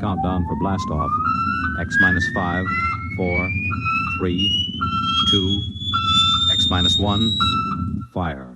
countdown for blast off. X minus 5, 4, 3, 2, X minus 1, fire.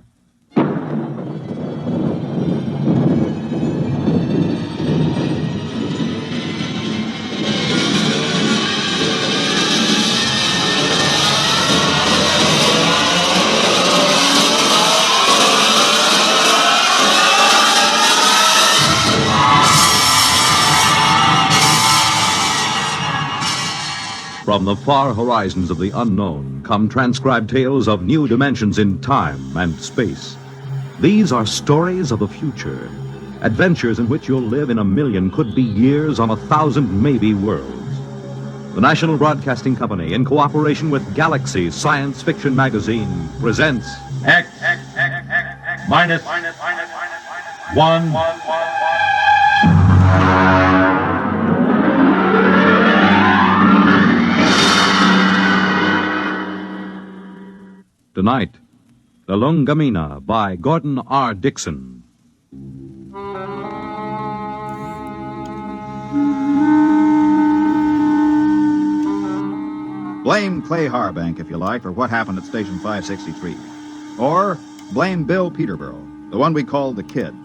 From the far horizons of the unknown come transcribed tales of new dimensions in time and space. These are stories of the future, adventures in which you'll live in a million, could be years, on 1,000 maybe worlds. The National Broadcasting Company, in cooperation with Galaxy Science Fiction Magazine, presents X minus 1. Tonight, Lulungomeena by Gordon R. Dixon. Blame Clay Harbank, if you like, for what happened at Station 563. Or blame Bill Peterborough, the one we called the Kid.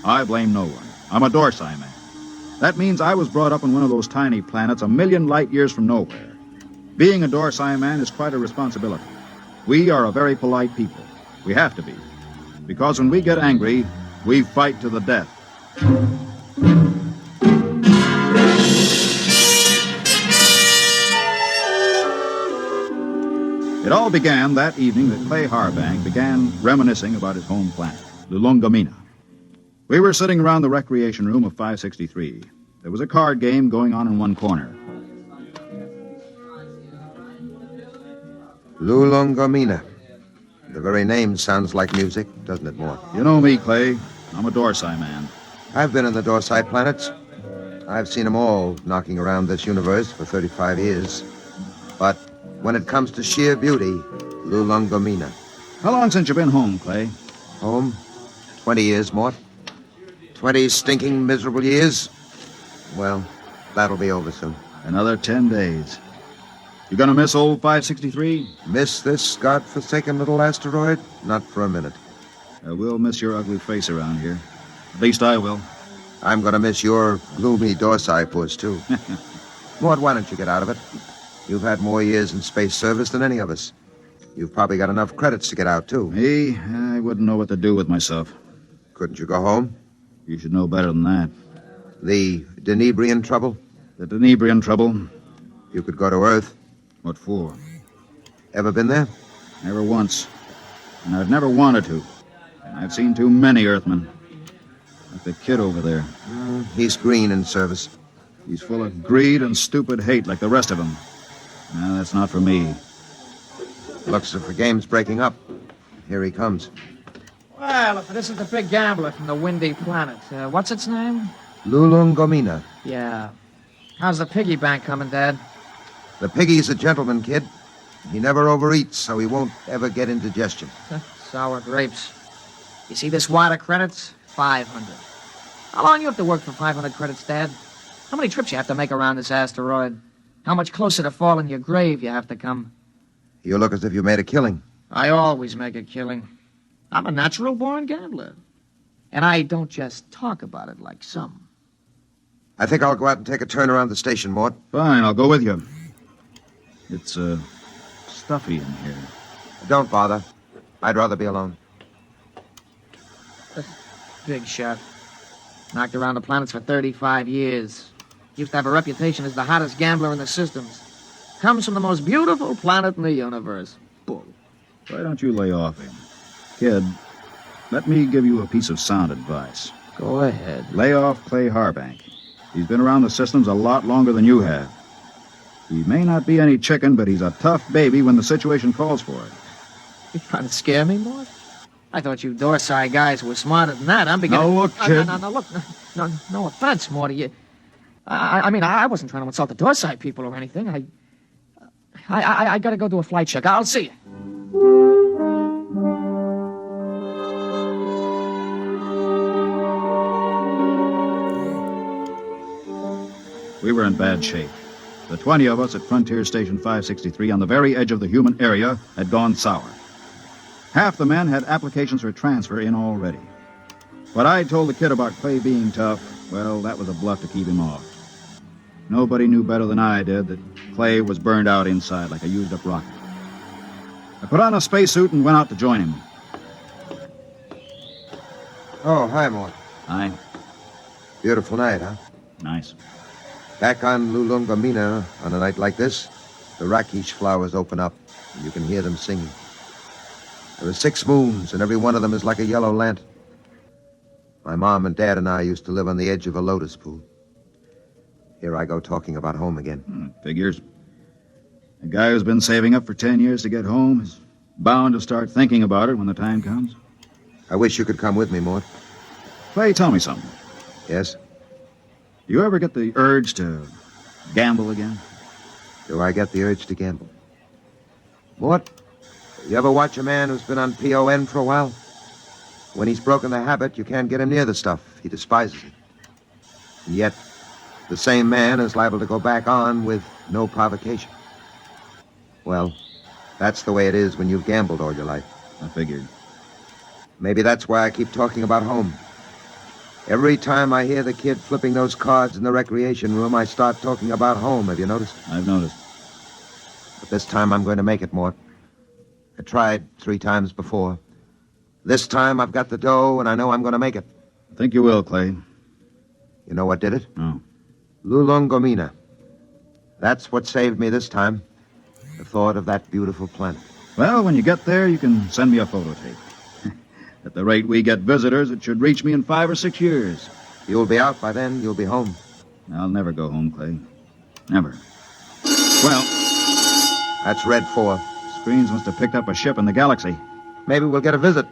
I blame no one. I'm a Dorsai man. That means I was brought up on one of those tiny planets a million light years from nowhere. Being a Dorsai man is quite a responsibility. We are a very polite people. We have to be. Because when we get angry, we fight to the death. It all began that evening that Clay Harbank began reminiscing about his home planet, Lulungomeena. We were sitting around the recreation room of 563. There was a card game going on in one corner. Lulungomeena. The very name sounds like music, doesn't it, Mort? You know me, Clay. I'm a Dorsai man. I've been in the Dorsai planets. I've seen them all knocking around this universe for 35 years. But when it comes to sheer beauty, Lulungomeena. How long since you've been home, Clay? Home? 20 years, Mort. 20 stinking, miserable years. Well, that'll be over soon. Another 10 days. You gonna miss old 563? Miss this godforsaken little asteroid? Not for a minute. I will miss your ugly face around here. At least I will. I'm gonna miss your gloomy Dorsai puss, too. Mort, why don't you get out of it? You've had more years in space service than any of us. You've probably got enough credits to get out, too. Me? I wouldn't know what to do with myself. Couldn't you go home? You should know better than that. The Denebrian trouble? The Denebrian trouble? You could go to Earth. What for? Ever been there? Never once. And I've never wanted to. I've seen too many Earthmen. Like the Kid over there. He's green in service. He's full of greed and stupid hate like the rest of them. No, that's not for me. Looks as if the game's breaking up. Here he comes. Well, if it isn't the big gambler from the windy planet. What's its name? Lulungomeena. Yeah. How's the piggy bank coming, Dad? The piggy's a gentleman, kid. He never overeats, so he won't ever get indigestion. Sour grapes. You see this wad of credits? 500. How long you have to work for 500 credits, Dad? How many trips you have to make around this asteroid? How much closer to fall in your grave you have to come? You look as if you made a killing. I always make a killing. I'm a natural-born gambler. And I don't just talk about it like some. I think I'll go out and take a turn around the station, Mort. Fine, I'll go with you. It's, stuffy in here. Don't bother. I'd rather be alone. Big shot. Knocked around the planets for 35 years. Used to have a reputation as the hottest gambler in the systems. Comes from the most beautiful planet in the universe. Bull. Why don't you lay off him? Kid, let me give you a piece of sound advice. Go ahead. Lay off Clay Harbank. He's been around the systems a lot longer than you have. He may not be any chicken, but he's a tough baby when the situation calls for it. You trying to scare me, Mort? I thought you Dorsai guys were smarter than that. I'm beginning... No, look, kid. No, look. No offense, Morty. I mean, I wasn't trying to insult the Dorsai people or anything. I gotta go do a flight check. I'll see you. We were in bad shape. The 20 of us at Frontier Station 563 on the very edge of the human area had gone sour. Half the men had applications for transfer in already. What I told the kid about Clay being tough, well, that was a bluff to keep him off. Nobody knew better than I did that Clay was burned out inside like a used-up rocket. I put on a spacesuit and went out to join him. Oh, hi, Mort. Hi. Beautiful night, huh? Nice. Back on Lulungomeena, on a night like this, the rakish flowers open up, and you can hear them singing. There are 6 moons, and every one of them is like a yellow lantern. My mom and dad and I used to live on the edge of a lotus pool. Here I go talking about home again. Figures. A guy who's been saving up for 10 years to get home is bound to start thinking about it when the time comes. I wish you could come with me, Mort. Clay, tell me something. Yes? Do you ever get the urge to gamble again? Do I get the urge to gamble? Mort, you ever watch a man who's been on PON for a while? When he's broken the habit, you can't get him near the stuff. He despises it. And yet, the same man is liable to go back on with no provocation. Well, that's the way it is when you've gambled all your life. I figured. Maybe that's why I keep talking about home. Every time I hear the kid flipping those cards in the recreation room, I start talking about home. Have you noticed? I've noticed. But this time I'm going to make it, Mort. I tried 3 times before. This time I've got the dough, and I know I'm going to make it. I think you will, Clay. You know what did it? No. Lulungomeena. That's what saved me this time. The thought of that beautiful planet. Well, when you get there, you can send me a photo tape. At the rate we get visitors, it should reach me in 5 or 6 years. You'll be out by then. You'll be home. I'll never go home, Clay. Never. Well, That's Red 4. screens must have picked up a ship in the galaxy. Maybe we'll get a visit.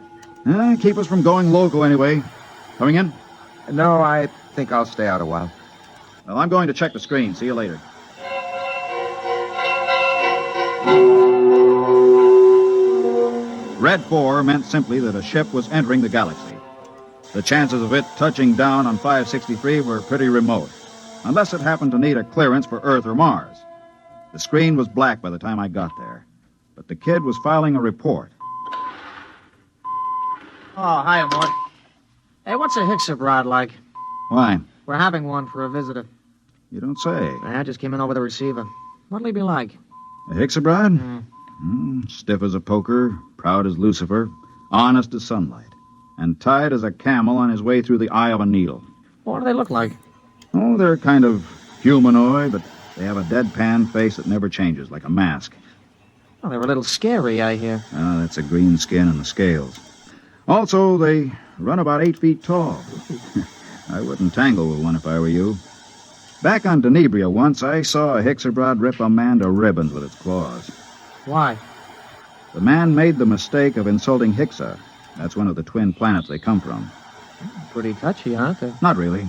Keep us from going local anyway. Coming in? No, I think I'll stay out a while. Well, I'm going to check the screen. See you later. Red 4 meant simply that a ship was entering the galaxy. The chances of it touching down on 563 were pretty remote, unless it happened to need a clearance for Earth or Mars. The screen was black by the time I got there, but the kid was filing a report. Oh, hiya, Mort. Hey, what's a Hixabrod like? Why? We're having one for a visitor. You don't say. I just came in over the receiver. What'll he be like? A Hixabrod? Stiff as a poker, proud as Lucifer, honest as sunlight, and tight as a camel on his way through the eye of a needle. What do they look like? Oh, they're kind of humanoid, but they have a deadpan face that never changes, like a mask. Oh, they're a little scary, I hear. That's a green skin and the scales. Also, they run about 8 feet tall. I wouldn't tangle with one if I were you. Back on Denebria once, I saw a Hixabrod rip a man to ribbons with its claws. Why? The man made the mistake of insulting Hixa. That's one of the twin planets they come from. Pretty touchy, aren't they? Not really.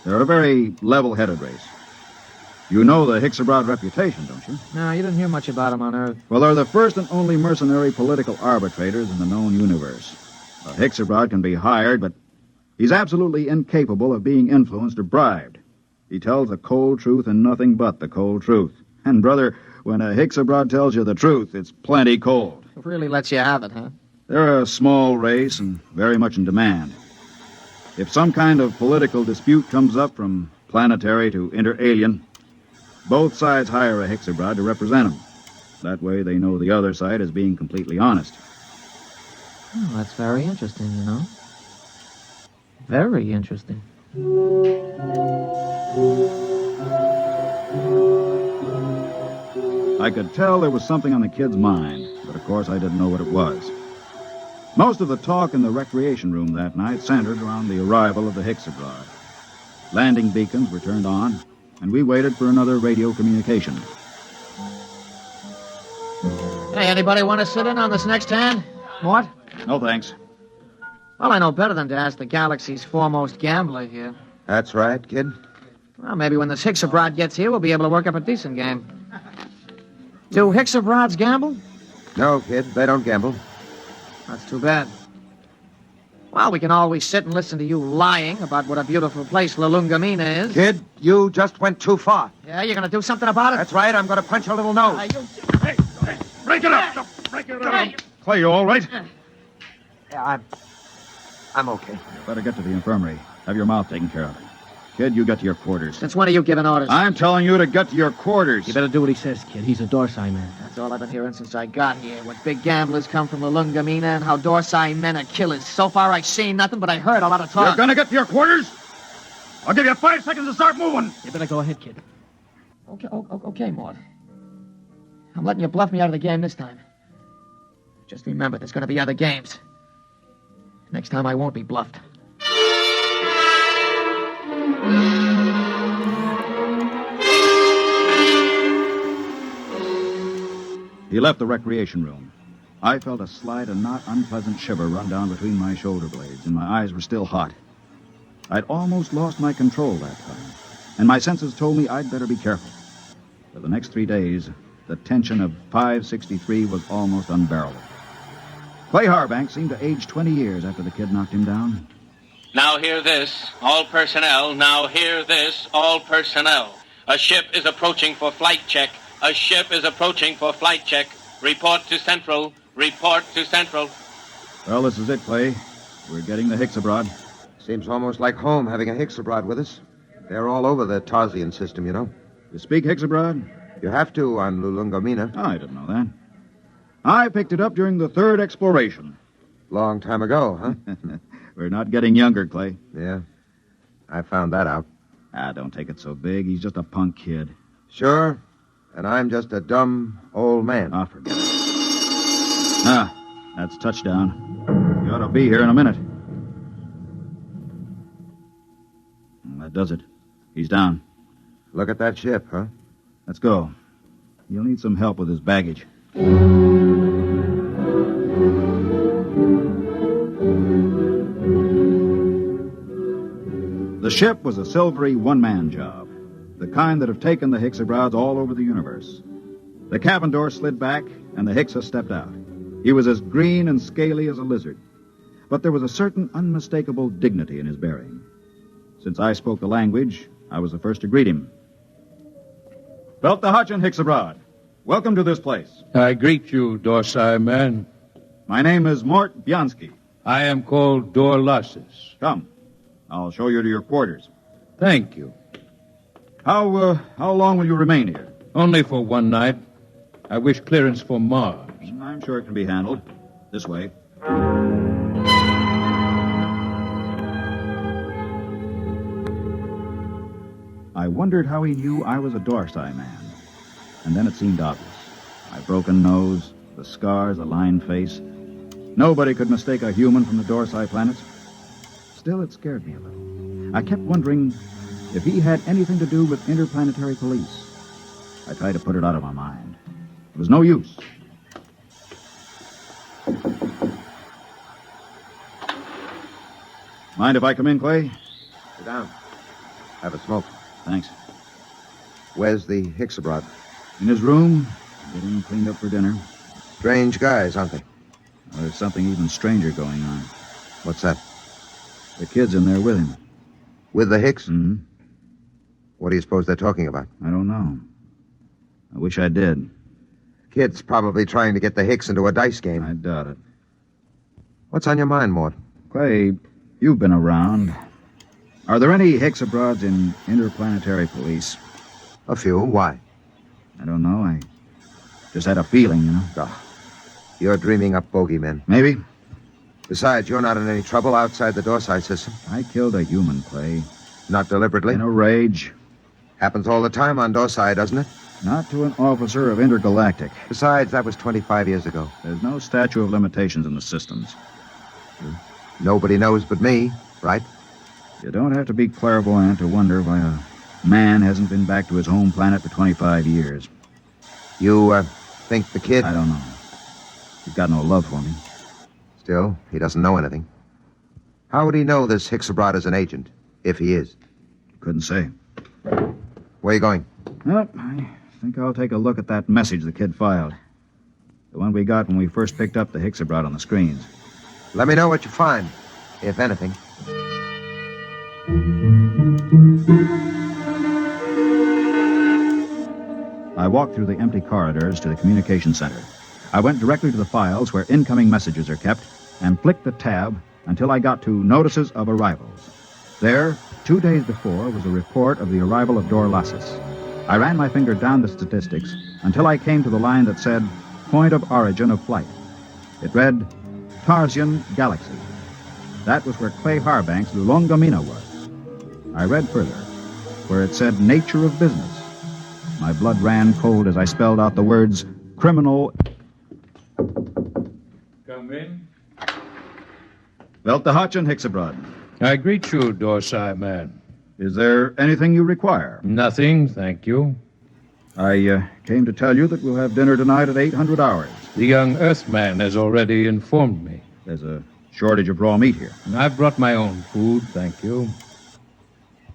They're a very level-headed race. You know the Hixabrod reputation, don't you? No, you didn't hear much about them on Earth. Well, they're the first and only mercenary political arbitrators in the known universe. A Hixabrod can be hired, but he's absolutely incapable of being influenced or bribed. He tells the cold truth and nothing but the cold truth. And, brother, when a Hixabrod tells you the truth, it's plenty cold. It really lets you have it, huh? They're a small race and very much in demand. If some kind of political dispute comes up from planetary to inter-alien, both sides hire a Hixabrod to represent them. That way they know the other side is being completely honest. Oh, that's very interesting, you know. Very interesting. I could tell there was something on the kid's mind, but of course I didn't know what it was. Most of the talk in the recreation room that night centered around the arrival of the Hixabrod. Landing beacons were turned on, and we waited for another radio communication. Hey, anybody want to sit in on this next hand? What? No, thanks. Well, I know better than to ask the galaxy's foremost gambler here. That's right, kid. Well, maybe when this Hixabrod gets here, we'll be able to work up a decent game. Do Hixabrods gamble? No, kid, they don't gamble. That's too bad. Well, we can always sit and listen to you lying about what a beautiful place Lulungomeena is. Kid, you just went too far. Yeah, you're going to do something about it? That's right, I'm going to punch your little nose. Break it up! Break it up! Clay, you all right? Yeah, I'm okay. Better get to the infirmary. Have your mouth taken care of. Kid, you get to your quarters. Since when are you giving orders? I'm telling you to get to your quarters. You better do what he says, kid. He's a Dorsai man. That's all I've been hearing since I got here. What big gamblers come from Lulungomeena and how Dorsai men are killers. So far, I've seen nothing, but I heard a lot of talk. You're gonna get to your quarters? I'll give you 5 seconds to start moving. You better go ahead, kid. Okay, Mort. I'm letting you bluff me out of the game this time. Just remember, there's going to be other games. Next time, I won't be bluffed. He left the recreation room. I felt a slight and not unpleasant shiver run down between my shoulder blades, and my eyes were still hot. I'd almost lost my control that time, and my senses told me I'd better be careful. For the next 3 days, the tension of 563 was almost unbearable. Clay Harbank seemed to age 20 years after the kid knocked him down. Now hear this, all personnel. Now hear this, all personnel. A ship is approaching for flight check. A ship is approaching for flight check. Report to Central. Report to Central. Well, this is it, Clay. We're getting the Hicks abroad. Seems almost like home having a Hicks abroad with us. They're all over the Tarsian system, you know. You speak Hicks abroad? You have to on Lulungomeena. Oh, I didn't know that. I picked it up during the 3rd exploration. Long time ago, huh? We're not getting younger, Clay. Yeah. I found that out. Don't take it so big. He's just a punk kid. Sure. And I'm just a dumb old man. Forget it. That's touchdown. You ought to be here in a minute. Well, that does it. He's down. Look at that ship, huh? Let's go. He'll need some help with his baggage. The ship was a silvery one-man job, the kind that have taken the Hicksabrods all over the universe. The cabin door slid back, and the Hicksa stepped out. He was as green and scaly as a lizard, but there was a certain unmistakable dignity in his bearing. Since I spoke the language, I was the first to greet him. Belt the Hutch and Hicksabroad. Welcome to this place. I greet you, Dorsai man. My name is Mort Bianski. I am called Dorlassus. Come. I'll show you to your quarters. Thank you. How long will you remain here? Only for one night. I wish clearance for Mars. I'm sure it can be handled. This way. I wondered how he knew I was a Dorsai man. And then it seemed obvious. My broken nose, the scars, the lined face. Nobody could mistake a human from the Dorsai planets. Still, it scared me a little. I kept wondering if he had anything to do with interplanetary police. I tried to put it out of my mind. It was no use. Mind if I come in, Clay? Sit down. Have a smoke. Thanks. Where's the Hicksabroad? In his room, getting cleaned up for dinner. Strange guys, aren't they? Well, there's something even stranger going on. What's that? The kid's in there with him. With the Hicks? Mm-hmm. What do you suppose they're talking about? I don't know. I wish I did. Kid's probably trying to get the Hicks into a dice game. I doubt it. What's on your mind, Mort? Clay, you've been around. Are there any Hicksabroads in interplanetary police? A few. Why? I don't know. I just had a feeling, you know. Oh, you're dreaming up bogeymen. Maybe. Besides, you're not in any trouble outside the Dorsai system. I killed a human, Clay. Not deliberately. In a rage. Happens all the time on Dorsai, doesn't it? Not to an officer of Intergalactic. Besides, that was 25 years ago. There's no statute of limitations in the systems. Nobody knows but me, right? You don't have to be clairvoyant to wonder why a man hasn't been back to his home planet for 25 years. You, think the kid... I don't know. He's got no love for me. Still, he doesn't know anything. How would he know this Hicksabroad is an agent, if he is? Couldn't say. Where are you going? Well, I think I'll take a look at that message the kid filed. The one we got when we first picked up the Hicksabroad on the screens. Let me know what you find. if anything. I walked through the empty corridors to the communication center. I went directly to the files where incoming messages are kept and flicked the tab until I got to Notices of Arrivals. There, 2 days before, was a report of the arrival of Dorlassus. I ran my finger down the statistics until I came to the line that said, Point of Origin of Flight. It read, Tarsian Galaxy. That was where Clay Harbank's Lulungomeena was. I read further, where it said Nature of Business. My blood ran cold as I spelled out the words criminal. Come in. Weltehach and Hixabrod. I greet you, Dorsai man. Is there anything you require? Nothing, thank you. I came to tell you that we'll have dinner tonight at 800 hours. The young Earthman has already informed me. There's a shortage of raw meat here. I've brought my own food, thank you.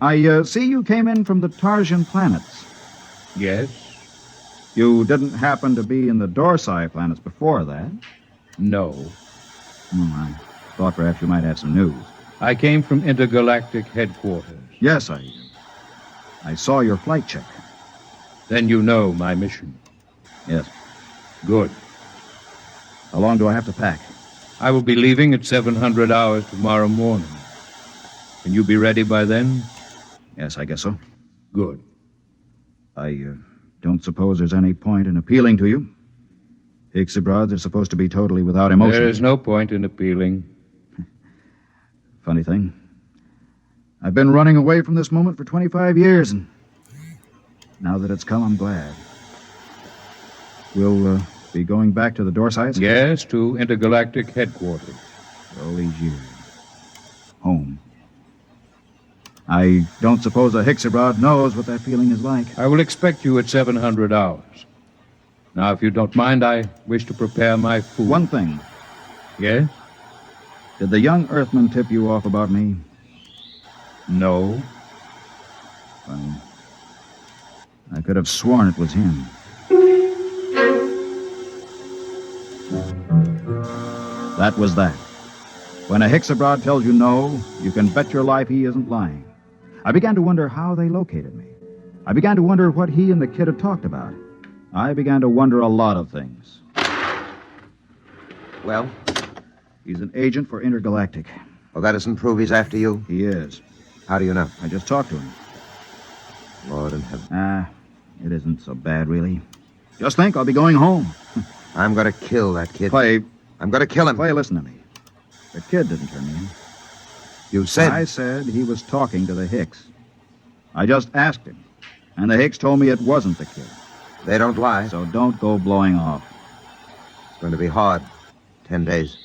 I see you came in from the Tarsian planets. Yes? You didn't happen to be in the Dorsai planets before that? No. I thought perhaps you might have some news. I came from intergalactic headquarters. Yes, I saw your flight check. Then you know my mission. Yes. Good. How long do I have to pack? I will be leaving at 700 hours tomorrow morning. Can you be ready by then? Yes, I guess so. Good. I don't suppose there's any point in appealing to you. Hixabrods are supposed to be totally without emotion. There is no point in appealing. Funny thing. I've been running away from this moment for 25 years, and now that it's come, I'm glad. We'll be going back to the Dorsites? Yes, to intergalactic headquarters. All these years. Home. I don't suppose a Hixabrod knows what that feeling is like. I will expect you at 700 hours. Now, if you don't mind, I wish to prepare my food. One thing. Yes? Did the young Earthman tip you off about me? No. Funny. I could have sworn it was him. That was that. When a Hixabrod tells you no, you can bet your life he isn't lying. I began to wonder how they located me. I began to wonder what he and the kid had talked about. I began to wonder a lot of things. Well? He's an agent for Intergalactic. Well, that doesn't prove he's after you. He is. How do you know? I just talked to him. Lord in heaven. It isn't so bad, really. Just think, I'll be going home. I'm going to kill that kid. Clay. I'm going to kill him. Clay, listen to me. The kid didn't turn me in. You said... I said he was talking to the Hicks. I just asked him, and the Hicks told me it wasn't the kid. They don't lie. So don't go blowing off. It's going to be hard. 10 days.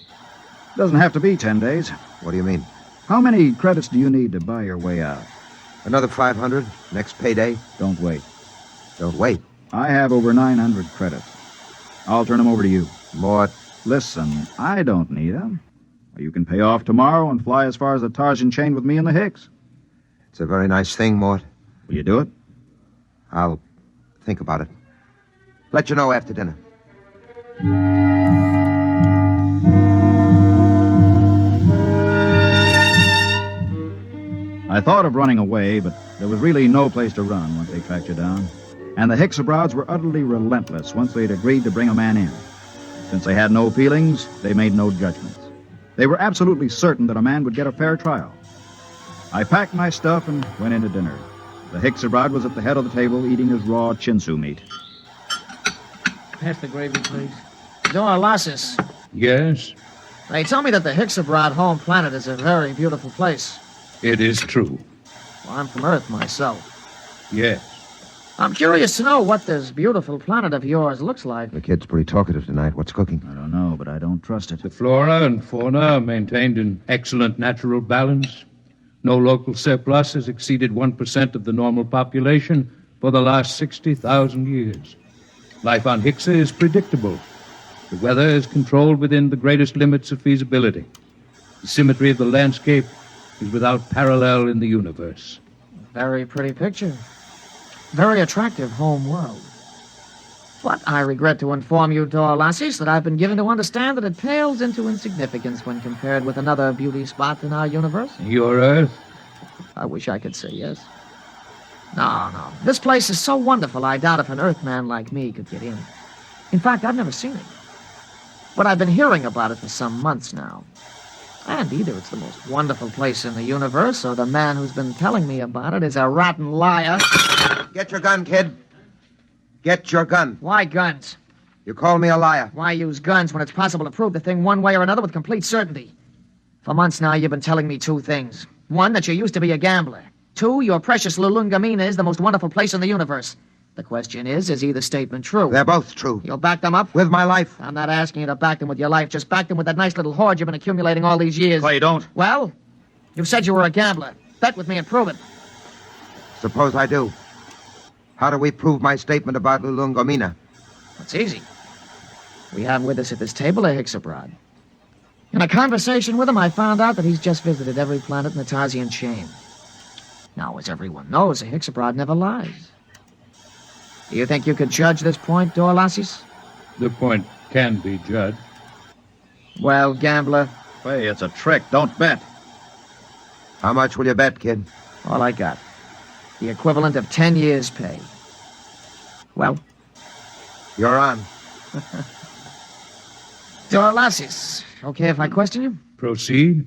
Doesn't have to be 10 days. What do you mean? How many credits do you need to buy your way out? Another 500? Next payday? Don't wait. Don't wait. I have over 900 credits. I'll turn them over to you. Mort. Listen, I don't need them. You can pay off tomorrow and fly as far as the Tarsian chain with me and the Hicks. It's a very nice thing, Mort. Will you do it? I'll think about it. Let you know after dinner. I thought of running away, but there was really no place to run once they tracked you down. And the Hixabrods were utterly relentless once they'd agreed to bring a man in. Since they had no feelings, they made no judgments. They were absolutely certain that a man would get a fair trial. I packed my stuff and went into dinner. The Hixabrod was at the head of the table eating his raw chinsu meat. Pass the gravy, please. Dorlassus. Yes? They tell me that the Hixabrod home planet is a very beautiful place. It is true. Well, I'm from Earth myself. Yes. I'm curious to know what this beautiful planet of yours looks like. The kid's pretty talkative tonight. What's cooking? I don't know, but I don't trust it. The flora and fauna are maintained in excellent natural balance. No local surplus has exceeded 1% of the normal population for the last 60,000 years. Life on Hixa is predictable. The weather is controlled within the greatest limits of feasibility. The symmetry of the landscape is without parallel in the universe. Very pretty picture. Very attractive home world. But I regret to inform you, Dorlassis, that I've been given to understand that it pales into insignificance when compared with another beauty spot in our universe. Your Earth? I wish I could say yes. No. This place is so wonderful, I doubt if an Earthman like me could get in. In fact, I've never seen it. But I've been hearing about it for some months now. And either it's the most wonderful place in the universe, or the man who's been telling me about it is a rotten liar. Get your gun, kid. Get your gun. Why guns? You call me a liar. Why use guns when it's possible to prove the thing one way or another with complete certainty? For months now, you've been telling me two things. One, that you used to be a gambler. Two, your precious Lulungomeena is the most wonderful place in the universe. The question is either statement true? They're both true. You'll back them up? With my life. I'm not asking you to back them with your life. Just back them with that nice little hoard you've been accumulating all these years. Clay, don't. Well, you said you were a gambler. Bet with me and prove it. Suppose I do. How do we prove my statement about Lulungomeena? It's easy. We have with us at this table a Hexabrod. In a conversation with him, I found out that he's just visited every planet in the Tarsian chain. Now, as everyone knows, a Hexabrod never lies. Do you think you could judge this point, Dorlassis? The point can be judged. Well, gambler, Clay, it's a trick. Don't bet. How much will you bet, kid? all I got. The equivalent of 10 years' pay. Well, You're on. Dorlassis, okay if I question you? Proceed.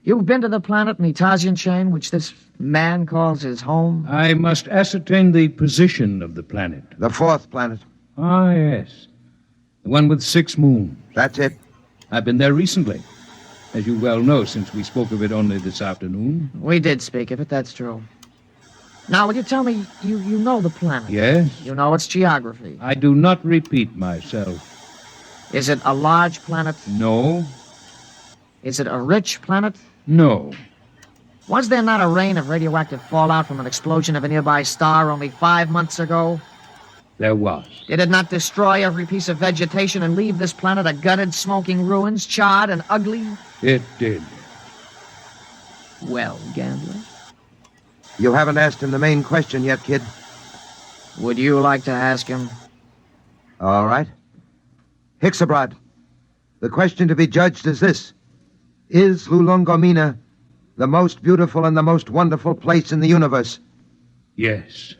You've been to the planet in the Tarsian chain, which this man calls his home? I must ascertain the position of the planet. The fourth planet. Ah, yes. The one with 6 moons. That's it. I've been there recently, as you well know, since we spoke of it only this afternoon. We did speak of it, that's true. Now, will you tell me, you know the planet? Yes? You know its geography. I do not repeat myself. Is it a large planet? No. Is it a rich planet? No. Was there not a rain of radioactive fallout from an explosion of a nearby star only 5 months ago? There was. Did it not destroy every piece of vegetation and leave this planet a gutted, smoking ruins, charred and ugly? It did. Well, gambler, You haven't asked him the main question yet, kid. would you like to ask him? All right. Hexabrod, the question to be judged is this. Is Lulungomeena the most beautiful and the most wonderful place in the universe? Yes.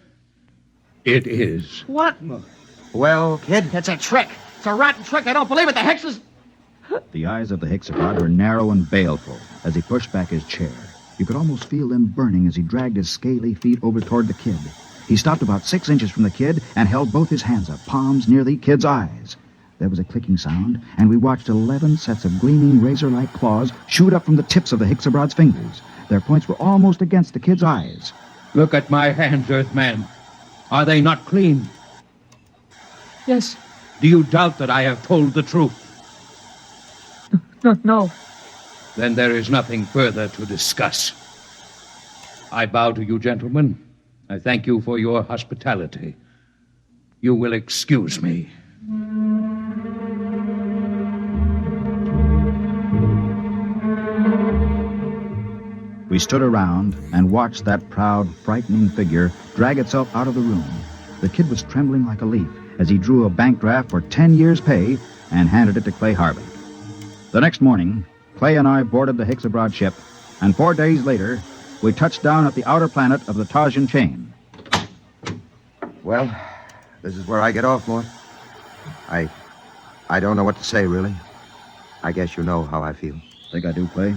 It is. What? Well, kid, It's a trick. It's a rotten trick. I don't believe it. The hexes... The eyes of the Hexabrod were narrow and baleful as he pushed back his chair. You could almost feel them burning as he dragged his scaly feet over toward the kid. He stopped about 6 inches from the kid and held both his hands up, palms near the kid's eyes. There was a clicking sound, and we watched 11 sets of gleaming razor-like claws shoot up from the tips of the Hexabrod's fingers. Their points were almost against the kid's eyes. Look at my hands, Earthman. Are they not clean? Yes. Do you doubt that I have told the truth? No. Then there is nothing further to discuss. I bow to you, gentlemen. I thank you for your hospitality. You will excuse me. We stood around and watched that proud, frightening figure drag itself out of the room. The kid was trembling like a leaf as he drew a bank draft for 10 years' pay and handed it to Clay Harvey. The next morning, Clay and I boarded the Hexabrod ship, and 4 days later, we touched down at the outer planet of the Tarsian chain. well, this is where I get off, Mort. I don't know what to say, really. I guess you know how I feel. Think I do, Clay?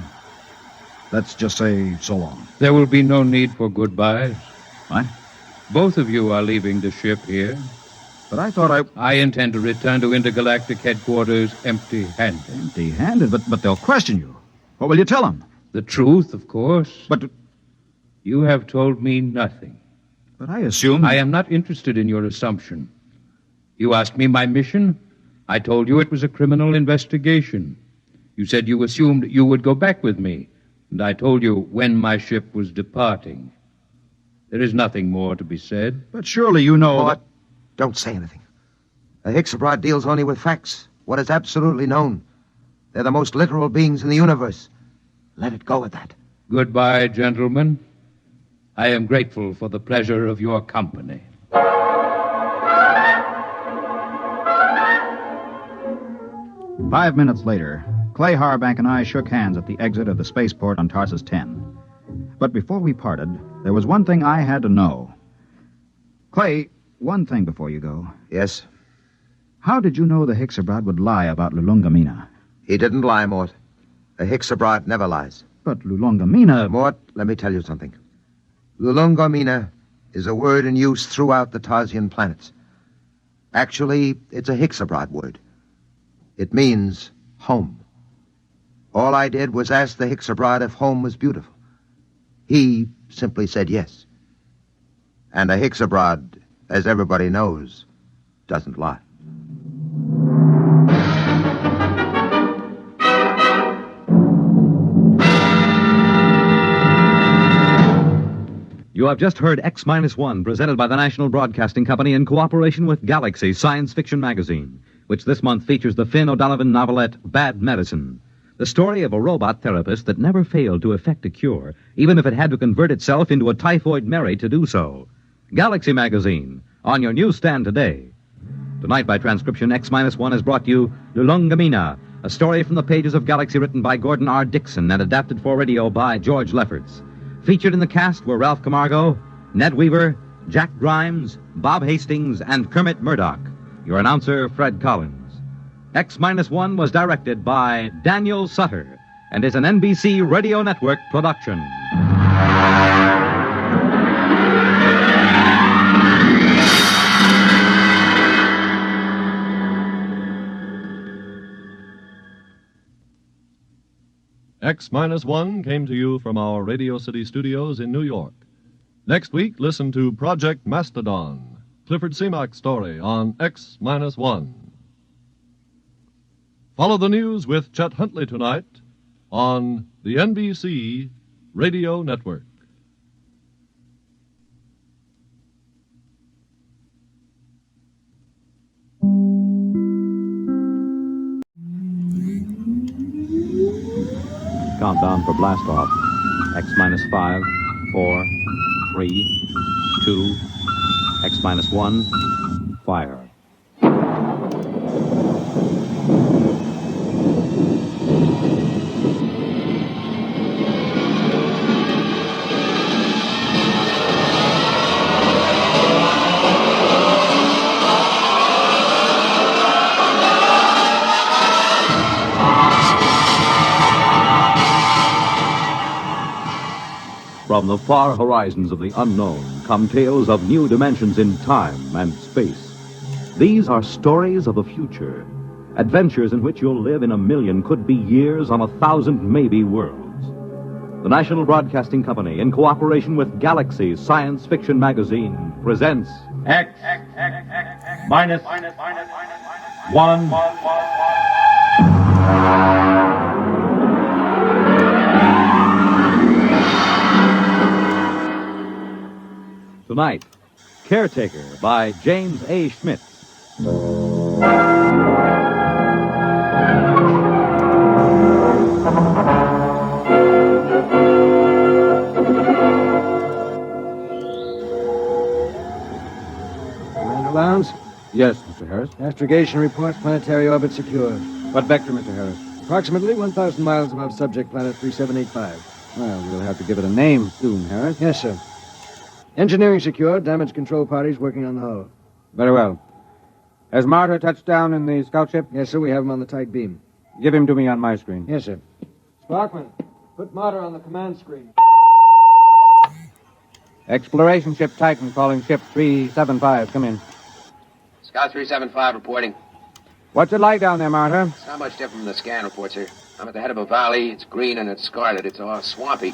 Let's just say so long. There will be no need for goodbyes. What? Both of you are leaving the ship here. But I thought I intend to return to intergalactic headquarters empty-handed. Empty-handed, but they'll question you. What will you tell them? The truth, of course. But You have told me nothing. I assume... I am not interested in your assumption. You asked me my mission. I told you it was a criminal investigation. You said you assumed you would go back with me, and I told you when my ship was departing. There is nothing more to be said. But surely you know... Mort, don't say anything. The Hexabrod deals only with facts, what is absolutely known. They're the most literal beings in the universe. Let it go at that. Goodbye, gentlemen. I am grateful for the pleasure of your company. 5 minutes later, Clay Harbank and I shook hands at the exit of the spaceport on Tarsus 10. But before we parted, there was one thing I had to know. Clay, one thing before you go. Yes? How did you know the Hixabrad would lie about Lulungomeena? He didn't lie, Mort. A Hixabrad never lies. But Lulungomeena... Mort, let me tell you something. Lulungomeena is a word in use throughout the Tarsian planets. Actually, it's a Hixabrad word. It means home. All I did was ask the Hixabrad if home was beautiful. He simply said yes. And a Hixabrad, as everybody knows, doesn't lie. You have just heard X-1, presented by the National Broadcasting Company in cooperation with Galaxy Science Fiction Magazine, which this month features the Finn O'Donovan novelette Bad Medicine, the story of a robot therapist that never failed to effect a cure, even if it had to convert itself into a typhoid Mary to do so. Galaxy Magazine, on your newsstand today. Tonight, by transcription, X-1 has brought you Lulungomeena, a story from the pages of Galaxy written by Gordon R. Dixon and adapted for radio by George Lefferts. Featured in the cast were Ralph Camargo, Ned Weaver, Jack Grimes, Bob Hastings, and Kermit Murdoch. Your announcer, Fred Collins. X-1 was directed by Daniel Sutter and is an NBC Radio Network production. X-1 came to you from our Radio City studios in New York. Next week, listen to Project Mastodon, Clifford Seamock's story on X-1. Follow the news with Chet Huntley tonight on the NBC Radio Network. Countdown for blast off. X-5, 4, 3, 2, X-1, fire. From the far horizons of the unknown come tales of new dimensions in time and space. These are stories of the future, adventures in which you'll live in a million, could be years, on 1,000 maybe worlds. The National Broadcasting Company, in cooperation with Galaxy Science Fiction Magazine, presents X-1. Tonight, Caretaker by James A. Schmidt. Commander Lowndes? Yes, Mr. Harris. Astrogation reports planetary orbit secure. What vector, Mr. Harris? Approximately 1,000 miles above subject planet 3785. Well, we'll have to give it a name soon, Harris. Yes, sir. Engineering secure. Damage control parties working on the hull. Very well. Has Martyr touched down in the scout ship? Yes, sir. We have him on the tight beam. Give him to me on my screen. Yes, sir. Sparkman, put Martyr on the command screen. Exploration ship Titan calling ship 375. Come in. Scout 375 reporting. What's it like down there, Martyr? It's not much different from the scan report, sir. I'm at the head of a valley. It's green and it's scarlet. It's all swampy.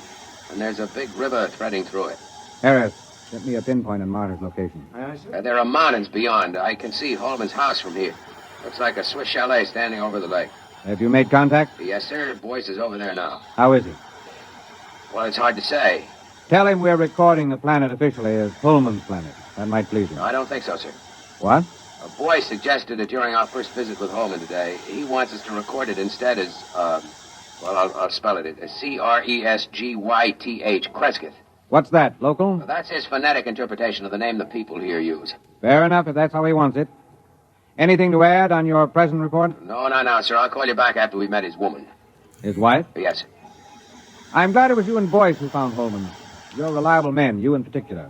And there's a big river threading through it. Harris, get me a pinpoint on Martyr's location. Aye, sir. There are mountains beyond. I can see Holman's house from here. Looks like a Swiss chalet standing over the lake. Have you made contact? Yes, sir. Boyce is over there now. How is he? Well, it's hard to say. Tell him we're recording the planet officially as Pullman's planet. That might please him. No, I don't think so, sir. What? Boyce suggested it during our first visit with Holman today. He wants us to record it instead as, well, I'll spell it. It's Cresgyth, Cresgyth. What's that, local? Well, that's his phonetic interpretation of the name the people here use. Fair enough, if that's how he wants it. Anything to add on your present report? No, sir. I'll call you back after we've met his woman. His wife? Yes, sir. I'm glad it was you and Boyce who found Holman. You're reliable men, you in particular.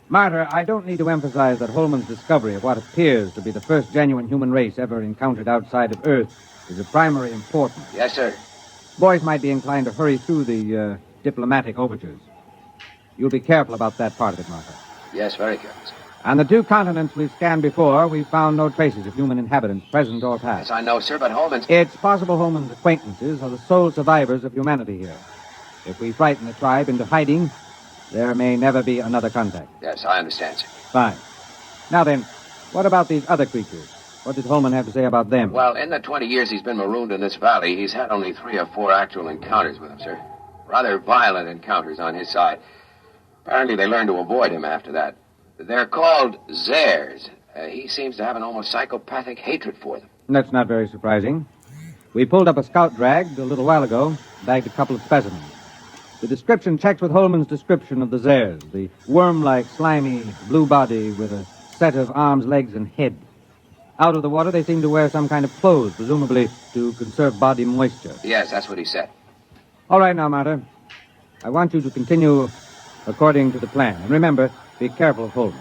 Martyr, I don't need to emphasize that Holman's discovery of what appears to be the first genuine human race ever encountered outside of Earth is of primary importance. Yes, sir. Boyce might be inclined to hurry through the diplomatic overtures. You'll be careful about that part of it, Martha. Yes, very careful, sir. On the 2 continents we've scanned before, we've found no traces of human inhabitants, present or past. Yes, I know, sir, but Holman's... It's possible Holman's acquaintances are the sole survivors of humanity here. If we frighten the tribe into hiding, there may never be another contact. Yes, I understand, sir. Fine. Now then, what about these other creatures? What did Holman have to say about them? Well, in the 20 years he's been marooned in this valley, he's had only 3 or 4 actual encounters with them, sir. Rather violent encounters on his side. Apparently they learned to avoid him after that. They're called Zares. He seems to have an almost psychopathic hatred for them. That's not very surprising. We pulled up a scout drag a little while ago, bagged a couple of specimens. The description checks with Holman's description of the Zares, the worm-like, slimy, blue body with a set of arms, legs, and head. Out of the water, they seem to wear some kind of clothes, presumably to conserve body moisture. Yes, that's what he said. All right now, Martyr. I want you to continue according to the plan. And remember, be careful of Holman.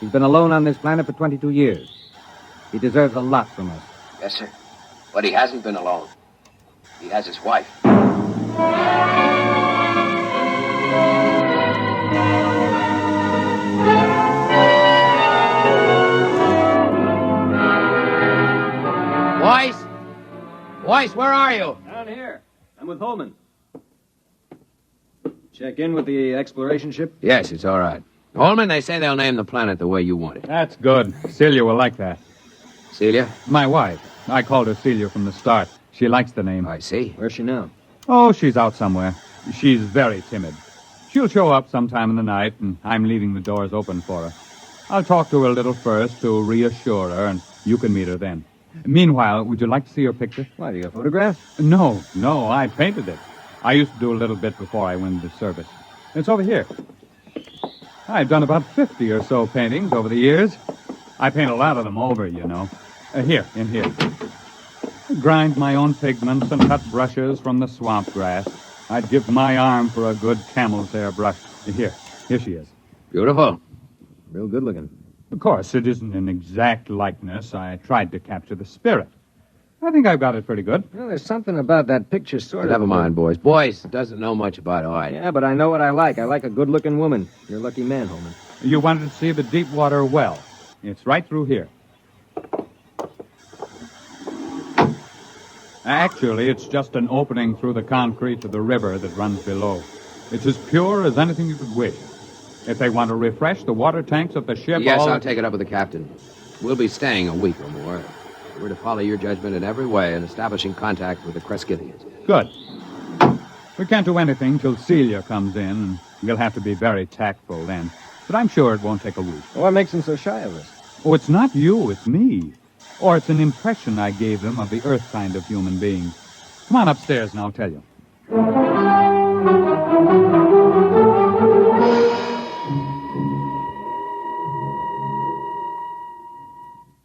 He's been alone on this planet for 22 years. He deserves a lot from us. Yes, sir. But he hasn't been alone. He has his wife. Boyce, where are you? Down here. I'm with Holman. Check in with the exploration ship? Yes, it's all right. Holman, they say they'll name the planet the way you want it. That's good. Celia will like that. Celia? My wife. I called her Celia from the start. She likes the name. I see. Where's she now? Oh, she's out somewhere. She's very timid. She'll show up sometime in the night, and I'm leaving the doors open for her. I'll talk to her a little first to reassure her, and you can meet her then. Meanwhile, would you like to see her picture? Why, do you got photographs? No, I painted it. I used to do a little bit before I went into service. It's over here. I've done about 50 or so paintings over the years. I paint a lot of them over, you know. Here. I grind my own pigments and cut brushes from the swamp grass. I'd give my arm for a good camel's hair brush. Here she is. Beautiful. Real good looking. Of course, it isn't an exact likeness. I tried to capture the spirit. I think I've got it pretty good. Well, there's something about that picture sort of... Never mind, boys. Boyce doesn't know much about art. Yeah, but I know what I like. I like a good-looking woman. You're a lucky man, Holman. You wanted to see the deep water well. It's right through here. Actually, it's just an opening through the concrete to the river that runs below. It's as pure as anything you could wish. If they want to refresh the water tanks of the ship... Yes, I'll take it up with the captain. We'll be staying a week or more. We're to follow your judgment in every way in establishing contact with the Crescithians. Good. We can't do anything till Celia comes in, and we'll have to be very tactful then. But I'm sure it won't take a week. What makes him so shy of us? Oh, it's not you, it's me. Or it's an impression I gave them of the Earth kind of human beings. Come on upstairs and I'll tell you.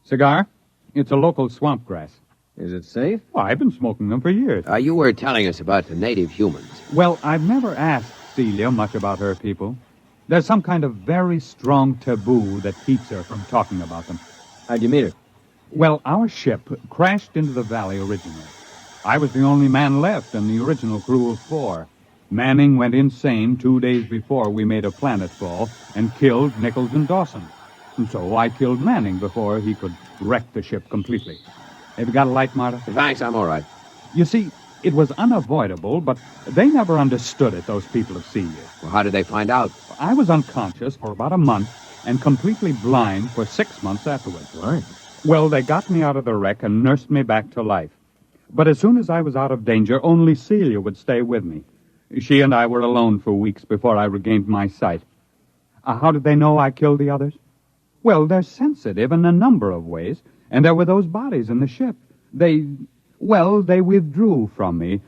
Cigar? It's a local swamp grass. Is it safe? Well, I've been smoking them for years. You were telling us about the native humans. Well, I've never asked Celia much about her people. There's some kind of very strong taboo that keeps her from talking about them. How'd you meet her? Well, our ship crashed into the valley originally. I was the only man left in the original crew of 4. Manning went insane 2 days before we made a planetfall and killed Nichols and Dawson. And so I killed Manning before he could wreck the ship completely. Have you got a light, Marta? Thanks, I'm all right. You see, it was unavoidable, but they never understood it, those people of Celia. Well, how did they find out? I was unconscious for about a month and completely blind for 6 months afterwards. Blind? Well, they got me out of the wreck and nursed me back to life. But as soon as I was out of danger, only Celia would stay with me. She and I were alone for weeks before I regained my sight. How did they know I killed the others? Well, they're sensitive in a number of ways, and there were those bodies in the ship. They withdrew from me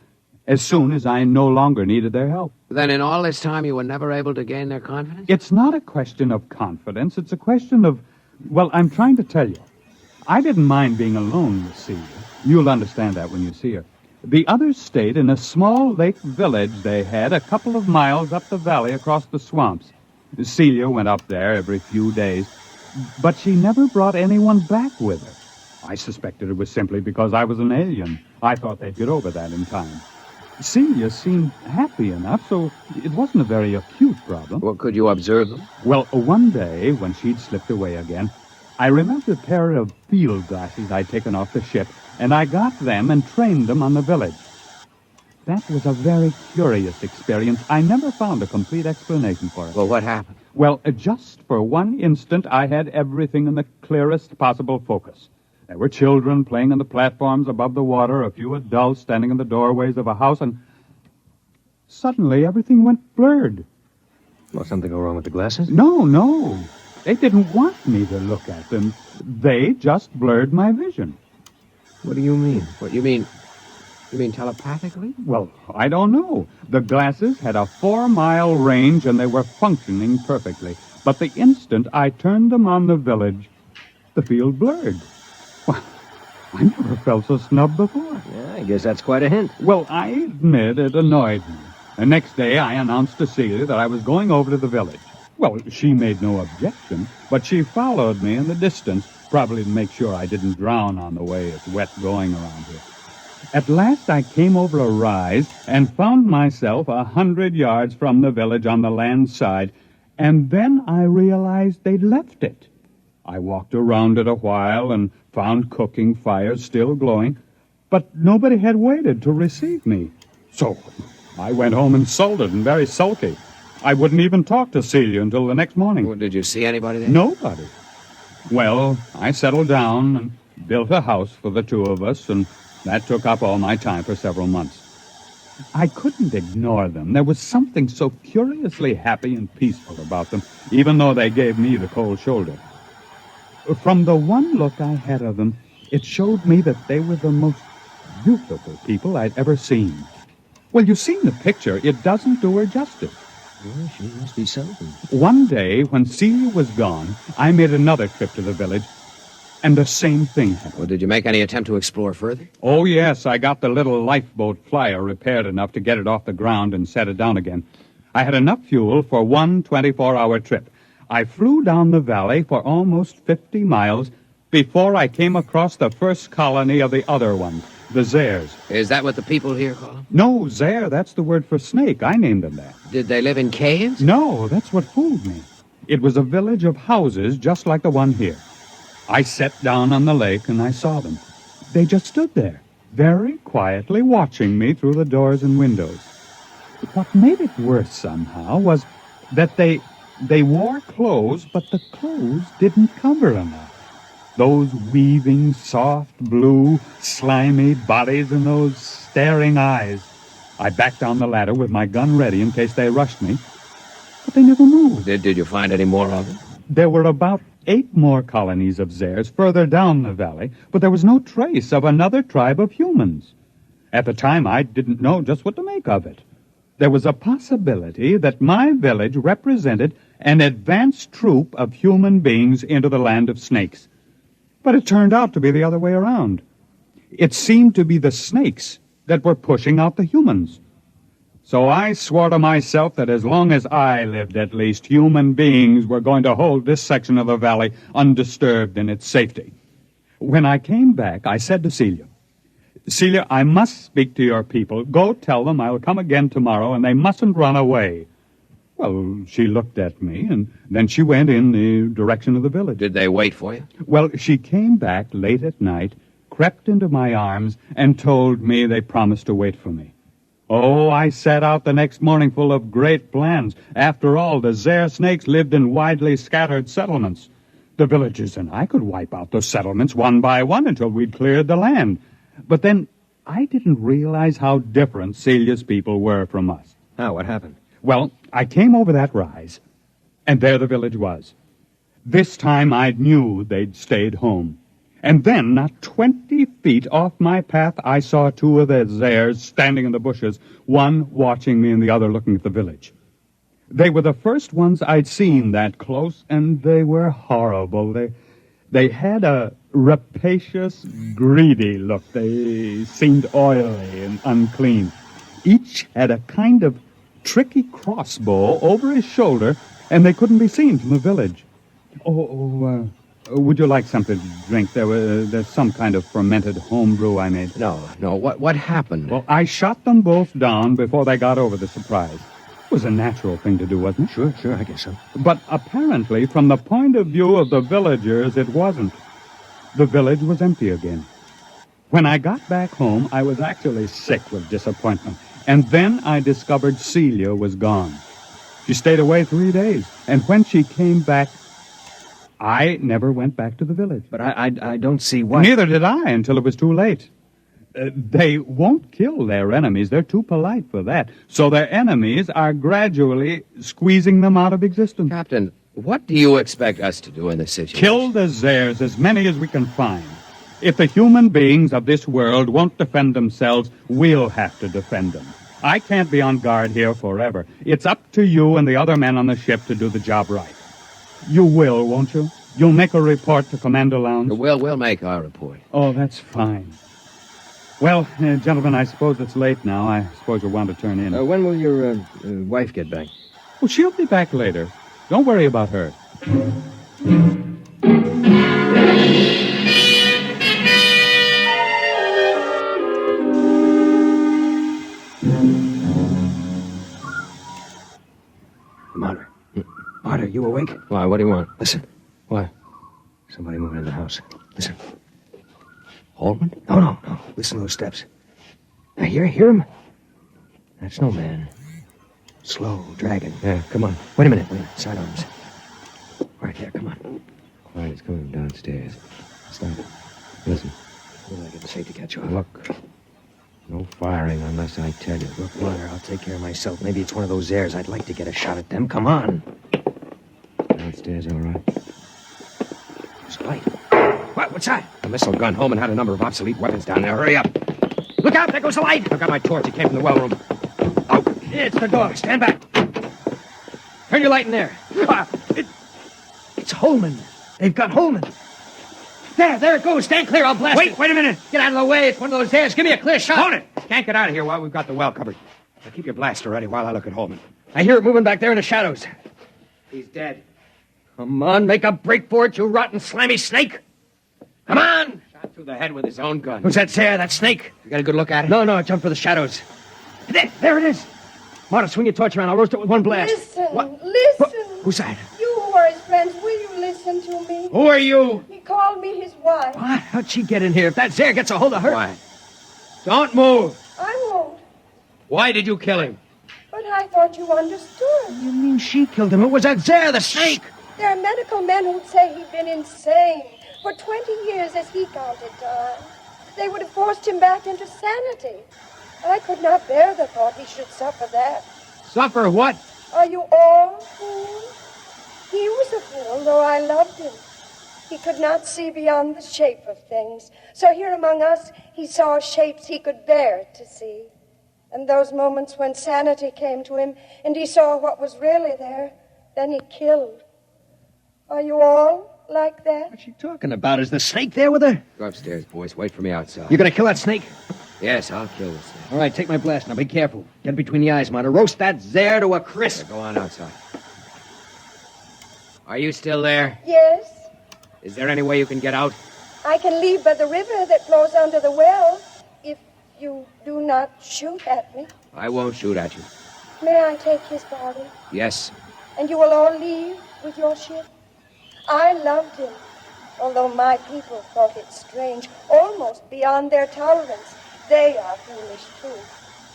as soon as I no longer needed their help. Then in all this time you were never able to gain their confidence? It's not a question of confidence. It's a question of, well, I'm trying to tell you. I didn't mind being alone with Celia. You'll understand that when you see her. The others stayed in a small lake village they had a couple of miles up the valley across the swamps. Celia went up there every few days, but she never brought anyone back with her. I suspected it was simply because I was an alien. I thought they'd get over that in time. Celia seemed happy enough, so it wasn't a very acute problem. Well, could you observe them? Well, one day, when she'd slipped away again, I remembered a pair of field glasses I'd taken off the ship, and I got them and trained them on the village. That was a very curious experience. I never found a complete explanation for it. Well, what happened? Well, just for one instant, I had everything in the clearest possible focus. There were children playing on the platforms above the water, a few adults standing in the doorways of a house, and suddenly everything went blurred. Well, something go wrong with the glasses? No. They didn't want me to look at them. They just blurred my vision. What do you mean? What, you mean telepathically? Well, I don't know. The glasses had a 4-mile range, and they were functioning perfectly. But the instant I turned them on the village, the field blurred. Well, I never felt so snubbed before. Yeah, I guess that's quite a hint. Well, I admit it annoyed me. The next day, I announced to Celia that I was going over to the village. Well, she made no objection, but she followed me in the distance, probably to make sure I didn't drown on the way. It's wet going around here. At last, I came over a rise and found myself 100 yards from the village on the land side, and then I realized they'd left it. I walked around it a while and found cooking fires still glowing, but nobody had waited to receive me. So I went home insulted and very sulky. I wouldn't even talk to Celia until the next morning. Well, did you see anybody there? Nobody. Well, I settled down and built a house for the two of us, and that took up all my time for several months. I couldn't ignore them. There was something so curiously happy and peaceful about them, even though they gave me the cold shoulder. From the one look I had of them, it showed me that they were the most beautiful people I'd ever seen. Well, you've seen the picture. It doesn't do her justice. Well, she must be something. One day, when Celia was gone, I made another trip to the village, and the same thing happened. Well, did you make any attempt to explore further? Oh, yes, I got the little lifeboat flyer repaired enough to get it off the ground and set it down again. I had enough fuel for one 24-hour trip. I flew down the valley for almost 50 miles before I came across the first colony of the other ones, the Zares. Is that what the people here call them? No, Zare, that's the word for snake. I named them that. Did they live in caves? No, that's what fooled me. It was a village of houses just like the one here. I sat down on the lake and I saw them. They just stood there, very quietly watching me through the doors and windows. What made it worse somehow was that they wore clothes, but the clothes didn't cover enough. Those weaving, soft, blue, slimy bodies and those staring eyes. I backed down the ladder with my gun ready in case they rushed me, but they never moved. Did you find any more of them? There were about 8 more colonies of Zares further down the valley, but there was no trace of another tribe of humans. At the time, I didn't know just what to make of it. There was a possibility that my village represented an advanced troop of human beings into the land of snakes. But it turned out to be the other way around. It seemed to be the snakes that were pushing out the humans. So I swore to myself that as long as I lived, at least, human beings were going to hold this section of the valley undisturbed in its safety. When I came back, I said to Celia, I must speak to your people. Go tell them I'll come again tomorrow, and they mustn't run away. Well, she looked at me, and then she went in the direction of the village. Did they wait for you? Well, she came back late at night, crept into my arms, and told me they promised to wait for me. Oh, I set out the next morning full of great plans. After all, the Zare snakes lived in widely scattered settlements. The villagers and I could wipe out those settlements one by one until we'd cleared the land. But then I didn't realize how different Celia's people were from us. How? What happened? Well, I came over that rise, and there the village was. This time I knew they'd stayed home. And then, not 20 feet off my path, I saw 2 of the Zares standing in the bushes, one watching me and the other looking at the village. They were the first ones I'd seen that close, and they were horrible. They had a rapacious, greedy look. They seemed oily and unclean. Each had a kind of tricky crossbow over his shoulder, and they couldn't be seen from the village. Would you like something to drink? There's some kind of fermented homebrew I made. No. What happened? Well, I shot them both down before they got over the surprise. It was a natural thing to do, wasn't it? Sure, I guess so. But apparently, from the point of view of the villagers, it wasn't. The village was empty again. When I got back home, I was actually sick with disappointment. And then I discovered Celia was gone. She stayed away 3 days. And when she came back, I never went back to the village. But I don't see why. Neither did I until it was too late. They won't kill their enemies. They're too polite for that. So their enemies are gradually squeezing them out of existence. Captain, what do you expect us to do in this situation? Kill the Zares, as many as we can find. If the human beings of this world won't defend themselves, we'll have to defend them. I can't be on guard here forever. It's up to you and the other men on the ship to do the job right. You will, won't you? You'll make a report to Commander Lowndes? We'll make our report. Oh, that's fine. Well, gentlemen, I suppose it's late now. I suppose you'll want to turn in. When will your wife get back? Well, she'll be back later. Don't worry about her. Martyr, you awake? Why, what do you want? Listen. What? Somebody moving in the house. Listen. Holman? No. Listen to those steps. Now, hear him? That's no man. Slow, dragging. Yeah, come on. Wait a minute. Sidearms. Right there, come on. Quiet, it's coming from downstairs. Stop. Listen. Feel like it's safe to catch on. Look. No firing unless I tell you. Look, Martyr, I'll take care of myself. Maybe it's one of those airs. I'd like to get a shot at them. Come on. Downstairs, all right. There's a light. What's that? A missile gun. Holman had a number of obsolete weapons down there. Hurry up. Look out, there goes the light. I've got my torch. It came from the well room. Oh, it's the door. Stand back. Turn your light in there. It's Holman. They've got Holman. There it goes. Stand clear. I'll blast it. Wait a minute. Get out of the way. It's one of those airs. Give me a clear shot. Hold it. Can't get out of here while we've got the well covered. Now keep your blaster ready while I look at Holman. I hear it moving back there in the shadows. He's dead. Come on, make a break for it, you rotten, slimy snake. Come on! Shot through the head with his own gun. Who's that, Sarah? That snake? You got a good look at it? No, it jumped for the shadows. There it is. Marta, swing your torch around. I'll roast it with one blast. Listen. Who's that? You who are his friends, will you listen to me? Who are you? He called me his wife. What? How'd she get in here? If that Zare gets a hold of her... Why? Don't move. I won't. Why did you kill him? But I thought you understood. You mean she killed him? It was that Zare, the snake. There are medical men who'd say he'd been insane for 20 years as he counted time. They would have forced him back into sanity. I could not bear the thought he should suffer that. Suffer what? Are you all fools? He was a fool, though I loved him. He could not see beyond the shape of things. So here among us, he saw shapes he could bear to see. And those moments when sanity came to him and he saw what was really there, then he killed. Are you all like that? What's she talking about? Is the snake there with her? Go upstairs, boys. Wait for me outside. You're gonna kill that snake? Yes, I'll kill the snake. All right, take my blast. Now be careful. Get it between the eyes, Marta. Roast that Zare to a crisp. Go on outside. Are you still there? Yes. Is there any way you can get out? I can leave by the river that flows under the well if you do not shoot at me. I won't shoot at you. May I take his body? Yes. And you will all leave with your ship? I loved him, although my people thought it strange, almost beyond their tolerance. They are foolish, too,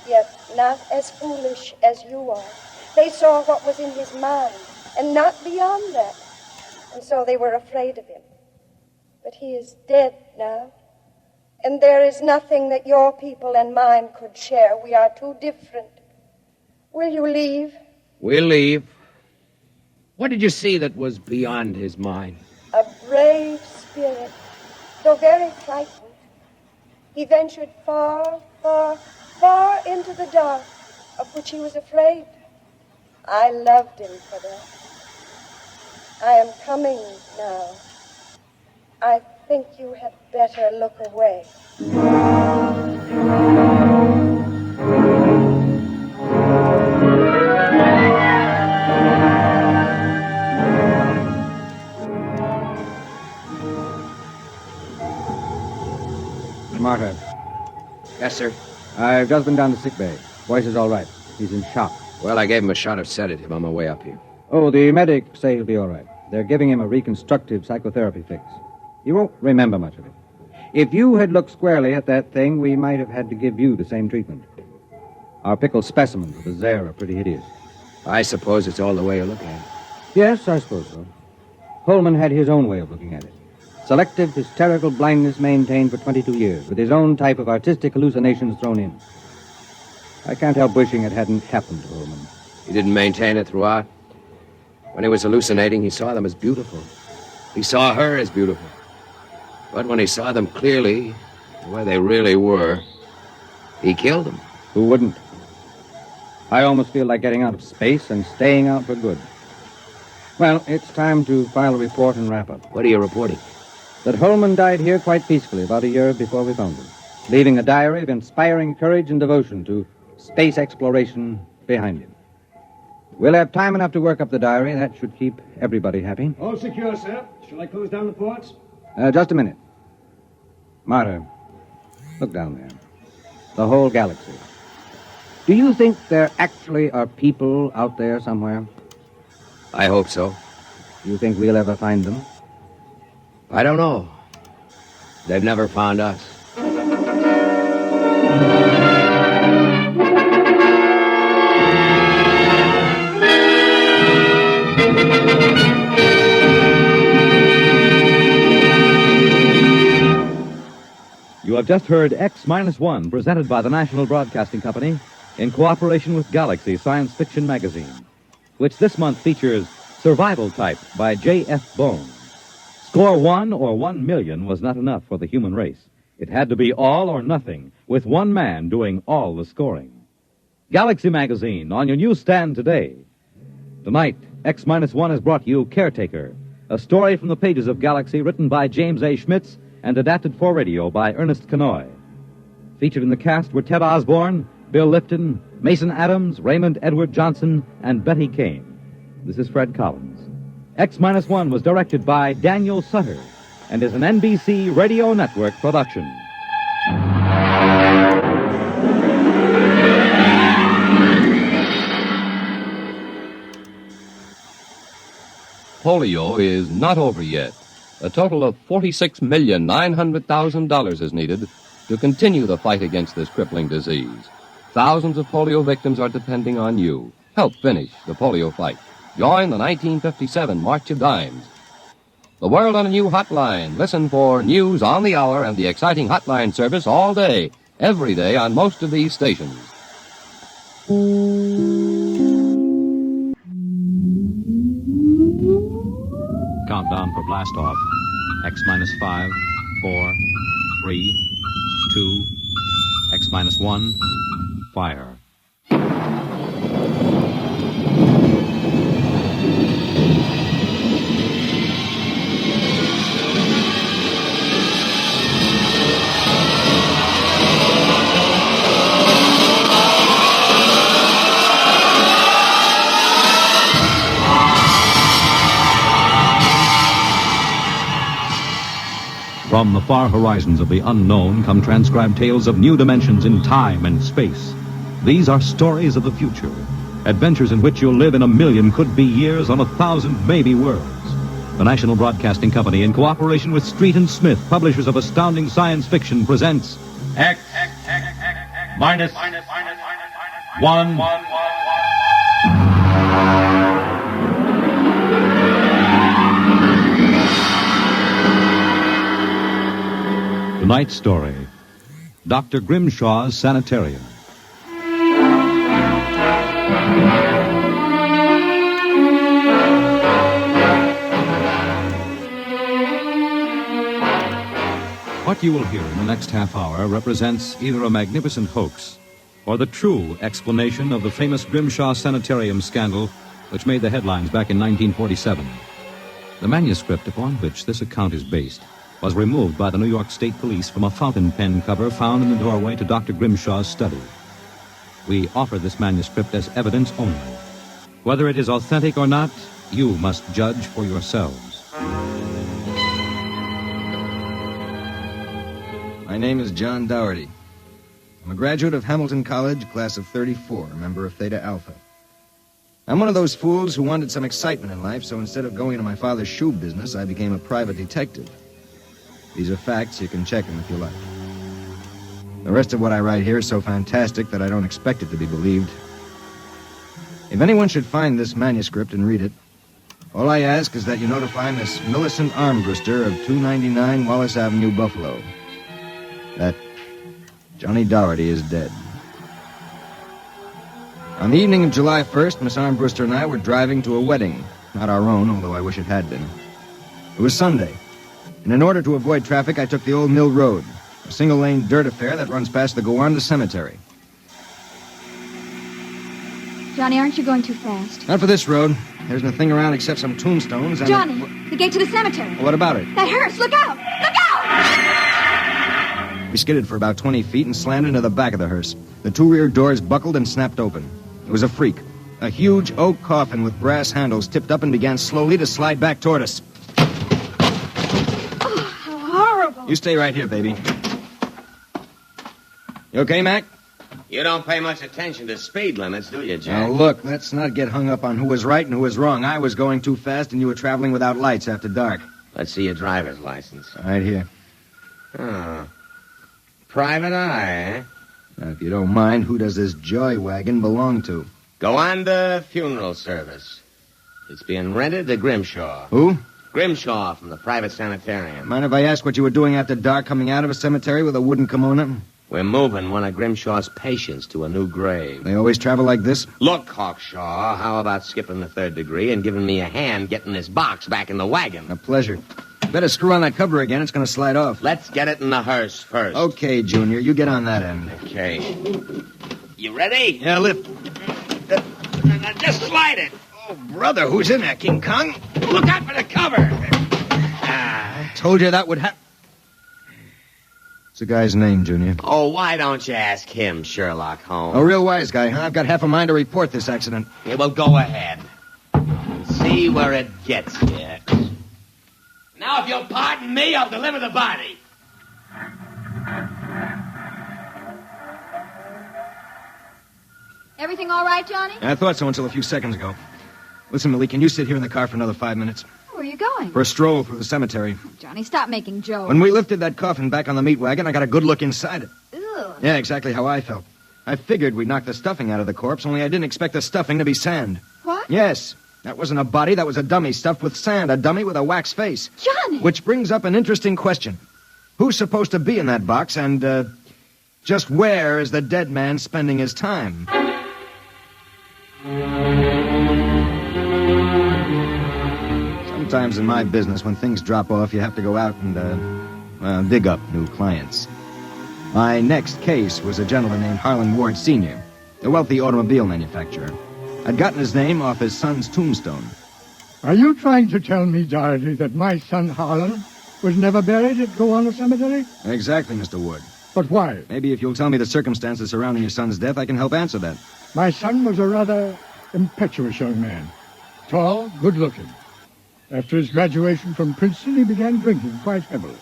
yet not as foolish as you are. They saw what was in his mind, and not beyond that, and so they were afraid of him. But he is dead now, and there is nothing that your people and mine could share. We are too different. Will you leave? We'll leave. What did you see that was beyond his mind? A brave spirit, though very frightened. He ventured far, far, far into the dark, of which he was afraid. I loved him for that. I am coming now. I think you had better look away. Marta, Yes, sir. I've just been down to sick bay. Voice is all right. He's in shock. Well, I gave him a shot of sedative on my way up here. Oh, the medics say he'll be all right. They're giving him a reconstructive psychotherapy fix. He won't remember much of it. If you had looked squarely at that thing, we might have had to give you the same treatment. Our pickled specimens of the Zare are pretty hideous. I suppose it's all the way you look at it. Yes, I suppose so. Holman had his own way of looking at it. Selective hysterical blindness maintained for 22 years, with his own type of artistic hallucinations thrown in. I can't help wishing it hadn't happened to Holman. He didn't maintain it throughout. When he was hallucinating, he saw them as beautiful. He saw her as beautiful. But when he saw them clearly, where they really were, he killed them. Who wouldn't? I almost feel like getting out of space and staying out for good. Well, it's time to file a report and wrap up. What are you reporting? That Holman died here quite peacefully about a year before we found him, leaving a diary of inspiring courage and devotion to space exploration behind him. We'll have time enough to work up the diary. That should keep everybody happy. All secure, sir. Shall I close down the ports? Just a minute. Marta, look down there. The whole galaxy. Do you think there actually are people out there somewhere? I hope so. You think we'll ever find them? I don't know. They've never found us. You have just heard X-1, presented by the National Broadcasting Company in cooperation with Galaxy Science Fiction Magazine, which this month features Survival Type by J.F. Bone. Score 1 or 1 million was not enough for the human race. It had to be all or nothing, with one man doing all the scoring. Galaxy Magazine, on your newsstand today. Tonight, X-1 has brought you Caretaker, a story from the pages of Galaxy written by James A. Schmitz and adapted for radio by Ernest Kenoy. Featured in the cast were Ted Osborne, Bill Lifton, Mason Adams, Raymond Edward Johnson, and Betty Kane. This is Fred Collins. X-1 was directed by Daniel Sutter and is an NBC Radio Network production. Polio is not over yet. A total of $46,900,000 is needed to continue the fight against this crippling disease. Thousands of polio victims are depending on you. Help finish the polio fight. Join the 1957 March of Dimes. The world on a new hotline. Listen for news on the hour and the exciting hotline service all day, every day on most of these stations. Countdown for blast off. X-5, 4, 3, 2, X-1, fire. From the far horizons of the unknown come transcribed tales of new dimensions in time and space. These are stories of the future, adventures in which you'll live in a million could-be years on 1,000 maybe worlds. The National Broadcasting Company, in cooperation with Street and Smith, publishers of astounding science fiction, presents X-1. Tonight's story, Dr. Grimshaw's Sanitarium. What you will hear in the next half hour represents either a magnificent hoax or the true explanation of the famous Grimshaw Sanitarium scandal which made the headlines back in 1947. The manuscript upon which this account is based was removed by the New York State Police from a fountain pen cover found in the doorway to Dr. Grimshaw's study. We offer this manuscript as evidence only. Whether it is authentic or not, you must judge for yourselves. My name is John Dougherty. I'm a graduate of Hamilton College, class of 34, a member of Theta Alpha. I'm one of those fools who wanted some excitement in life, so instead of going into my father's shoe business, I became a private detective. These are facts. You can check them if you like. The rest of what I write here is so fantastic that I don't expect it to be believed. If anyone should find this manuscript and read it, all I ask is that you notify Miss Millicent Armbruster of 299 Wallace Avenue, Buffalo, that Johnny Dougherty is dead. On the evening of July 1st, Miss Armbruster and I were driving to a wedding. Not our own, although I wish it had been. It was Sunday, and in order to avoid traffic, I took the Old Mill Road, a single-lane dirt affair that runs past the Gowanda Cemetery. Johnny, aren't you going too fast? Not for this road. There isn't a thing around except some tombstones and... Johnny, the gate to the cemetery. What about it? That hearse, look out! Look out! We skidded for about 20 feet and slammed into the back of the hearse. The two rear doors buckled and snapped open. It was a freak. A huge oak coffin with brass handles tipped up and began slowly to slide back toward us. Oh, how horrible. You stay right here, baby. You okay, Mac? You don't pay much attention to speed limits, do you, Jack? Now, look, let's not get hung up on who was right and who was wrong. I was going too fast, and you were traveling without lights after dark. Let's see your driver's license. Right here. Oh. Private eye, eh? Now, if you don't mind, who does this joy wagon belong to? Gowanda Funeral Service. It's being rented to Grimshaw. Who? Grimshaw from the private sanitarium. Mind if I ask what you were doing after dark coming out of a cemetery with a wooden kimono? We're moving one of Grimshaw's patients to a new grave. They always travel like this? Look, Hawkshaw, how about skipping the third degree and giving me a hand getting this box back in the wagon? A pleasure. Better screw on that cover again. It's going to slide off. Let's get it in the hearse first. Okay, Junior. You get on that end. Okay. You ready? Yeah, lift. Just slide it. Oh, brother, who's in there, King Kong? Look out for the cover. I told you that would happen. What's the guy's name, Junior? Oh, why don't you ask him, Sherlock Holmes? A real wise guy, huh? I've got half a mind to report this accident. Yeah, well, go ahead. See where it gets you. Now, if you'll pardon me, I'll deliver the body. Everything all right, Johnny? I thought so until a few seconds ago. Listen, Millie, can you sit here in the car for another 5 minutes? Where are you going? For a stroll through the cemetery. Johnny, stop making jokes. When we lifted that coffin back on the meat wagon, I got a good look inside it. Ugh. Yeah, exactly how I felt. I figured we'd knock the stuffing out of the corpse, only I didn't expect the stuffing to be sand. What? Yes. That wasn't a body, that was a dummy stuffed with sand, a dummy with a wax face. Johnny! Which brings up an interesting question. Who's supposed to be in that box, and, just where is the dead man spending his time? Sometimes in my business, when things drop off, you have to go out and, dig up new clients. My next case was a gentleman named Harlan Ward Sr., a wealthy automobile manufacturer. I'd gotten his name off his son's tombstone. Are you trying to tell me, Dougherty, that my son Harlan was never buried at Gowanda Cemetery? Exactly, Mr. Wood. But why? Maybe if you'll tell me the circumstances surrounding your son's death, I can help answer that. My son was a rather impetuous young man. Tall, good-looking. After his graduation from Princeton, he began drinking quite heavily.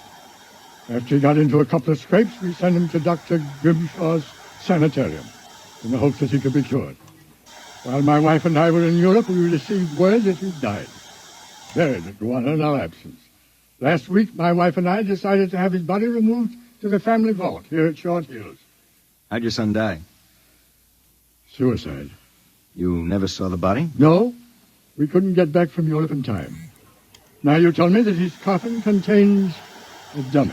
After he got into a couple of scrapes, we sent him to Dr. Grimshaw's Sanitarium in the hope that he could be cured. While my wife and I were in Europe, we received word that he died, buried at Gowanda in our absence. Last week, my wife and I decided to have his body removed to the family vault here at Short Hills. How'd your son die? Suicide. You never saw the body? No. We couldn't get back from Europe in time. Now you tell me that his coffin contains a dummy.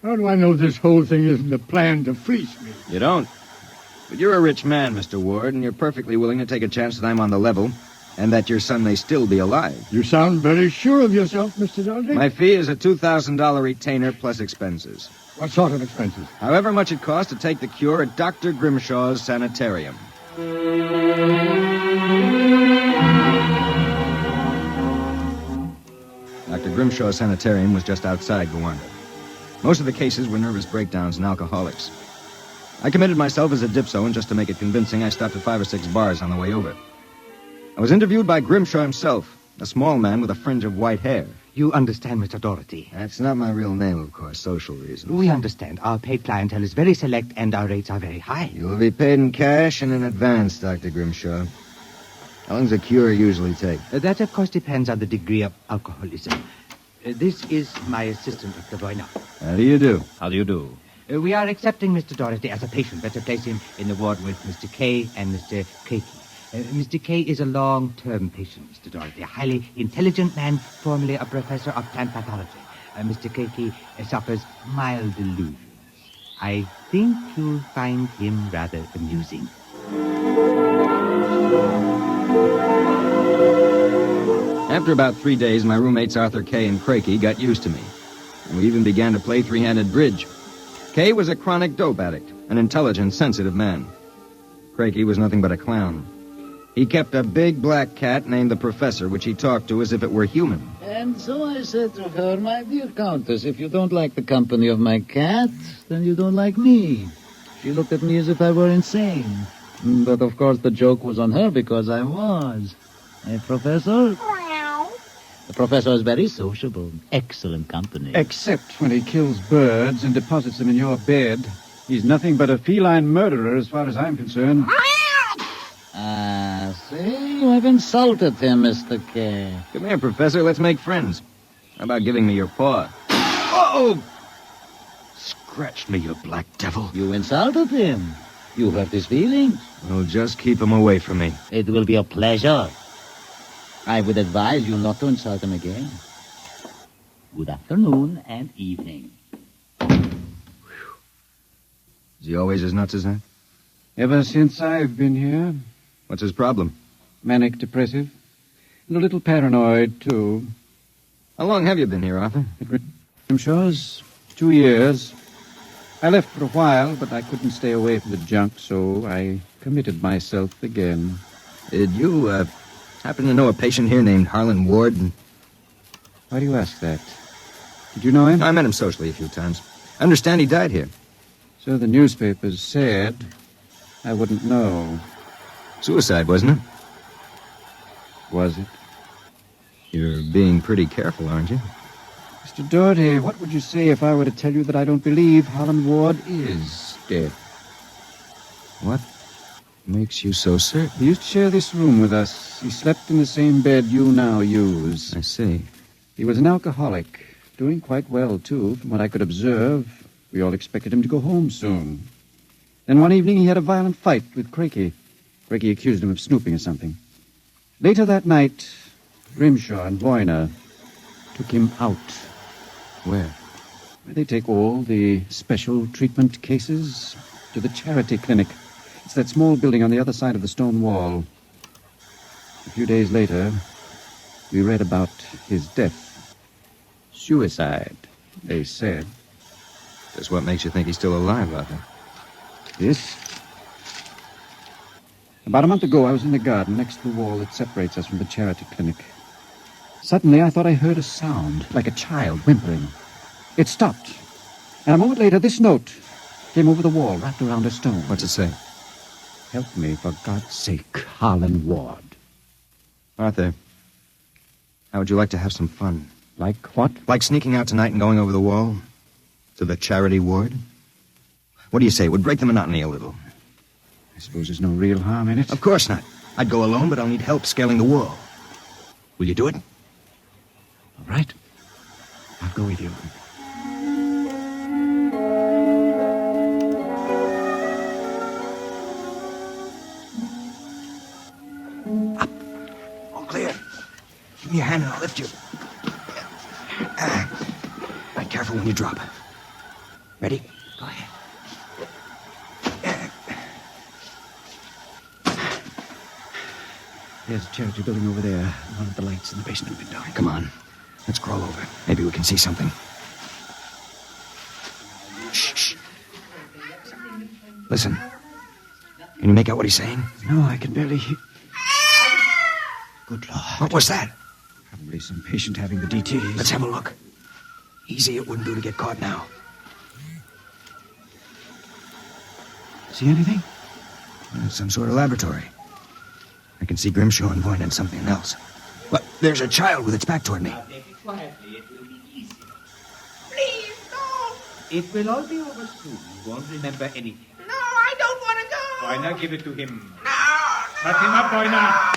How do I know this whole thing isn't a plan to fleece me? You don't. But you're a rich man, Mr. Ward, and you're perfectly willing to take a chance that I'm on the level and that your son may still be alive. You sound very sure of yourself, Mr. Dougherty. My fee is a $2,000 retainer plus expenses. What sort of expenses? However much it costs to take the cure at Dr. Grimshaw's Sanitarium. Now Dr. Grimshaw's Sanitarium was just outside Gowanda. Most of the cases were nervous breakdowns and alcoholics. I committed myself as a dipso, and just to make it convincing, I stopped at 5 or 6 bars on the way over. I was interviewed by Grimshaw himself, a small man with a fringe of white hair. You understand, Mr. Doherty? That's not my real name, of course, social reasons. We understand. Our paid clientele is very select, and our rates are very high. You will be paid in cash and in advance, Dr. Grimshaw. How long does a cure usually take? That, of course, depends on the degree of alcoholism. This is my assistant, Dr. Boyner. How do you do? How do you do? We are accepting Mr. Doherty as a patient. Better place him in the ward with Mr. K and Mr. Keiki. Mr. K is a long-term patient, Mr. Doherty, a highly intelligent man, formerly a professor of plant pathology. Mr. Keiki suffers mild delusions. I think you'll find him rather amusing. After about 3 days, my roommates Arthur Kay and Crakey got used to me. And we even began to play three-handed bridge. Kay was a chronic dope addict, an intelligent, sensitive man. Crakey was nothing but a clown. He kept a big black cat named the Professor, which he talked to as if it were human. And so I said to her, my dear Countess, if you don't like the company of my cat, then you don't like me. She looked at me as if I were insane. But of course the joke was on her because I was. Hey, Professor? The Professor is very sociable. Excellent company. Except when he kills birds and deposits them in your bed. He's nothing but a feline murderer as far as I'm concerned. See, you have insulted him, Mr. K. Come here, Professor. Let's make friends. How about giving me your paw? Oh! Scratched me, you black devil. You insulted him. You hurt his feelings. Well, just keep him away from me. It will be a pleasure. I would advise you not to insult him again. Good afternoon and evening. Is he always as nuts as that? Ever since I've been here. What's his problem? Manic depressive. And a little paranoid, too. How long have you been here, Arthur? At Grimshaw's 2 years. I left for a while, but I couldn't stay away from the junk, so I committed myself again. Did you, happen to know a patient here named Harlan Ward? Why do you ask that? Did you know him? I met him socially a few times. I understand he died here. So the newspapers said. I wouldn't know. Suicide, wasn't it? Was it? You're being pretty careful, aren't you? Mr. Doherty, what would you say if I were to tell you that I don't believe Harlan Ward is dead? What makes you so certain? He used to share this room with us. He slept in the same bed you now use. I see. He was an alcoholic, doing quite well, too, from what I could observe. We all expected him to go home soon. Then one evening he had a violent fight with Crakey. Crakey accused him of snooping or something. Later that night, Grimshaw and Boyner took him out. Where? They take all the special treatment cases to the charity clinic. It's that small building on the other side of the stone wall. A few days later, we read about his death. Suicide, they said. That's what makes you think he's still alive, Arthur. Yes. About a month ago, I was in the garden next to the wall that separates us from the charity clinic. Suddenly, I thought I heard a sound, like a child whimpering. It stopped. And a moment later, this note came over the wall, wrapped around a stone. What's it say? Help me, for God's sake, Harlan Ward. Arthur, how would you like to have some fun? Like what? Like sneaking out tonight and going over the wall to the charity ward? What do you say? It would break the monotony a little. I suppose there's no real harm in it. Of course not. I'd go alone, but I'll need help scaling the wall. Will you do it? All right. I'll go with you. Up. All clear. Give me your hand and I'll lift you. Right, careful when you drop. Ready? Go ahead. There's a charity building over there. One of the lights in the basement window. Come on. Let's crawl over. Maybe we can see something. Shh, shh. Listen. Can you make out what he's saying? No, I can barely hear. Good Lord. What was that? Probably some patient having the DT. Let's have a look. Easy, it wouldn't do to get caught now. See anything? Some sort of laboratory. I can see Grimshaw and Voyne and something else. But there's a child with its back toward me. Quietly, it will be easy. Please, no! It will all be over soon. You won't remember anything. No, I don't want to go. Why not give it to him? No! Shut him up, boy, now!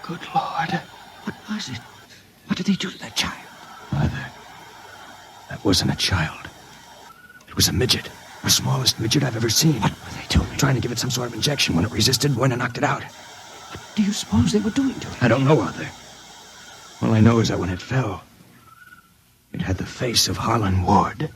Good Lord. What was it? What did they do to that child? Mother, that wasn't a child. It was a midget. The smallest midget I've ever seen. What were they doing? Trying to give it some sort of injection. When it resisted, Voyne knocked it out. What do you suppose they were doing to it? I don't know, Arthur. All I know is that when it fell, it had the face of Harlan Ward.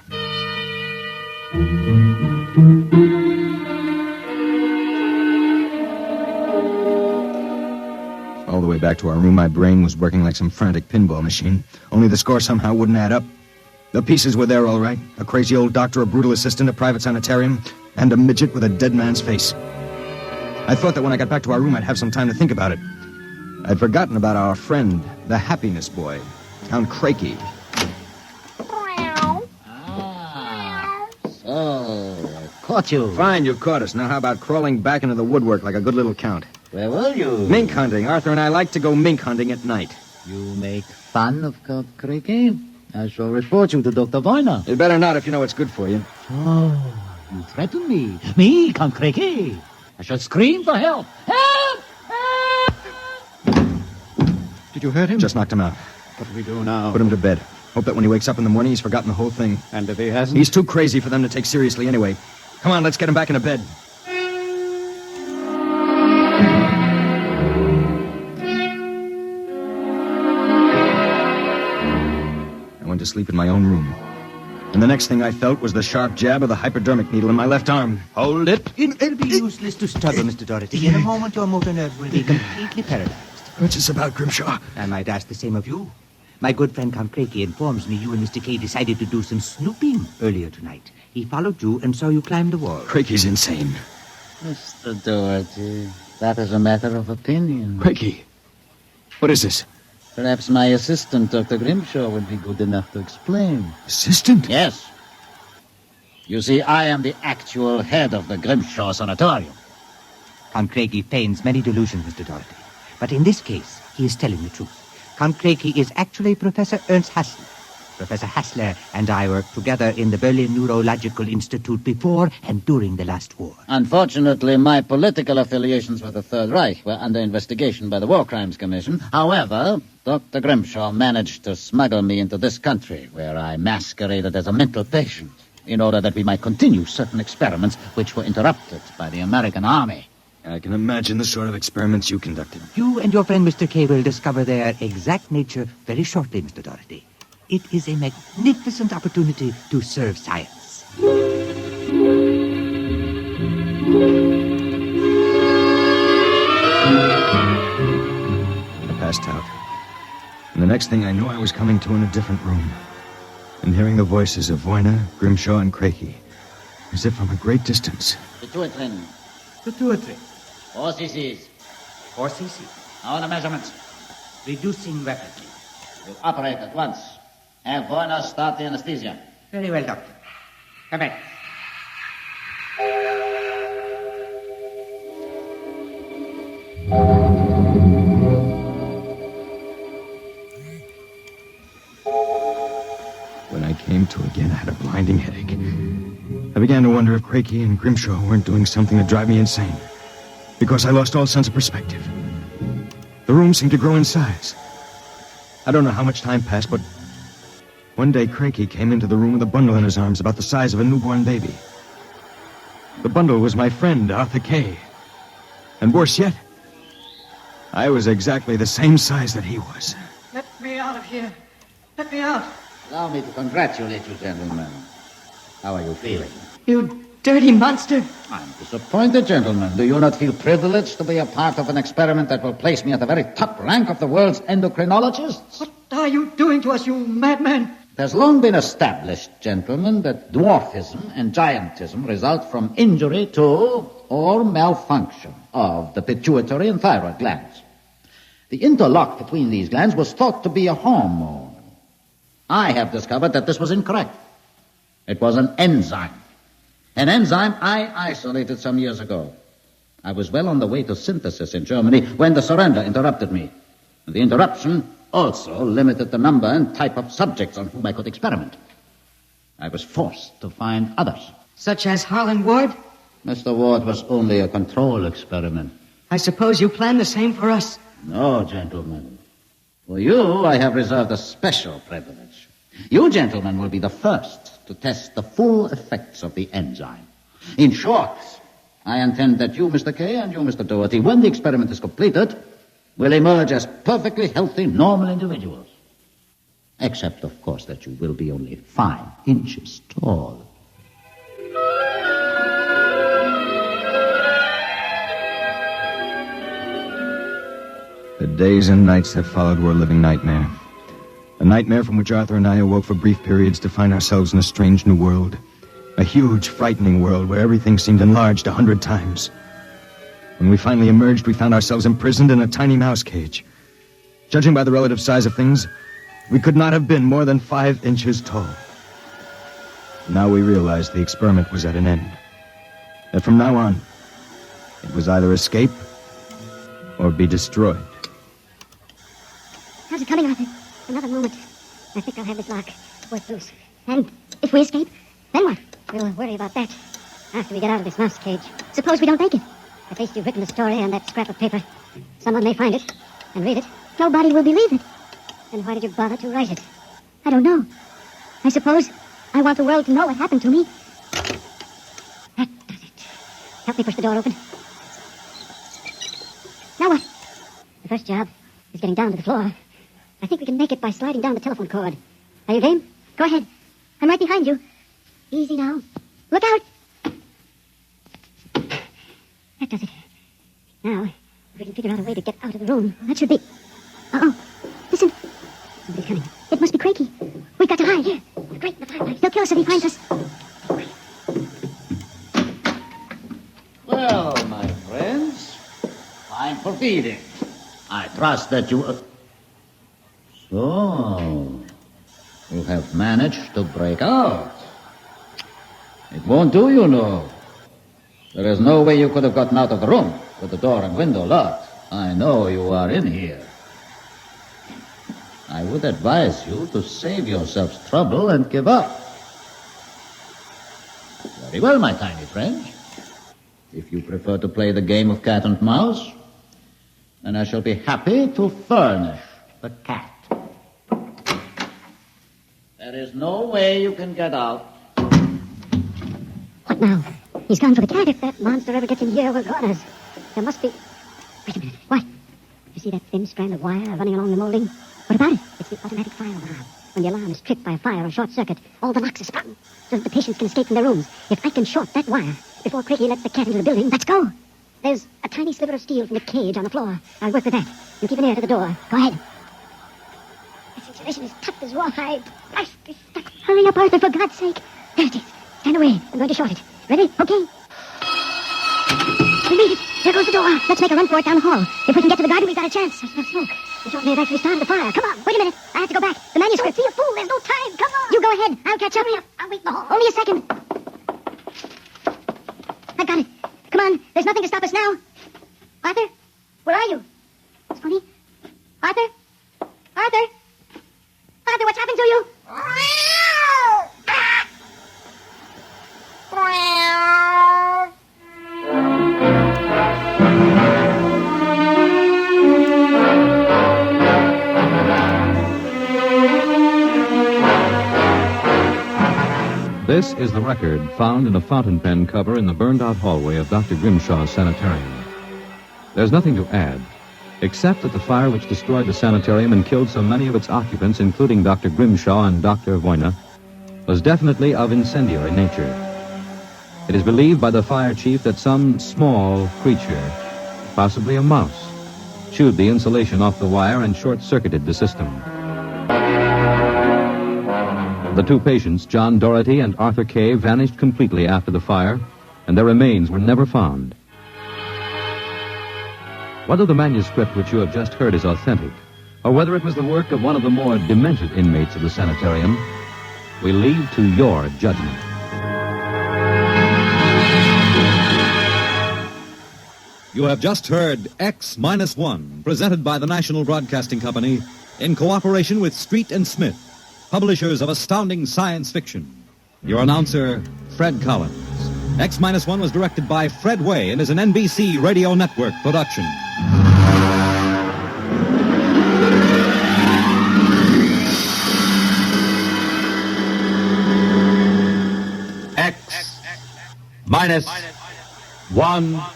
All the way back to our room, my brain was working like some frantic pinball machine. Only the score somehow wouldn't add up. The pieces were there all right. A crazy old doctor, a brutal assistant, a private sanitarium, and a midget with a dead man's face. I thought that when I got back to our room, I'd have some time to think about it. I'd forgotten about our friend, the happiness boy, Count Crakey. So, I caught you. Fine, you caught us. Now how about crawling back into the woodwork like a good little count? Where were you? Mink hunting. Arthur and I like to go mink hunting at night. You make fun of Count Crakey? I shall report you to Dr. Voyne. You'd better not if you know what's good for you. Oh, you threaten me. Me, Count Crakey. I shall scream for help. Help! Help! Did you hurt him? Just knocked him out. What do we do now? Put him to bed. Hope that when he wakes up in the morning, he's forgotten the whole thing. And if he hasn't? He's too crazy for them to take seriously anyway. Come on, let's get him back into bed. I went to sleep in my own room. And the next thing I felt was the sharp jab of the hypodermic needle in my left arm. Hold it. It'll be useless to struggle, Mr. Doherty. In a moment, your motor nerve will be completely paralyzed. What's this about, Grimshaw? I might ask the same of you. My good friend Count Crakey informs me you and Mr. K decided to do some snooping earlier tonight. He followed you and saw you climb the wall. Crakey's insane. Mr. Doherty, that is a matter of opinion. Crakey, what is this? Perhaps my assistant, Dr. Grimshaw, would be good enough to explain. Assistant? Yes. You see, I am the actual head of the DrGrimshawsSanitarium. Count Crakey feigns many delusions, Mr. Doherty. But in this case, he is telling the truth. Count Crakey is actually Professor Ernst Hassler. Professor Hassler and I worked together in the Berlin Neurological Institute before and during the last war. Unfortunately, my political affiliations with the Third Reich were under investigation by the War Crimes Commission. However, Dr. Grimshaw managed to smuggle me into this country, where I masqueraded as a mental patient, in order that we might continue certain experiments which were interrupted by the American army. I can imagine the sort of experiments you conducted. You and your friend Mr. K will discover their exact nature very shortly, Mr. Doherty. It is a magnificent opportunity to serve science. I passed out. And the next thing I knew, I was coming to in a different room. And hearing the voices of Voyne, Grimshaw, and Crakey. As if from a great distance. Pituitary. 4 cc's. 4 cc. How are the measurements? Reducing rapidly. You operate at once. Have Voyne start the anesthesia. Very well, Doctor. Come back. When I came to again, I had a blinding headache. I began to wonder if Crakey and Grimshaw weren't doing something to drive me insane. Because I lost all sense of perspective. The room seemed to grow in size. I don't know how much time passed, but one day Crakey came into the room with a bundle in his arms about the size of a newborn baby. The bundle was my friend, Arthur Kay. And worse yet, I was exactly the same size that he was. Let me out of here. Let me out. Allow me to congratulate you, gentlemen. How are you feeling? You dirty monster. I'm disappointed, gentlemen. Do you not feel privileged to be a part of an experiment that will place me at the very top rank of the world's endocrinologists? What are you doing to us, you madman? It has long been established, gentlemen, that dwarfism and giantism result from injury to or malfunction of the pituitary and thyroid glands. The interlock between these glands was thought to be a hormone. I have discovered that this was incorrect. It was an enzyme. An enzyme I isolated some years ago. I was well on the way to synthesis in Germany when the surrender interrupted me. The interruption also limited the number and type of subjects on whom I could experiment. I was forced to find others. Such as Harlan Ward? Mr. Ward was only a control experiment. I suppose you plan the same for us. No, gentlemen. For you, I have reserved a special privilege. You, gentlemen, will be the first to test the full effects of the enzyme. In short, I intend that you, Mr. Kay, and you, Mr. Doherty, when the experiment is completed, will emerge as perfectly healthy, normal individuals. Except, of course, that you will be only 5 inches tall. The days and nights that followed were a living nightmare. A nightmare from which Arthur and I awoke for brief periods to find ourselves in a strange new world. A huge, frightening world where everything seemed enlarged 100 times. When we finally emerged, we found ourselves imprisoned in a tiny mouse cage. Judging by the relative size of things, we could not have been more than 5 inches tall. Now we realized the experiment was at an end. That from now on, it was either escape or be destroyed. How's it coming, Arthur? Another moment. I think I'll have this lock worked loose. And if we escape, then what? We'll worry about that after we get out of this mouse cage. Suppose we don't make it. At least you've written the story on that scrap of paper. Someone may find it and read it. Nobody will believe it. Then why did you bother to write it? I don't know. I suppose I want the world to know what happened to me. That does it. Help me push the door open. Now what? The first job is getting down to the floor. I think we can make it by sliding down the telephone cord. Are you game? Go ahead. I'm right behind you. Easy now. Look out! That does it. Now, if we can figure out a way to get out of the room, that should be... Uh-oh. Listen. Somebody's coming. It must be Crakey. We've got to hide. Here. Great, the firelight. He'll kill us if he finds us. Well, my friends, time for feeding. I trust that you... So, you have managed to break out. It won't do, you know. There is no way you could have gotten out of the room with the door and window locked. I know you are in here. I would advise you to save yourselves trouble and give up. Very well, my tiny friends. If you prefer to play the game of cat and mouse, then I shall be happy to furnish the cat. There is no way you can get out. What now? He's gone for the cat. If that monster ever gets in here, we're goners. There must be... Wait a minute. What? You see that thin strand of wire running along the molding? What about it? It's the automatic fire alarm. When the alarm is tripped by a fire or short circuit, all the locks are sprung so that the patients can escape from their rooms. If I can short that wire before Crakey lets the cat into the building, let's go. There's a tiny sliver of steel from the cage on the floor. I'll work with that. You keep an ear to the door. Go ahead. This insulation is tough as rawhide. I must be stuck. Hurry up, Arthur, for God's sake. There it is. Stand away. I'm going to short it. Ready? Okay. We made it. There goes the door. Let's make a run for it down the hall. If we can get to the garden, we've got a chance. I smell smoke. The short may have actually started the fire. Come on. Wait a minute. I have to go back. The manuscript. Don't be a fool. There's no time. Come on. You go ahead. I'll catch up. Hurry up. I'll wait in the hall. Only a second. I've got it. Come on. There's nothing to stop us now. Arthur? Where are you? It's funny. Arthur? Arthur? Arthur, what's happened to you? This is the record found in a fountain pen cover in the burned-out hallway of Dr. Grimshaw's sanitarium. There's nothing to add, except that the fire which destroyed the sanitarium and killed so many of its occupants, including Dr. Grimshaw and Dr. Voyna, was definitely of incendiary nature. It is believed by the fire chief that some small creature, possibly a mouse, chewed the insulation off the wire and short-circuited the system. The 2 patients, John Doherty and Arthur Kay, vanished completely after the fire, and their remains were never found. Whether the manuscript which you have just heard is authentic, or whether it was the work of one of the more demented inmates of the sanitarium, we leave to your judgment. You have just heard X-1, presented by the National Broadcasting Company in cooperation with Street and Smith, publishers of astounding science fiction. Your announcer, Fred Collins. X-1 was directed by Fred Way and is an NBC Radio Network production. X-1.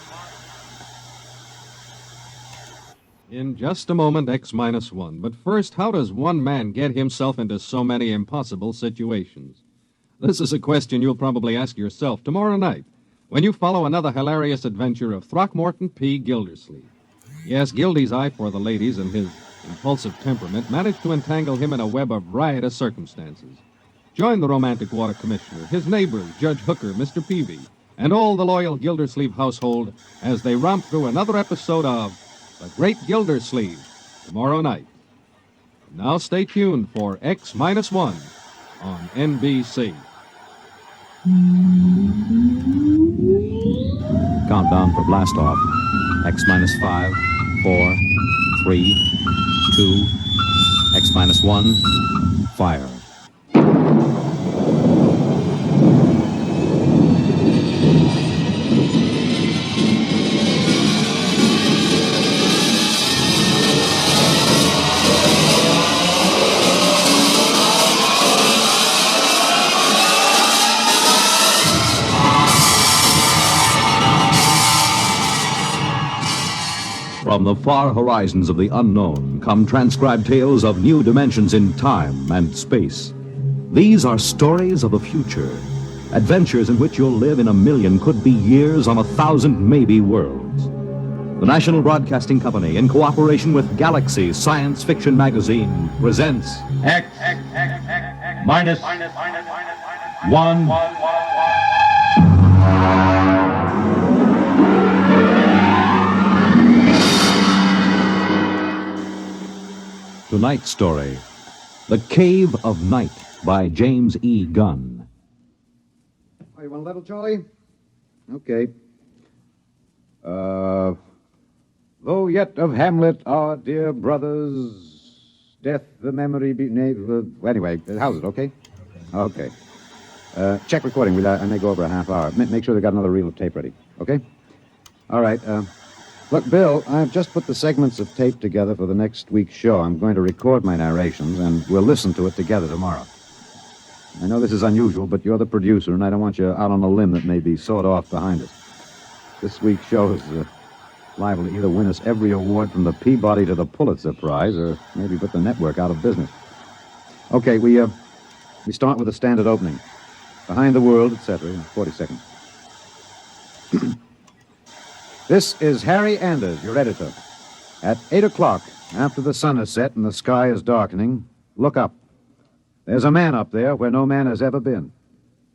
In just a moment, X-1. But first, how does one man get himself into so many impossible situations? This is a question you'll probably ask yourself tomorrow night when you follow another hilarious adventure of Throckmorton P. Gildersleeve. Yes, Gildy's eye for the ladies and his impulsive temperament managed to entangle him in a web of riotous circumstances. Join the romantic water commissioner, his neighbors, Judge Hooker, Mr. Peavy, and all the loyal Gildersleeve household as they romp through another episode of The Great Gildersleeve tomorrow night. Now stay tuned for X-1 on NBC. Countdown for blastoff. X-5, 4, 3, 2, X-1, fire. From the far horizons of the unknown come transcribed tales of new dimensions in time and space. These are stories of the future, adventures in which you'll live in a million, could be years, on 1,000 maybe worlds. The National Broadcasting Company, in cooperation with Galaxy Science Fiction Magazine, presents X-1. Tonight's story, The Cave of Night, by James E. Gunn. Oh, you want a level, Charlie? Okay. Though yet of Hamlet, our dear brothers, death the memory be... Anyway, how's it, okay? Okay. Check recording. I may go over a half hour. Make sure they got another reel of tape ready, okay? All right, Look, Bill, I've just put the segments of tape together for the next week's show. I'm going to record my narrations, and we'll listen to it together tomorrow. I know this is unusual, but you're the producer, and I don't want you out on a limb that may be sawed off behind us. This week's show is liable to either win us every award from the Peabody to the Pulitzer Prize, or maybe put the network out of business. Okay, we start with a standard opening. Behind the world, etc. 40 seconds. This is Harry Anders, your editor. At 8 o'clock, after the sun has set and the sky is darkening, look up. There's a man up there where no man has ever been.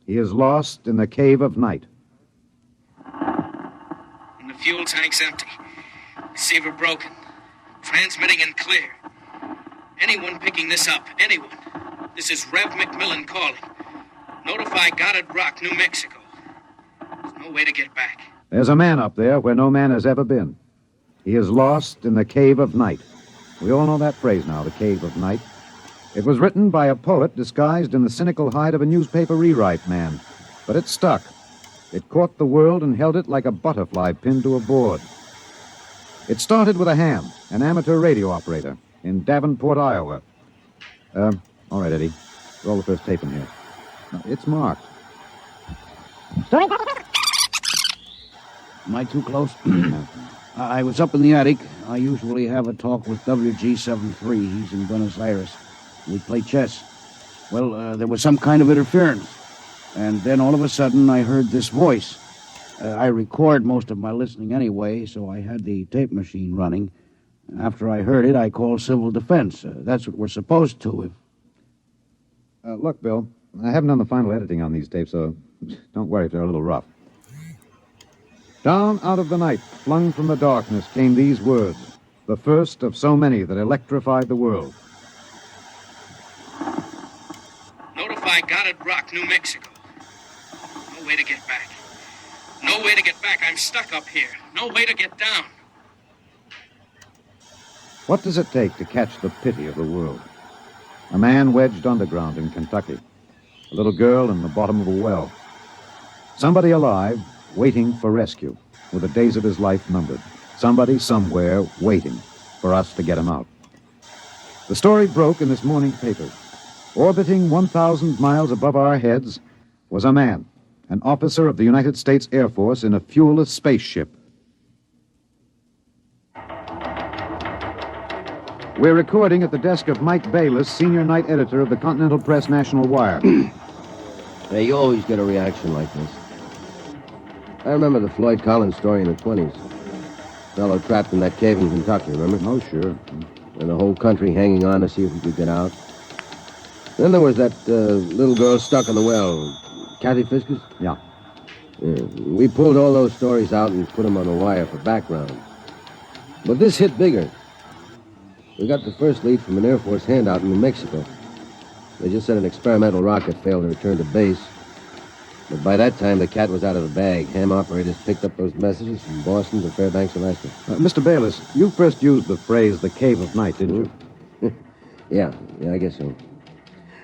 He is lost in the Cave of Night. And the fuel tank's empty. Receiver broken. Transmitting and clear. Anyone picking this up, anyone. This is Rev McMillan calling. Notify Goddard Rock, New Mexico. There's no way to get back. There's a man up there where no man has ever been. He is lost in the Cave of Night. We all know that phrase now, the Cave of Night. It was written by a poet disguised in the cynical hide of a newspaper rewrite man. But it stuck. It caught the world and held it like a butterfly pinned to a board. It started with a ham, an amateur radio operator, in Davenport, Iowa. All right, Eddie. Roll the first tape in here. It's marked. Am I too close? I was up in the attic. I usually have a talk with WG-73. He's in Buenos Aires. We play chess. Well, there was some kind of interference. And then all of a sudden, I heard this voice. I record most of my listening anyway, so I had the tape machine running. After I heard it, I called civil defense. That's what we're supposed to. Look, Bill, I haven't done the final editing on these tapes, so don't worry if they're a little rough. Down out of the night, flung from the darkness, came these words, the first of so many that electrified the world. Notify Goddard Rock, New Mexico. No way to get back. No way to get back. I'm stuck up here. No way to get down. What does it take to catch the pity of the world? A man wedged underground in Kentucky. A little girl in the bottom of a well. Somebody alive, waiting for rescue, with the days of his life numbered. Somebody somewhere waiting for us to get him out. The story broke in this morning's paper. Orbiting 1,000 miles above our heads was a man, an officer of the United States Air Force in a fuelless spaceship. We're recording at the desk of Mike Bayless, senior night editor of the Continental Press National Wire. Hey, you always get a reaction like this. I remember the Floyd Collins story in the 20s. Fellow trapped in that cave in Kentucky, remember? Oh, sure. And the whole country hanging on to see if he could get out. Then there was that little girl stuck in the well. Kathy Fiskus? Yeah. We pulled all those stories out and put them on the wire for background. But this hit bigger. We got the first lead from an Air Force handout in New Mexico. They just said an experimental rocket failed to return to base. But by that time, the cat was out of the bag. Ham operators picked up those messages from Boston to Fairbanks, Alaska. Mr. Bayless, you first used the phrase "the cave of night," didn't you? Yeah, I guess so.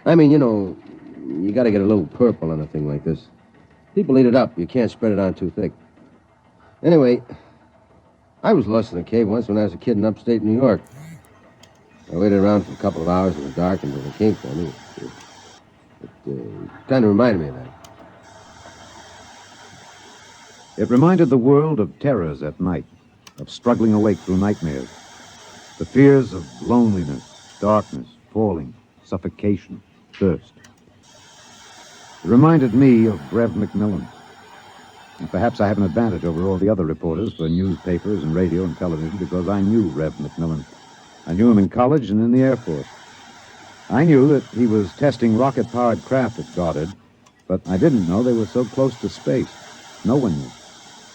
I mean, you got to get a little purple on a thing like this. People eat it up. You can't spread it on too thick. Anyway, I was lost in a cave once when I was a kid in upstate New York. I waited around for a couple of hours in the dark until they came for me. It kind of reminded me of that. It reminded the world of terrors at night, of struggling awake through nightmares, the fears of loneliness, darkness, falling, suffocation, thirst. It reminded me of Rev McMillan. And perhaps I have an advantage over all the other reporters for newspapers and radio and television because I knew Rev McMillan. I knew him in college and in the Air Force. I knew that he was testing rocket-powered craft at Goddard, but I didn't know they were so close to space. No one knew,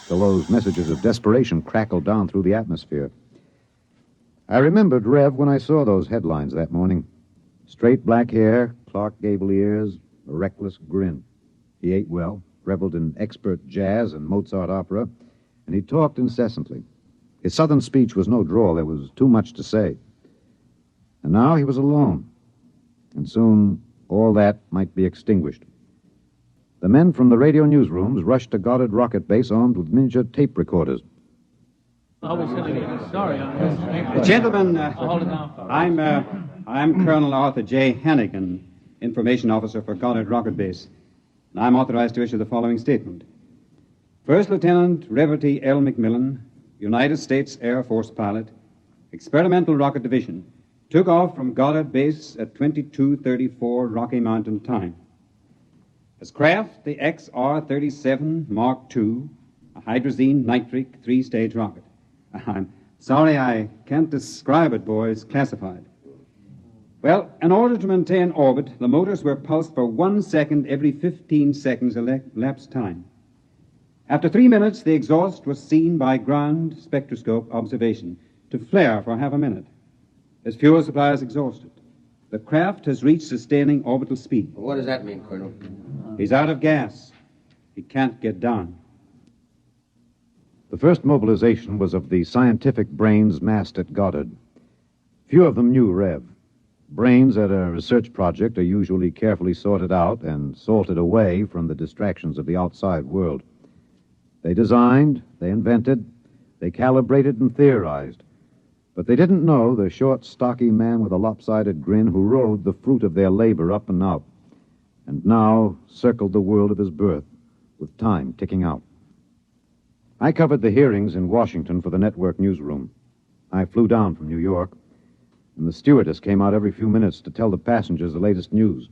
till those messages of desperation crackled down through the atmosphere. I remembered Rev when I saw those headlines that morning. Straight black hair, Clark Gable ears, a reckless grin. He ate well, reveled in expert jazz and Mozart opera, and he talked incessantly. His southern speech was no drawl. There was too much to say. And now he was alone. And soon all that might be extinguished. The men from the radio newsrooms rushed to Goddard Rocket Base armed with miniature tape recorders. Sorry. Gentlemen, I'm Colonel Arthur J. Hannigan, Information Officer for Goddard Rocket Base. And I'm authorized to issue the following statement. First Lieutenant Reverdy L. McMillan, United States Air Force pilot, Experimental Rocket Division, took off from Goddard Base at 22:34 Rocky Mountain time. His craft, the XR-37 Mark II, a hydrazine nitric three-stage rocket. I'm sorry I can't describe it, boys. Classified. Well, in order to maintain orbit, the motors were pulsed for 1 second every 15 seconds elapsed time. After 3 minutes, the exhaust was seen by ground spectroscope observation to flare for half a minute. His fuel supply is exhausted. The craft has reached sustaining orbital speed. What does that mean, Colonel? He's out of gas. He can't get down. The first mobilization was of the scientific brains massed at Goddard. Few of them knew Rev. Brains at a research project are usually carefully sorted out and salted away from the distractions of the outside world. They designed, they invented, they calibrated and theorized. But they didn't know the short, stocky man with a lopsided grin who rode the fruit of their labor up and out, and now circled the world of his birth, with time ticking out. I covered the hearings in Washington for the network newsroom. I flew down from New York, and the stewardess came out every few minutes to tell the passengers the latest news.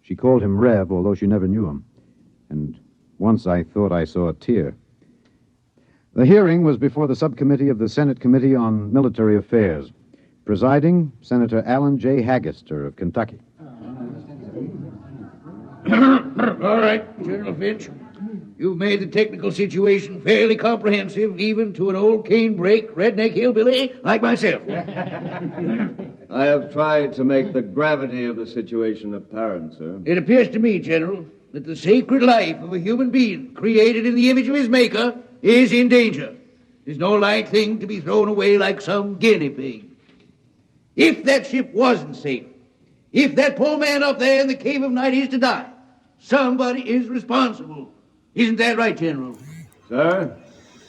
She called him Rev, although she never knew him, and once I thought I saw a tear. The hearing was before the subcommittee of the Senate Committee on Military Affairs. Presiding, Senator Allen J. Haggister of Kentucky. All right, General Finch. You've made the technical situation fairly comprehensive, even to an old cane-brake redneck hillbilly like myself. I have tried to make the gravity of the situation apparent, sir. It appears to me, General, that the sacred life of a human being created in the image of his maker is in danger. It's no light thing to be thrown away like some guinea pig. If that ship wasn't safe, if that poor man up there in the Cave of Night is to die, somebody is responsible. Isn't that right, General? Sir,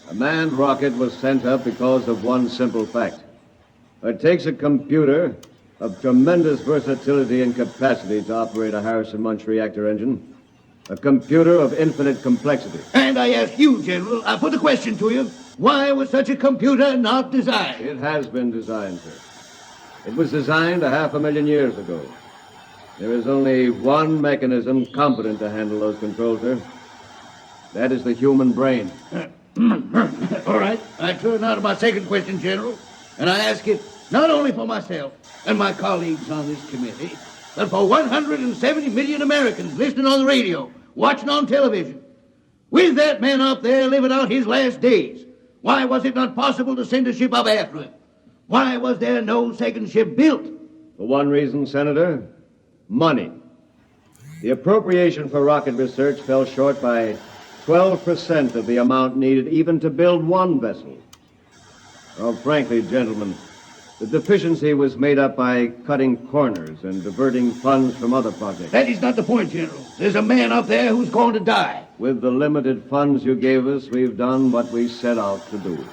a manned rocket was sent up because of one simple fact. It takes a computer of tremendous versatility and capacity to operate a Harrison-Munch reactor engine. A computer of infinite complexity. And I ask you, General, I put the question to you, why was such a computer not designed? It has been designed, sir. It was designed 500,000 years ago. There is only one mechanism competent to handle those controls, sir. That is the human brain. All right, I turn now to my second question, General, and I ask it not only for myself and my colleagues on this committee, but for 170 million Americans listening on the radio, watching on television. With that man up there living out his last days, why was it not possible to send a ship up after him? Why was there no second ship built? For one reason, Senator, money. The appropriation for rocket research fell short by 12% of the amount needed even to build one vessel. Oh, frankly, gentlemen, the deficiency was made up by cutting corners and diverting funds from other projects. That is not the point, General. There's a man up there who's going to die. With the limited funds you gave us, we've done what we set out to do.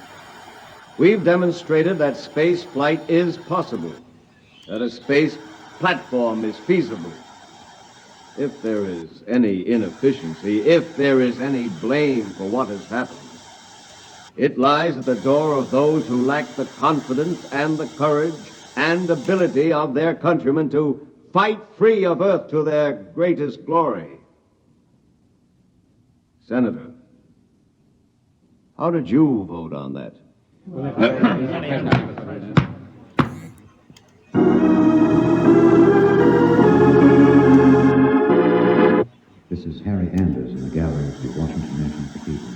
We've demonstrated that space flight is possible, that a space platform is feasible. If there is any inefficiency, if there is any blame for what has happened, it lies at the door of those who lack the confidence and the courage and ability of their countrymen to fight free of Earth to their greatest glory. Senator, how did you vote on that? This is Harry Anders in the gallery of the Washington National Cathedral.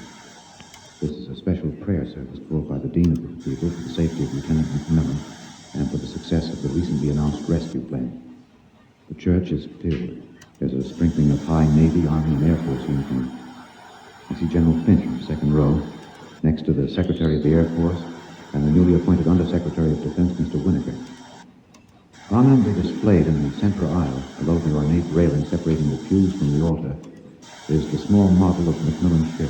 This is a special prayer service called by the Dean of the Cathedral for the safety of Lieutenant McMillan and for the success of the recently announced rescue plane. The church is filled. There's a sprinkling of high Navy, Army, and Air Force uniforms. I see General Finch in the second row, next to the Secretary of the Air Force and the newly appointed Undersecretary of Defense, Mr. Winokur. Prominently displayed in the central aisle, below the ornate railing separating the pews from the altar, is the small model of McMillan's ship.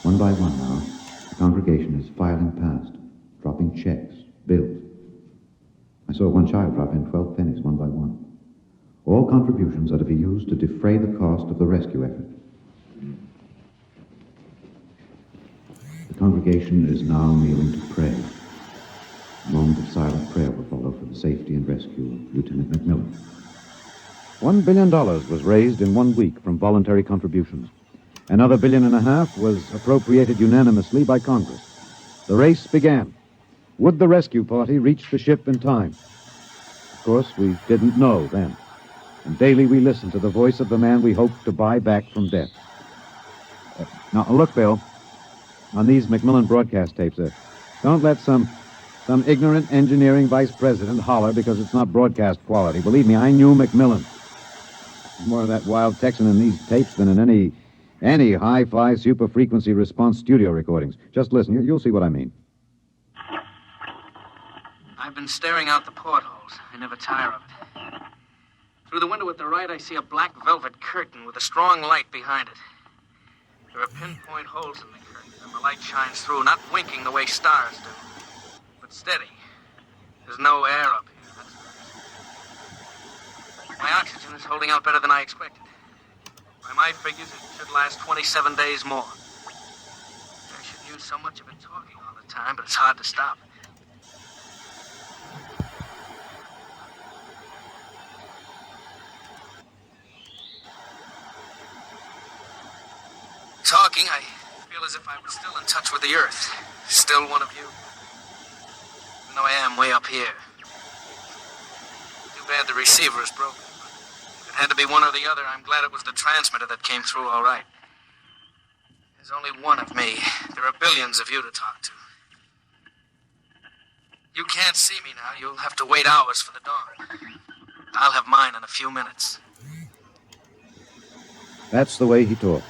One by one now, the congregation is filing past, dropping checks, bills. I saw one child drop in 12 pennies one by one. All contributions are to be used to defray the cost of the rescue effort. The congregation is now kneeling to pray. A moment of silent prayer will follow for the safety and rescue of Lieutenant McMillan. $1 billion was raised in 1 week from voluntary contributions. Another $1.5 billion was appropriated unanimously by Congress. The race began. Would the rescue party reach the ship in time? Of course, we didn't know then. And daily we listened to the voice of the man we hoped to buy back from death. Now, look, Bill, on these McMillan broadcast tapes, don't let some ignorant engineering vice president holler because it's not broadcast quality. Believe me, I knew McMillan. More of that wild Texan in these tapes than in any hi-fi super-frequency response studio recordings. Just listen, you'll see what I mean. I've been staring out the portholes. I never tire of it. Through the window at the right, I see a black velvet curtain with a strong light behind it. There are pinpoint holes in the curtain, and the light shines through, not winking the way stars do, but steady. There's no air up here. That's my oxygen is holding out better than I expected. By my figures, it should last 27 days more. I shouldn't use so much of it talking all the time, but it's hard to stop. Talking, I feel as if I was still in touch with the Earth. Still one of you. Even though I am way up here. Too bad the receiver is broken. If it had to be one or the other, I'm glad it was the transmitter that came through all right. There's only one of me. There are billions of you to talk to. You can't see me now. You'll have to wait hours for the dawn. I'll have mine in a few minutes. That's the way he talked.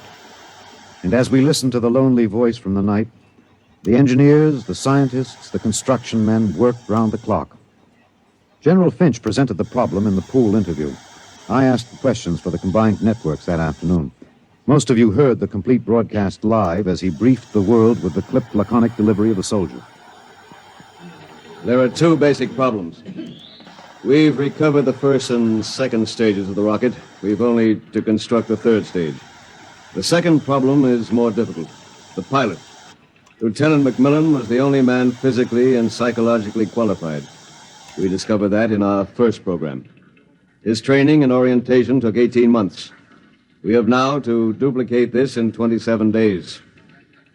And as we listened to the lonely voice from the night, the engineers, the scientists, the construction men worked round the clock. General Finch presented the problem in the pool interview. I asked the questions for the combined networks that afternoon. Most of you heard the complete broadcast live as he briefed the world with the clipped, laconic delivery of a soldier. There are two basic problems. We've recovered the first and second stages of the rocket. We've only to construct the third stage. The second problem is more difficult. The pilot. Lieutenant McMillan was the only man physically and psychologically qualified. We discovered that in our first program. His training and orientation took 18 months. We have now to duplicate this in 27 days.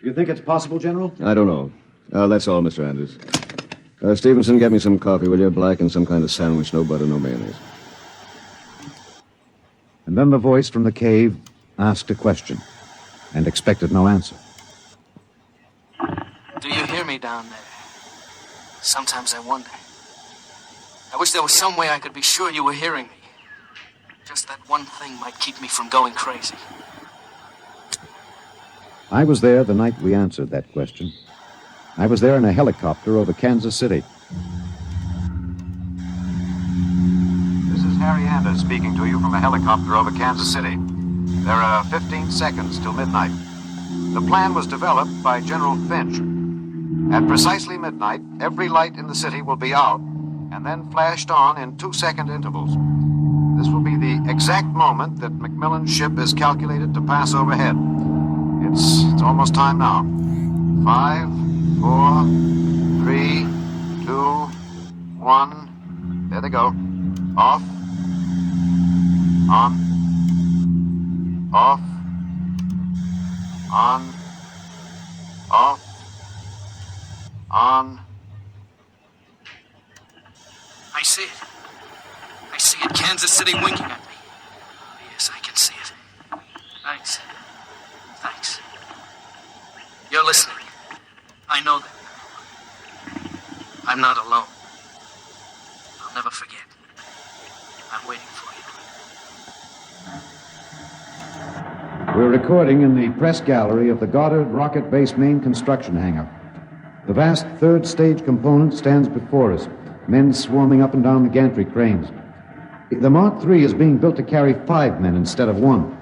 You think it's possible, General? I don't know. That's all, Mr. Anders. Stevenson, get me some coffee, will you? Black and some kind of sandwich, no butter, no mayonnaise. And then the voice from the cave asked a question and expected no answer. Do you hear me down there? Sometimes I wonder. I wish there was some way I could be sure you were hearing me. Just that one thing might keep me from going crazy. I was there the night we answered that question. I was there in a helicopter over Kansas City. This is Harry Anders speaking to you from a helicopter over Kansas City. There are 15 seconds till midnight. The plan was developed by General Finch. At precisely midnight, every light in the city will be out and then flashed on in 2-second intervals. This will be the exact moment that McMillan's ship is calculated to pass overhead. It's almost time now. 5, 4, 3, 2, 1. There they go. Off. On. Off. On. Off. On. I see it. I see it. Kansas City winking at me. Yes, I can see it. Thanks. Thanks. You're listening. I know that. I'm not alone. I'll never forget. I'm waiting for you. We're recording in the press gallery of the Goddard Rocket Base main construction hangar. The vast third stage component stands before us, men swarming up and down the gantry cranes. The Mark III is being built to carry 5 men instead of 1.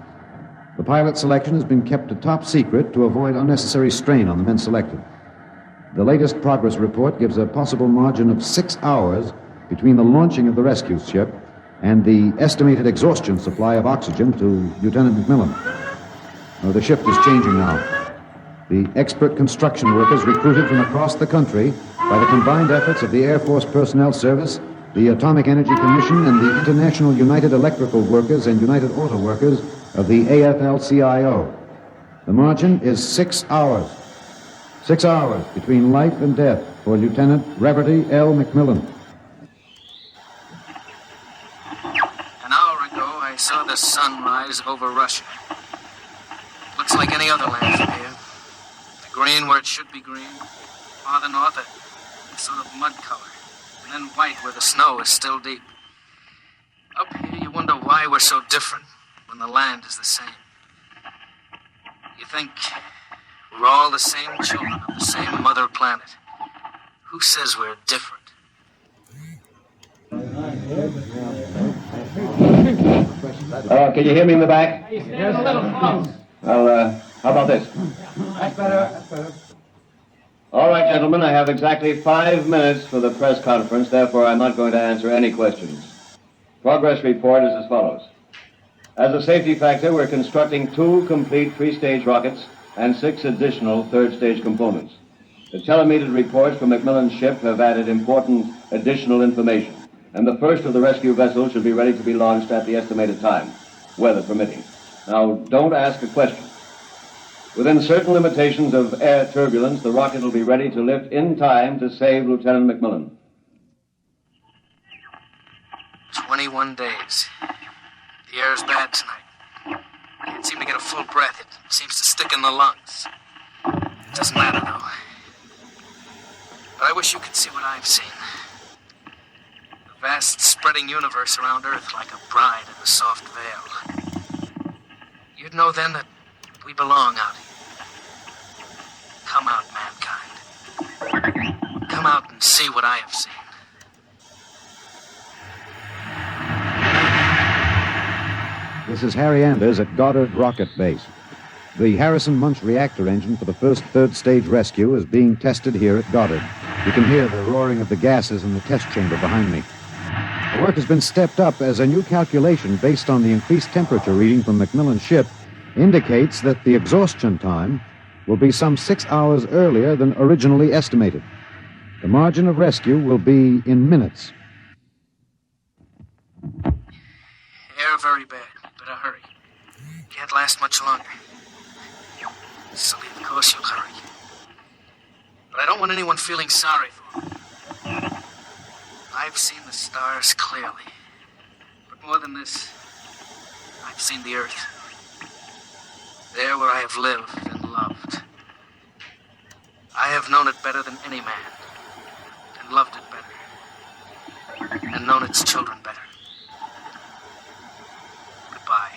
The pilot selection has been kept a top secret to avoid unnecessary strain on the men selected. The latest progress report gives a possible margin of 6 hours between the launching of the rescue ship and the estimated exhaustion supply of oxygen to Lieutenant McMillan. The shift is changing now. The expert construction workers recruited from across the country by the combined efforts of the Air Force Personnel Service, the Atomic Energy Commission, and the International United Electrical Workers and United Auto Workers of the AFL-CIO. The margin is 6 hours. 6 hours between life and death for Lieutenant Reverdy L. McMillan. An hour ago, I saw the sun rise over Russia. Looks like any other land from here. The green where it should be green. Farther north, a sort of mud color. And then white where the snow is still deep. Up here, you wonder why we're so different when the land is the same. You think we're all the same children of the same mother planet. Who says we're different? Can you hear me in the back? There's a little close. Well, how about this? That's better. That's better. All right, gentlemen, I have exactly 5 minutes for the press conference. Therefore, I'm not going to answer any questions. Progress report is as follows. As a safety factor, we're constructing 2 complete 3-stage rockets and 6 additional 3rd-stage components. The telemetered reports from McMillan's ship have added important additional information, and the first of the rescue vessels should be ready to be launched at the estimated time, weather permitting. Now, don't ask a question. Within certain limitations of air turbulence, the rocket will be ready to lift in time to save Lieutenant McMillan. 21 days. The air's bad tonight. Can't seem to get a full breath. It seems to stick in the lungs. It doesn't matter, though. But I wish you could see what I've seen. The vast, spreading universe around Earth like a bride in a soft veil. You'd know then that we belong out here. Come out, mankind. Come out and see what I have seen. This is Harry Anders at Goddard Rocket Base. The Harrison Munch reactor engine for the first third-stage rescue is being tested here at Goddard. You can hear the roaring of the gases in the test chamber behind me. The work has been stepped up as a new calculation based on the increased temperature reading from Macmillan's ship indicates that the exhaustion time will be some 6 hours earlier than originally estimated. The margin of rescue will be in minutes. Air very bad. Better hurry. Can't last much longer. Silly, of course you'll hurry. But I don't want anyone feeling sorry for me. I've seen the stars clearly. But more than this, I've seen the Earth. There where I have lived and loved. I have known it better than any man. And loved it better. And known its children better. Goodbye.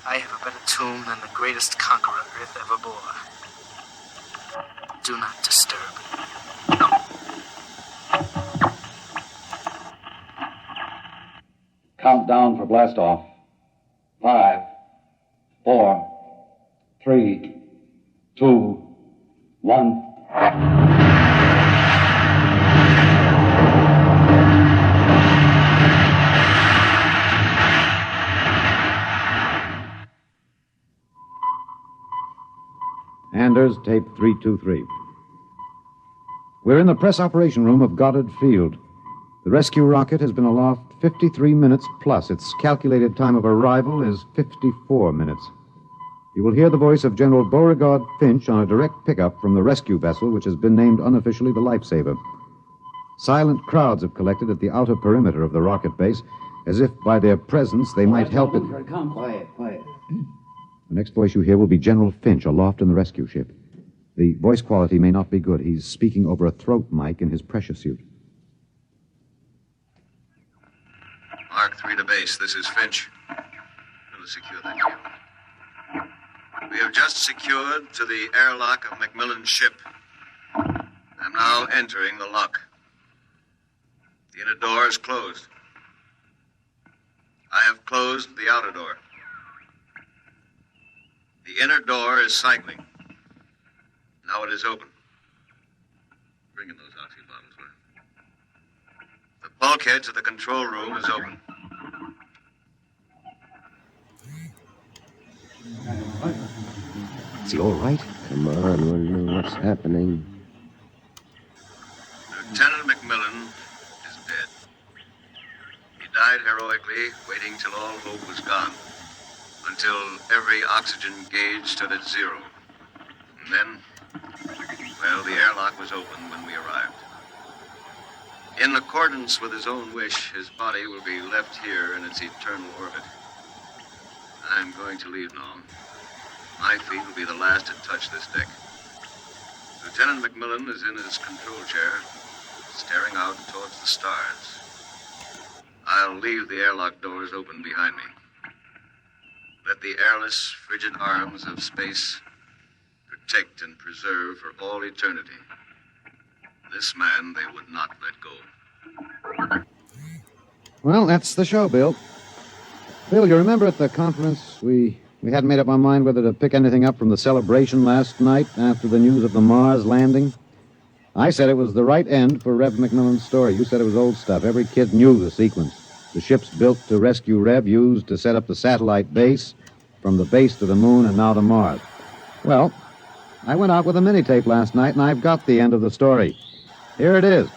I have a better tomb than the greatest conqueror Earth ever bore. Do not disturb. Countdown for blast off. 5, 4, 3, 2, 1. Anders, tape 323. We're in the press operation room of Goddard Field. The rescue rocket has been aloft 53 minutes plus. Its calculated time of arrival is 54 minutes. You will hear the voice of General Beauregard Finch on a direct pickup from the rescue vessel, which has been named unofficially the Lifesaver. Silent crowds have collected at the outer perimeter of the rocket base, as if by their presence they might help it. Come, quiet. The next voice you hear will be General Finch aloft in the rescue ship. The voice quality may not be good. He's speaking over a throat mic in his pressure suit. Mark 3 to base. This is Finch. We'll secure that deal. We have just secured to the airlock of Macmillan's ship. I'm now entering the lock. The inner door is closed. I have closed the outer door. The inner door is cycling. Now it is open. Bring in those oxy bottles, will you? The bulkhead to the control room is open. Is he all right? Come on, what's happening? Lieutenant Macmillan is dead. He died heroically, waiting till all hope was gone. Until every oxygen gauge stood at 0. And then, well, the airlock was open when we arrived. In accordance with his own wish, his body will be left here in its eternal orbit. I'm going to leave now. My feet will be the last to touch this deck. Lieutenant Macmillan is in his control chair, staring out towards the stars. I'll leave the airlock doors open behind me. Let the airless, frigid arms of space protect and preserve for all eternity this man they would not let go. Well, that's the show, Bill. Bill, you remember at the conference we hadn't made up our mind whether to pick anything up from the celebration last night after the news of the Mars landing? I said it was the right end for Rev Macmillan's story. You said it was old stuff. Every kid knew the sequence. The ships built to rescue Rev, used to set up the satellite base, from the base to the moon and now to Mars. Well, I went out with a mini-tape last night, and I've got the end of the story. Here it is.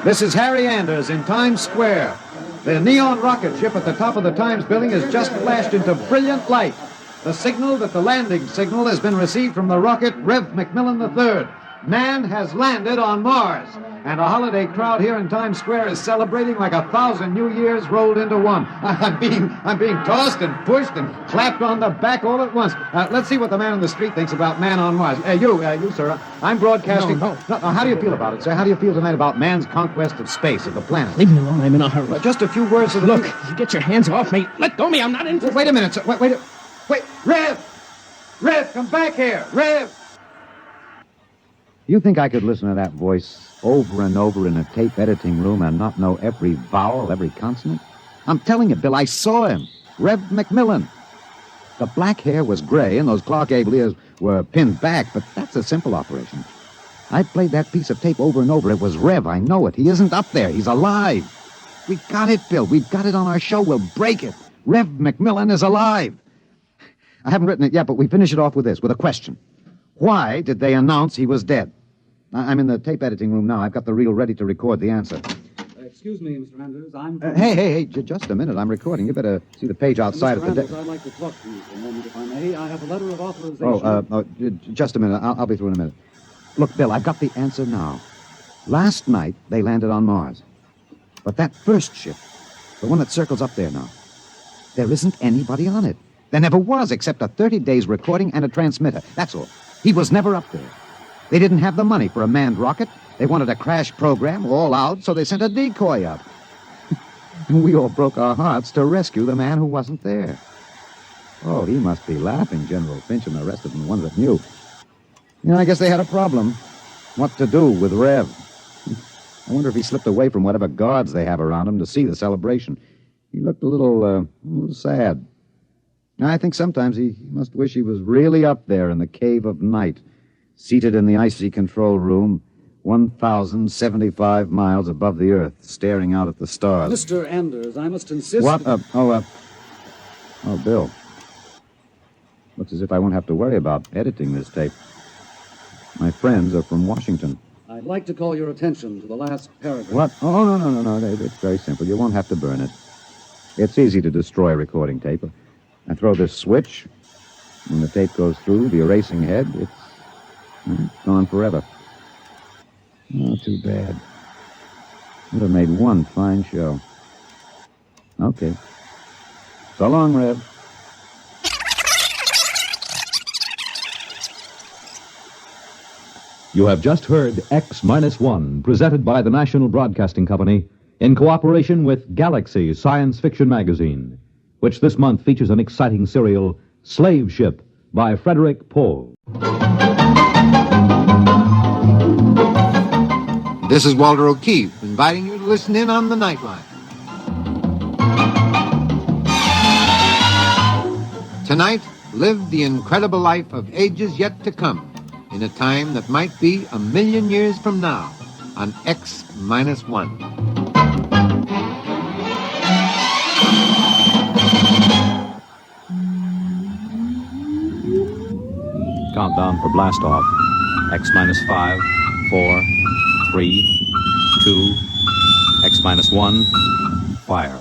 This is Harry Anders in Times Square. The neon rocket ship at the top of the Times building has just flashed into brilliant light. The signal that the landing signal has been received from the rocket Rev Macmillan III. Man has landed on Mars. And a holiday crowd here in Times Square is celebrating like 1,000 New Years rolled into one. I'm being tossed and pushed and clapped on the back all at once. Let's see what the man on the street thinks about man on Mars. You, sir. I'm broadcasting. No, how do you feel about it, sir? How do you feel tonight about man's conquest of space, of the planet? Leave me alone. I'm in a hurry. Just a few words of the... Look, you get your hands off me. Let go of me. I'm not interested. Wait a minute, sir. Wait. Rev, come back here. Rev. You think I could listen to that voice over and over in a tape editing room and not know every vowel, every consonant? I'm telling you, Bill, I saw him. Rev McMillan. The black hair was gray and those Clark Gable ears were pinned back, but that's a simple operation. I played that piece of tape over and over. It was Rev, I know it. He isn't up there. He's alive. We've got it, Bill. We've got it on our show. We'll break it. Rev McMillan is alive. I haven't written it yet, but we finish it off with this, with a question. Why did they announce he was dead? I'm in the tape editing room now. I've got the reel ready to record the answer. Excuse me, Mr. Anders. I'm... Hey, just a minute. I'm recording. You better see the page outside Mr. of the... Anders, I'd like to talk to you for a moment, if I may. I have a letter of authorization. Just a minute. I'll be through in a minute. Look, Bill, I've got the answer now. Last night, they landed on Mars. But that first ship, the one that circles up there now, there isn't anybody on it. There never was, except a 30 days recording and a transmitter. That's all. He was never up there. They didn't have the money for a manned rocket. They wanted a crash program all out, so they sent a decoy up. And we all broke our hearts to rescue the man who wasn't there. Oh, he must be laughing, General Finch and the rest of them, the ones that knew. I guess they had a problem. What to do with Rev? I wonder if he slipped away from whatever guards they have around him to see the celebration. He looked a little sad. I think sometimes he must wish he was really up there in the Cave of Night, seated in the icy control room, 1,075 miles above the Earth, staring out at the stars. Mr. Anders, I must insist... What? Bill. Looks as if I won't have to worry about editing this tape. My friends are from Washington. I'd like to call your attention to the last paragraph. What? Oh, no. It's very simple. You won't have to burn it. It's easy to destroy a recording tape. I throw this switch. When the tape goes through the erasing head, it's gone forever. Oh, too bad. Would have made one fine show. Okay. So long, Rev. You have just heard X-1, presented by the National Broadcasting Company in cooperation with Galaxy Science Fiction Magazine, which this month features an exciting serial, Slave Ship, by Frederick Pohl. This is Walter O'Keefe, inviting you to listen in on the Nightline. Tonight, live the incredible life of ages yet to come, in a time that might be 1,000,000 years from now, on X-1. Countdown for blastoff. X-5, 4, 3, 2, X-1, fire.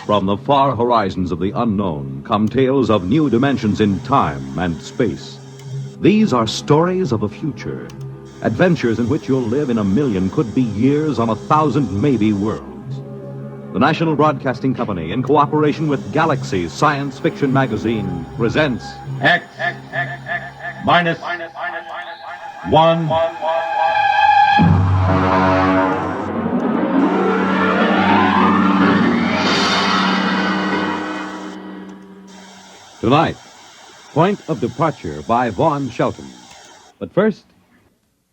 From the far horizons of the unknown come tales of new dimensions in time and space. These are stories of a future, adventures in which you'll live in 1,000,000, could be years on 1,000 maybe worlds. The National Broadcasting Company, in cooperation with Galaxy Science Fiction Magazine, presents X-1. Tonight, Point of Departure by Vaughn Shelton. But first,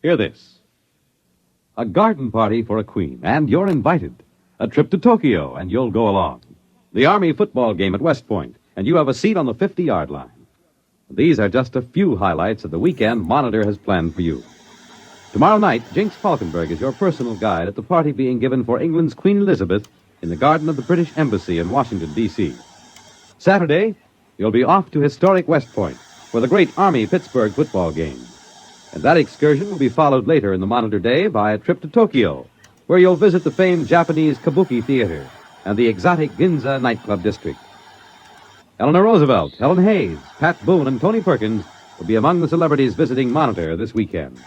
hear this. A garden party for a queen, and you're invited. A trip to Tokyo, and you'll go along. The Army football game at West Point, and you have a seat on the 50-yard line. These are just a few highlights of the weekend Monitor has planned for you. Tomorrow night, Jinx Falkenberg is your personal guide at the party being given for England's Queen Elizabeth in the garden of the British Embassy in Washington, D.C. Saturday, you'll be off to historic West Point for the great Army-Pittsburgh football game. And that excursion will be followed later in the Monitor day by a trip to Tokyo, where you'll visit the famed Japanese Kabuki Theater and the exotic Ginza nightclub district. Eleanor Roosevelt, Helen Hayes, Pat Boone, and Tony Perkins will be among the celebrities visiting Monitor this weekend.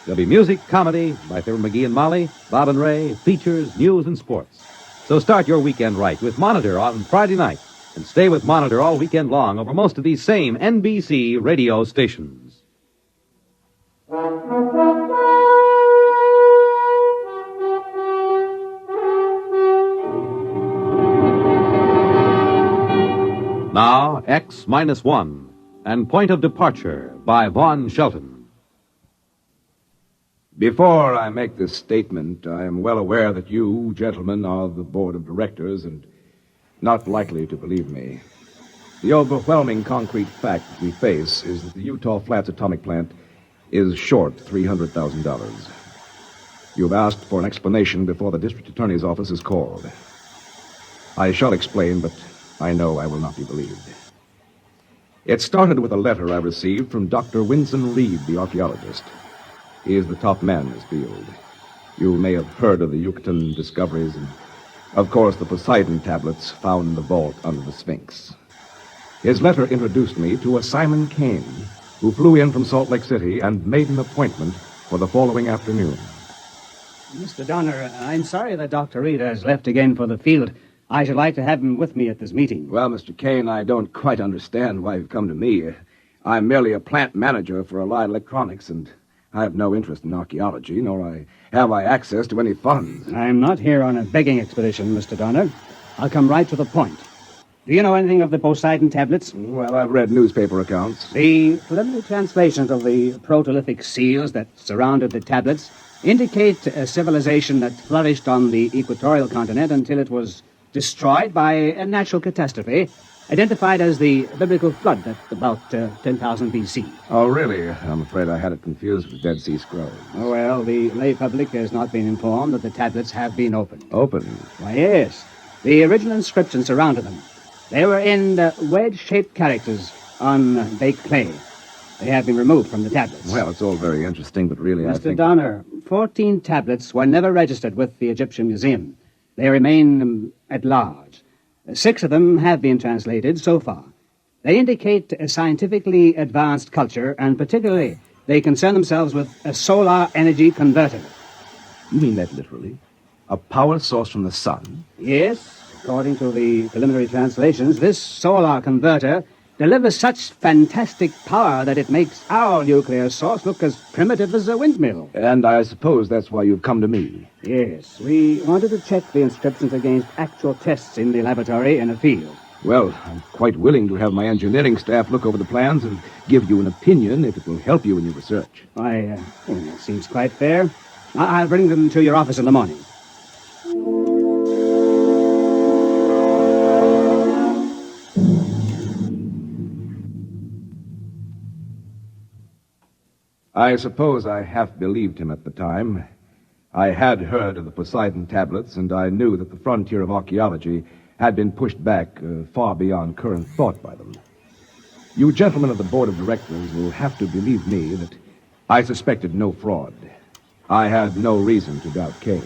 There'll be music, comedy by Phil McGee and Molly, Bob and Ray, features, news, and sports. So start your weekend right with Monitor on Friday night and stay with Monitor all weekend long over most of these same NBC radio stations. Now, X-1 and Point of Departure by Vaughn Shelton. Before I make this statement, I am well aware that you, gentlemen, are the board of directors and not likely to believe me. The overwhelming concrete fact that we face is that the Utah Flats atomic plant is short $300,000. You've asked for an explanation before the district attorney's office is called. I shall explain, but I know I will not be believed. It started with a letter I received from Dr. Winston Reed, the archaeologist. He is the top man in his field. You may have heard of the Yucatan discoveries and, of course, the Poseidon tablets found in the vault under the Sphinx. His letter introduced me to a Simon Kane, who flew in from Salt Lake City and made an appointment for the following afternoon. Mr. Donner, I'm sorry that Dr. Reed has left again for the field. I should like to have him with me at this meeting. Well, Mr. Kane, I don't quite understand why you've come to me. I'm merely a plant manager for Allied Electronics, and I have no interest in archaeology, nor have I access to any funds. I'm not here on a begging expedition, Mr. Donner. I'll come right to the point. Do you know anything of the Poseidon tablets? Well, I've read newspaper accounts. The preliminary translations of the protolithic seals that surrounded the tablets indicate a civilization that flourished on the equatorial continent until it was destroyed by a natural catastrophe, identified as the biblical flood at about 10,000 B.C. Oh, really? I'm afraid I had it confused with Dead Sea Scrolls. Oh, well, the lay public has not been informed that the tablets have been opened. Opened? Why, yes. The original inscriptions surrounded them. They were in wedge-shaped characters on baked clay. They have been removed from the tablets. Well, it's all very interesting, but really I think... Mr. Donner, 14 tablets were never registered with the Egyptian Museum. They remain at large. 6 of them have been translated so far. They indicate a scientifically advanced culture, and particularly they concern themselves with a solar energy converter. You mean that literally? A power source from the sun? Yes. According to the preliminary translations, this solar converter delivers such fantastic power that it makes our nuclear source look as primitive as a windmill. And I suppose that's why you've come to me. Yes, we wanted to check the inscriptions against actual tests in the laboratory in a field. Well, I'm quite willing to have my engineering staff look over the plans and give you an opinion if it will help you in your research. Why, that seems quite fair. I'll bring them to your office in the morning. I suppose I half believed him at the time. I had heard of the Poseidon tablets, and I knew that the frontier of archaeology had been pushed back far beyond current thought by them. You gentlemen of the board of directors will have to believe me that I suspected no fraud. I had no reason to doubt Kane.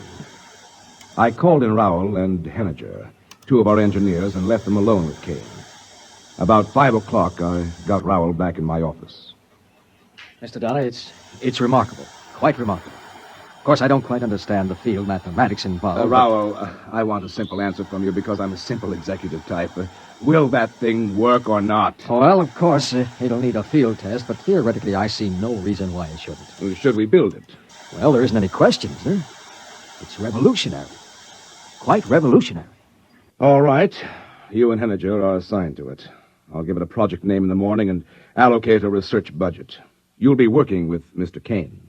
I called in Rowell and Henniger, 2 of our engineers, and left them alone with Kane. About 5 o'clock, I got Rowell back in my office. Mr. Donner, it's remarkable. Quite remarkable. Of course, I don't quite understand the field mathematics involved. Rowell, I want a simple answer from you because I'm a simple executive type. Will that thing work or not? Well, of course, it'll need a field test, but theoretically, I see no reason why it shouldn't. Should we build it? Well, there isn't any question, is there? It's revolutionary. Quite revolutionary. All right. You and Henniger are assigned to it. I'll give it a project name in the morning and allocate a research budget. You'll be working with Mr. Kane.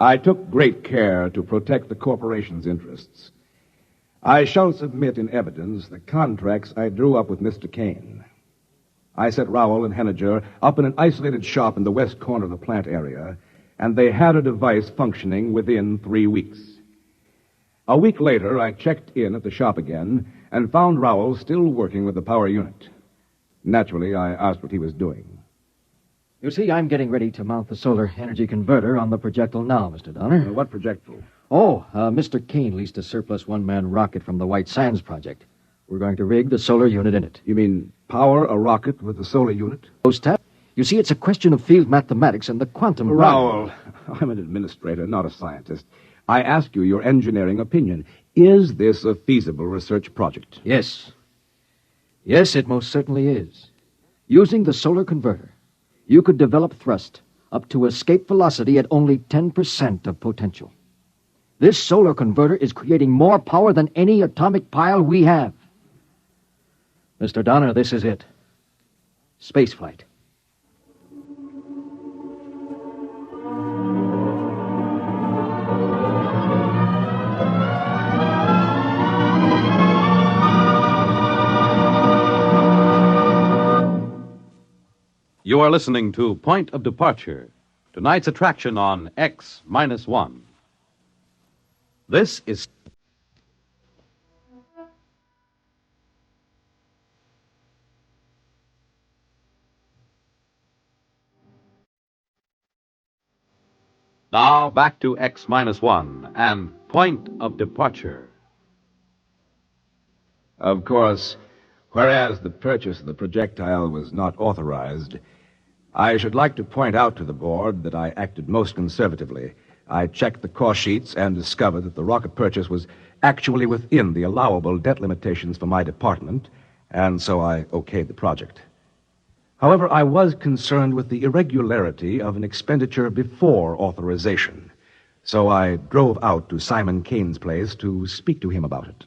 I took great care to protect the corporation's interests. I shall submit in evidence the contracts I drew up with Mr. Kane. I set Rowell and Henniger up in an isolated shop in the west corner of the plant area, and they had a device functioning within 3 weeks. A week later, I checked in at the shop again and found Rowell still working with the power unit. Naturally, I asked what he was doing. You see, I'm getting ready to mount the solar energy converter on the projectile now, Mr. Donner. What projectile? Oh, Mr. Kane leased a surplus one-man rocket from the White Sands project. We're going to rig the solar unit in it. You mean power a rocket with the solar unit? You see, it's a question of field mathematics and the quantum Rowell, I'm an administrator, not a scientist. I ask you your engineering opinion. Is this a feasible research project? Yes. Yes, it most certainly is. Using the solar converter, you could develop thrust up to escape velocity at only 10% of potential. This solar converter is creating more power than any atomic pile we have. Mr. Donner, this is it. Spaceflight. You are listening to Point of Departure, tonight's attraction on X-1. This is... Now back to X-1 and Point of Departure. Of course, whereas the purchase of the projectile was not authorized, I should like to point out to the board that I acted most conservatively. I checked the cost sheets and discovered that the rocket purchase was actually within the allowable debt limitations for my department, and so I okayed the project. However, I was concerned with the irregularity of an expenditure before authorization, so I drove out to Simon Kane's place to speak to him about it.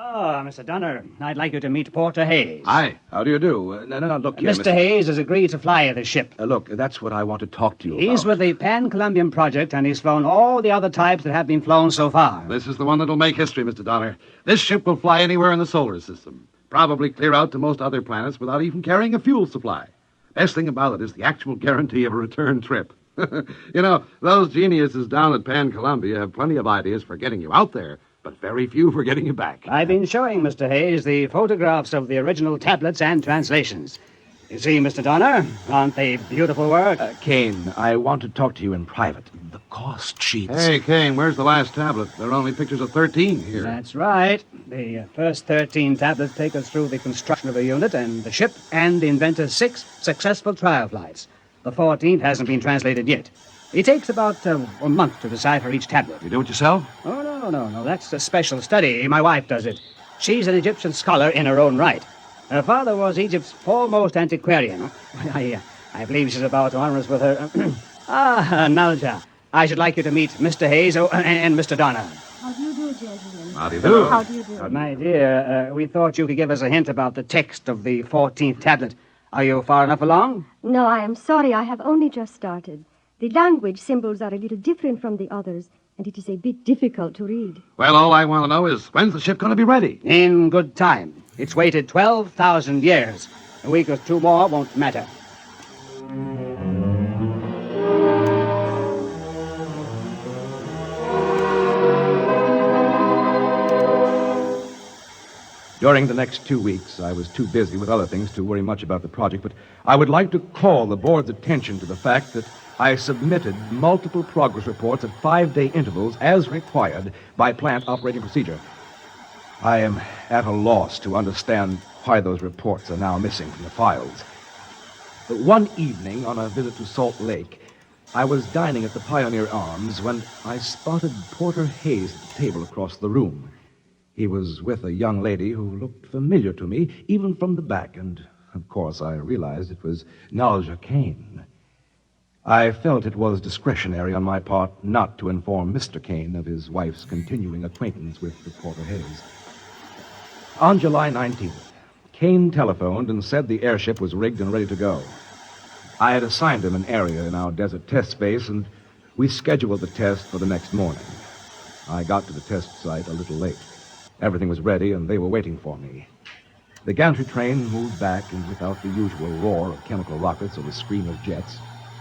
Oh, Mr. Donner, I'd like you to meet Porter Hayes. Hi, how do you do? No, look here, Mr. Hayes has agreed to fly the ship. Look, that's what I want to talk to you He's about. with the Pan-Columbian project, and he's flown all the other types that have been flown so far. This is the one that'll make history, Mr. Donner. This ship will fly anywhere in the solar system. Probably clear out to most other planets without even carrying a fuel supply. Best thing about it is the actual guarantee of a return trip. You know, those geniuses down at Pan-Columbia have plenty of ideas for getting you out there, but very few for getting you back. I've been showing Mr. Hayes the photographs of the original tablets and translations. You see, Mr. Donner, aren't they beautiful work? Kane, I want to talk to you in private. The cost sheets. Hey, Kane, where's the last tablet? There are only pictures of 13 here. That's right. The first 13 tablets take us through the construction of the unit and the ship and the inventor's 6 successful trial flights. The 14th hasn't been translated yet. It takes about a month to decipher each tablet. You do it yourself? Oh, no. That's a special study. My wife does it. She's an Egyptian scholar in her own right. Her father was Egypt's foremost antiquarian. I believe she's about to honor us with her... Nalja. I should like you to meet Mr. Hayes and Mr. Donner. How do you do, gentlemen? How do you do? How do you do? My dear, we thought you could give us a hint about the text of the 14th tablet. Are you far enough along? No, I am sorry. I have only just started. The language symbols are a little different from the others, and it is a bit difficult to read. Well, all I want to know is, when's the ship going to be ready? In good time. It's waited 12,000 years. A week or two more won't matter. During the next 2 weeks, I was too busy with other things to worry much about the project, but I would like to call the board's attention to the fact that I submitted multiple progress reports at 5-day intervals as required by plant operating procedure. I am at a loss to understand why those reports are now missing from the files. One evening, on a visit to Salt Lake, I was dining at the Pioneer Arms when I spotted Porter Hayes at the table across the room. He was with a young lady who looked familiar to me, even from the back, and, of course, I realized it was Nalja Kane. I felt it was discretionary on my part not to inform Mr. Kane of his wife's continuing acquaintance with the Porter Hayes. On July 19th, Kane telephoned and said the airship was rigged and ready to go. I had assigned him an area in our desert test space, and we scheduled the test for the next morning. I got to the test site a little late. Everything was ready, and they were waiting for me. The gantry train moved back, and without the usual roar of chemical rockets or the scream of jets,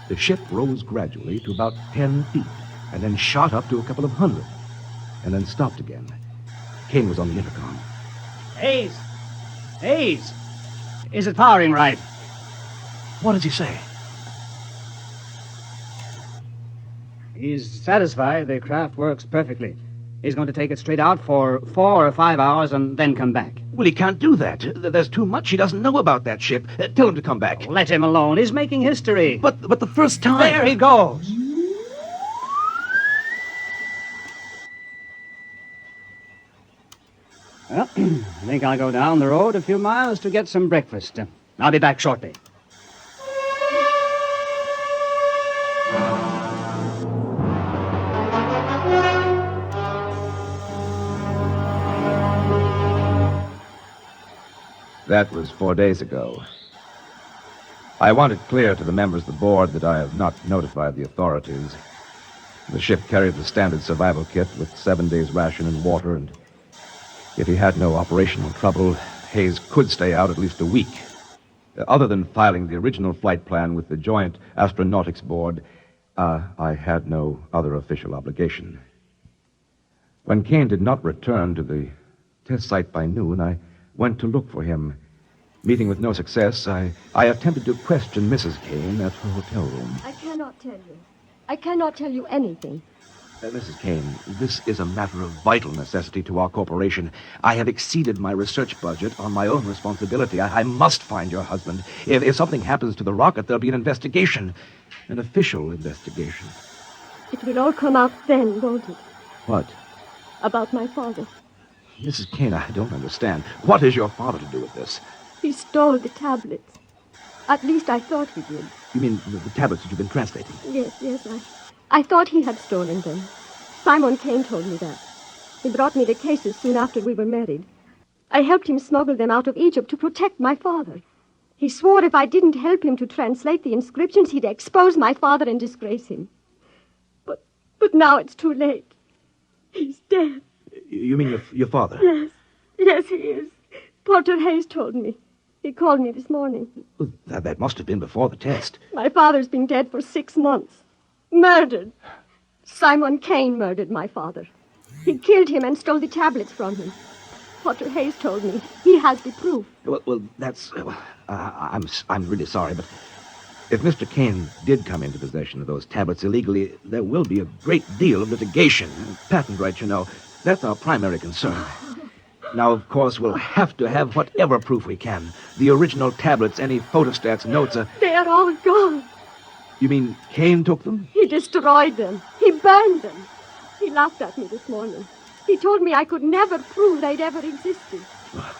the ship rose gradually to about 10 feet, and then shot up to a couple of hundred, and then stopped again. Kane was on the intercom. Hayes! Hayes! Is it powering right? What does he say? He's satisfied the craft works perfectly. He's going to take it straight out for 4 or 5 hours and then come back. Well, he can't do that. There's too much he doesn't know about that ship. Tell him to come back. Let him alone. He's making history. But the first time... There he goes. Well, I think I'll go down the road a few miles to get some breakfast. I'll be back shortly. That was 4 days ago. I want it clear to the members of the board that I have not notified the authorities. The ship carried the standard survival kit with 7 days' ration and water, and if he had no operational trouble, Hayes could stay out at least a week. Other than filing the original flight plan with the Joint Astronautics Board, I had no other official obligation. When Kane did not return to the test site by noon, I went to look for him. Meeting with no success, I attempted to question Mrs. Kane at her hotel room. I cannot tell you. I cannot tell you anything. Mrs. Kane, this is a matter of vital necessity to our corporation. I have exceeded my research budget on my own responsibility. I must find your husband. If something happens to the rocket, there'll be an investigation. An official investigation. It will all come out then, won't it? What? About my father. Mrs. Kane, I don't understand. What is your father to do with this? He stole the tablets. At least I thought he did. You mean the tablets that you've been translating? Yes, I thought he had stolen them. Simon Kane told me that. He brought me the cases soon after we were married. I helped him smuggle them out of Egypt to protect my father. He swore if I didn't help him to translate the inscriptions, he'd expose my father and disgrace him. But now it's too late. He's dead. You mean your father? Yes, he is. Porter Hayes told me. He called me this morning. Well, that must have been before the test. My father's been dead for 6 months. Murdered. Simon Kane murdered my father. He killed him and stole the tablets from him. Porter Hayes told me he has the proof. Well, that's... I'm really sorry, but if Mr. Kane did come into possession of those tablets illegally, there will be a great deal of litigation. Patent rights, you know. That's our primary concern. Now, of course, we'll have to have whatever proof we can. The original tablets, any photostats, notes... They are all gone. You mean Kane took them? He destroyed them. He burned them. He laughed at me this morning. He told me I could never prove they'd ever existed.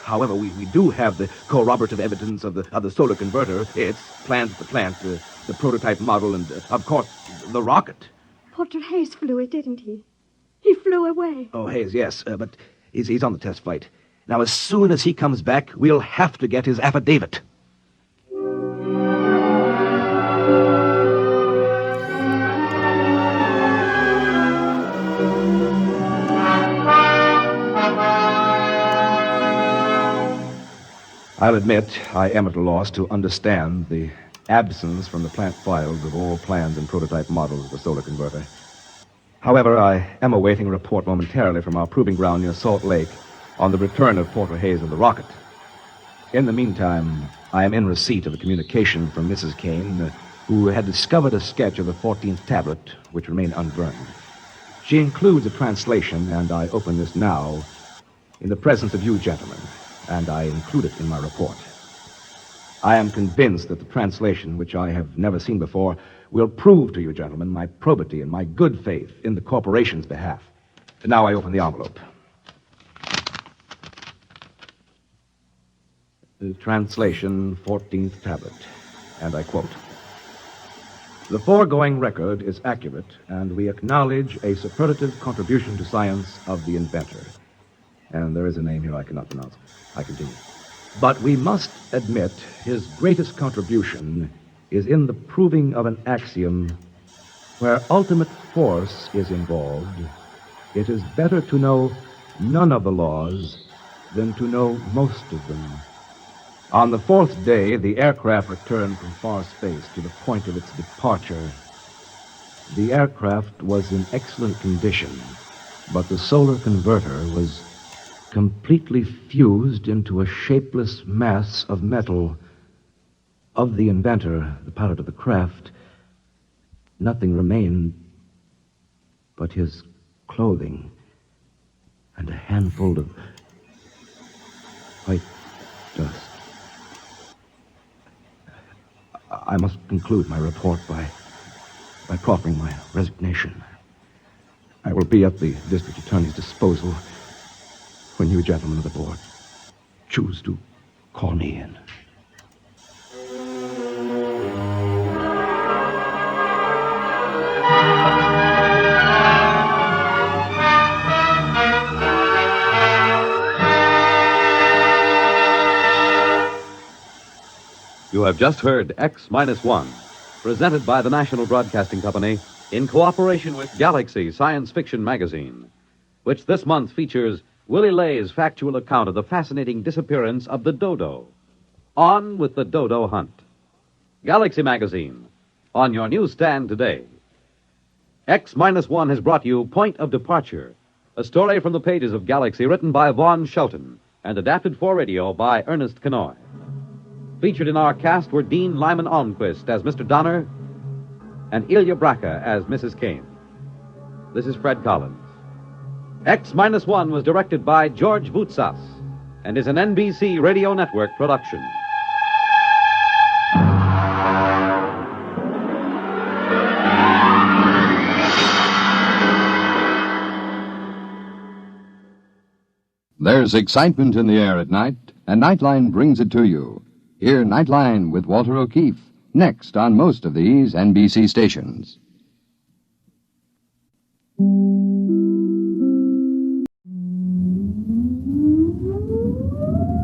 However, we do have the corroborative evidence of the solar converter, its plans at the plant, the prototype model, and, of course, the rocket. Porter Hayes flew it, didn't he? He flew away. Oh, Hayes, yes, but he's on the test flight. Now, as soon as he comes back, we'll have to get his affidavit. I'll admit I am at a loss to understand the absence from the plant files of all plans and prototype models of the solar converter. However, I am awaiting a report momentarily from our proving ground near Salt Lake on the return of Porter Hayes and the rocket. In the meantime, I am in receipt of a communication from Mrs. Kane, who had discovered a sketch of the 14th tablet, which remained unburned. She includes a translation, and I open this now in the presence of you gentlemen, and I include it in my report. I am convinced that the translation, which I have never seen before, will prove to you gentlemen my probity and my good faith in the corporation's behalf. And now I open the envelope. The translation, 14th tablet, and I quote, "The foregoing record is accurate, and we acknowledge a superlative contribution to science of the inventor." And there is a name here I cannot pronounce. I continue. "But we must admit his greatest contribution is in the proving of an axiom where ultimate force is involved. It is better to know none of the laws than to know most of them. On the fourth day, the aircraft returned from far space to the point of its departure. The aircraft was in excellent condition, but the solar converter was completely fused into a shapeless mass of metal. Of the inventor, the pilot of the craft, nothing remained but his clothing and a handful of white dust. I must conclude my report by proffering my resignation. I will be at the district attorney's disposal when you gentlemen of the board choose to call me in. You have just heard X-1, presented by the National Broadcasting Company in cooperation with Galaxy Science Fiction Magazine, which this month features Willie Lay's factual account of the fascinating disappearance of the dodo. On with the dodo hunt. Galaxy Magazine, on your newsstand today. X-1 has brought you Point of Departure, a story from the pages of Galaxy written by Vaughn Shelton and adapted for radio by Ernest Kenoy. Featured in our cast were Dean Lyman Almquist as Mr. Donner and Ilya Braca as Mrs. Kane. This is Fred Collins. X-1 was directed by George Voutsas and is an NBC Radio Network production. There's excitement in the air at night, and Nightline brings it to you. Hear Nightline with Walter O'Keefe, next on most of these NBC stations.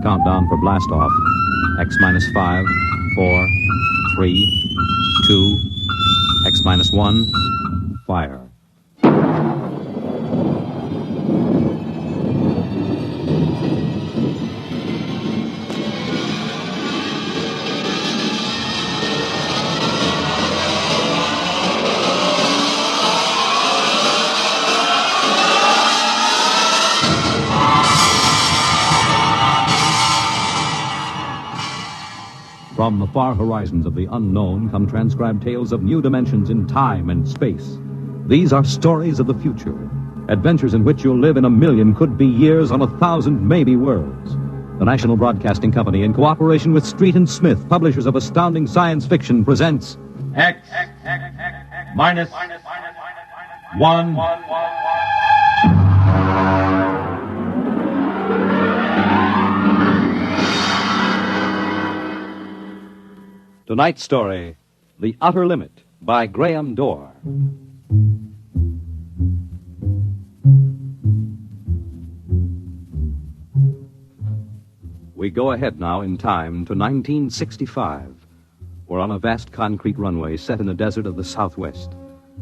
Countdown for blastoff. X-5, 4, 3, 2, X-1, fire. From the far horizons of the unknown come transcribed tales of new dimensions in time and space. These are stories of the future, adventures in which you'll live in a million could-be years on 1,000 maybe worlds. The National Broadcasting Company, in cooperation with Street and Smith, publishers of astounding science fiction, presents X-1. Tonight's story, The Outer Limit, by Graham Dorr. We go ahead now in time to 1965. We're on a vast concrete runway set in the desert of the Southwest.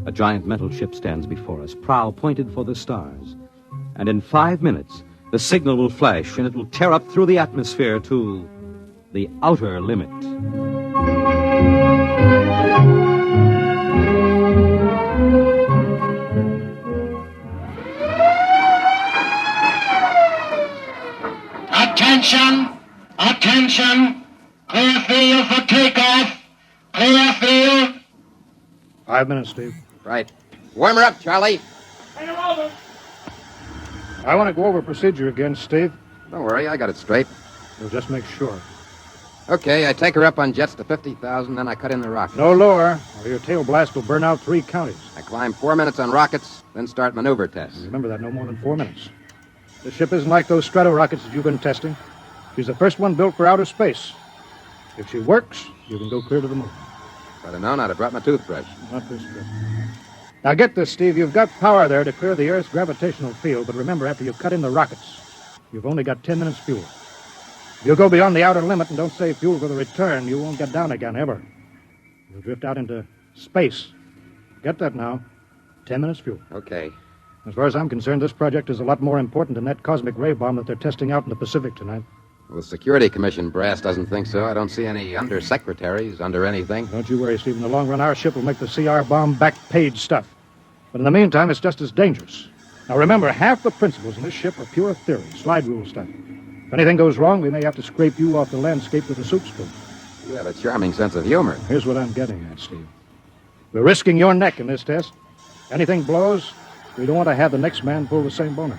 A giant metal ship stands before us, prow pointed for the stars. And in 5 minutes, the signal will flash and it will tear up through the atmosphere to the outer limit. Attention! Attention! Clear field for takeoff! Clear field! 5 minutes, Steve. Right. Warm her up, Charlie. I want to go over procedure again, Steve. Don't worry, I got it straight. We'll just make sure. Okay, I take her up on jets to 50,000, then I cut in the rockets. No lower, or your tail blast will burn out 3 counties. I climb 4 minutes on rockets, then start maneuver tests. Remember that, no more than 4 minutes. The ship isn't like those strato rockets that you've been testing. She's the first one built for outer space. If she works, you can go clear to the moon. If I'd have known, I'd have brought my toothbrush. Not this good. Now get this, Steve. You've got power there to clear the Earth's gravitational field, but remember, after you cut in the rockets, you've only got 10 minutes fuel. If you go beyond the outer limit and don't save fuel for the return, you won't get down again, ever. You'll drift out into space. Get that now. 10 minutes fuel. Okay. As far as I'm concerned, this project is a lot more important than that cosmic ray bomb that they're testing out in the Pacific tonight. Well, the Security Commission brass doesn't think so. I don't see any undersecretaries under anything. Don't you worry, Steve. In the long run, our ship will make the CR bomb back page stuff. But in the meantime, it's just as dangerous. Now remember, half the principles in this ship are pure theory, slide rule stuff. If anything goes wrong, we may have to scrape you off the landscape with a soup spoon. You have a charming sense of humor. Here's what I'm getting at, Steve. We're risking your neck in this test. Anything blows, we don't want to have the next man pull the same boner.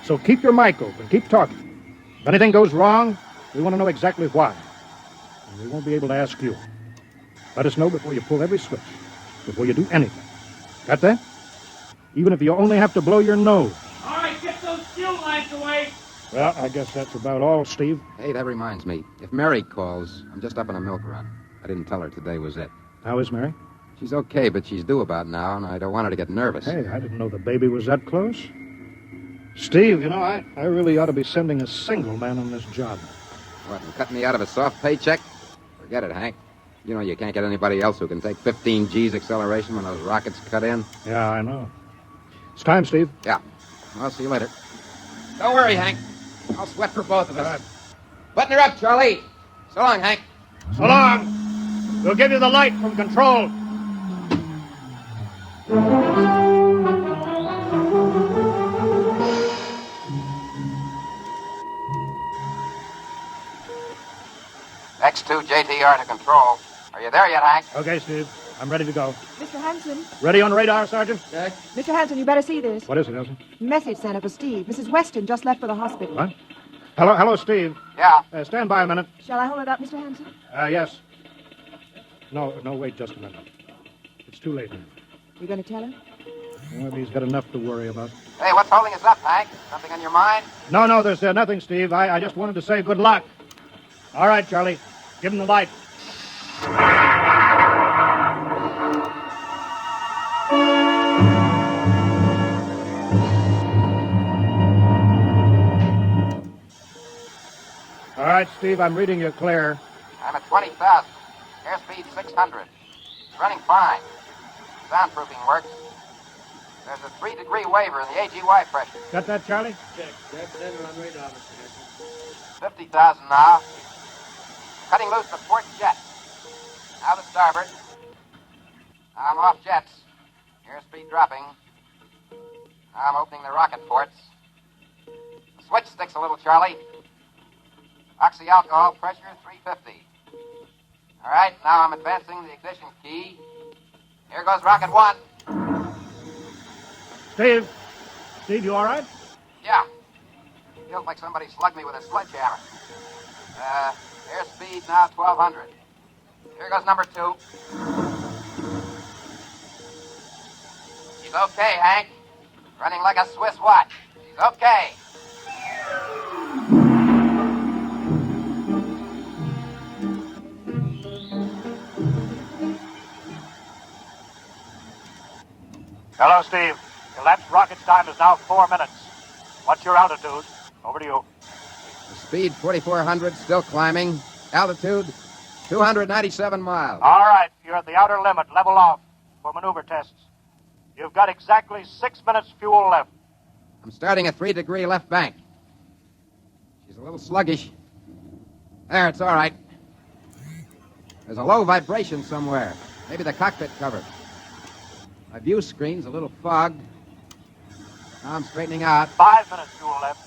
So keep your mic open, keep talking. If anything goes wrong, we want to know exactly why. And we won't be able to ask you. Let us know before you pull every switch, before you do anything. Got that? Even if you only have to blow your nose. All right, get those fuel lines away. Well, I guess that's about all, Steve. Hey, that reminds me. If Mary calls, I'm just up on a milk run. I didn't tell her today was it. How is Mary? She's okay, but she's due about now, and I don't want her to get nervous. Hey, I didn't know the baby was that close. Steve, you know, I really ought to be sending a single man on this job. What, and cut me out of a soft paycheck? Forget it, Hank. You know you can't get anybody else who can take 15 G's acceleration when those rockets cut in. Yeah, I know. It's time, Steve. Yeah. I'll see you later. Don't worry, Hank. I'll sweat for both of us. Right. Button her up, Charlie. So long, Hank. So long. We'll give you the light from control. X2 JTR to control. Are you there yet, Hank? Okay, Steve. I'm ready to go. Mr. Hanson. Ready on radar, Sergeant? Jack. Mr. Hanson, you better see this. What is it, Elsie? Message sent up for Steve. Mrs. Weston just left for the hospital. What? Hello, Steve. Yeah. Stand by a minute. Shall I hold it up, Mr. Hanson? Yes. No, wait just a minute. It's too late now. You going to tell her? Well, he's got enough to worry about. Hey, what's holding us up, Hank? Something on your mind? No, there's nothing, Steve. I just wanted to say good luck. All right, Charlie. Give him the light. All right, Steve, I'm reading you clear. I'm at 20,000. Airspeed 600. It's running fine. Soundproofing works. There's a 3-degree waiver in the AGY pressure. Got that, Charlie? Check. Center on radar, Mr. Hanson. 50,000 now. Cutting loose the port jet. Now the starboard. Now I'm off jets. Airspeed dropping. Now I'm opening the rocket ports. The switch sticks a little, Charlie. Oxy-alcohol pressure 350. All right, now I'm advancing the ignition key. Here goes rocket 1. Steve, you all right? Yeah. Feels like somebody slugged me with a sledgehammer. Airspeed now 1,200. Here goes number 2. She's okay, Hank. Running like a Swiss watch. She's okay. Hello, Steve. Elapsed rocket's time is now 4 minutes. What's your altitude? Over to you. Speed 4,400, still climbing. Altitude 297 miles. All right, you're at the outer limit. Level off for maneuver tests. You've got exactly 6 minutes fuel left. I'm starting a 3-degree left bank. She's a little sluggish. There, it's all right. There's a low vibration somewhere. Maybe the cockpit cover. My view screen's a little fogged. Now I'm straightening out. 5 minutes fuel left.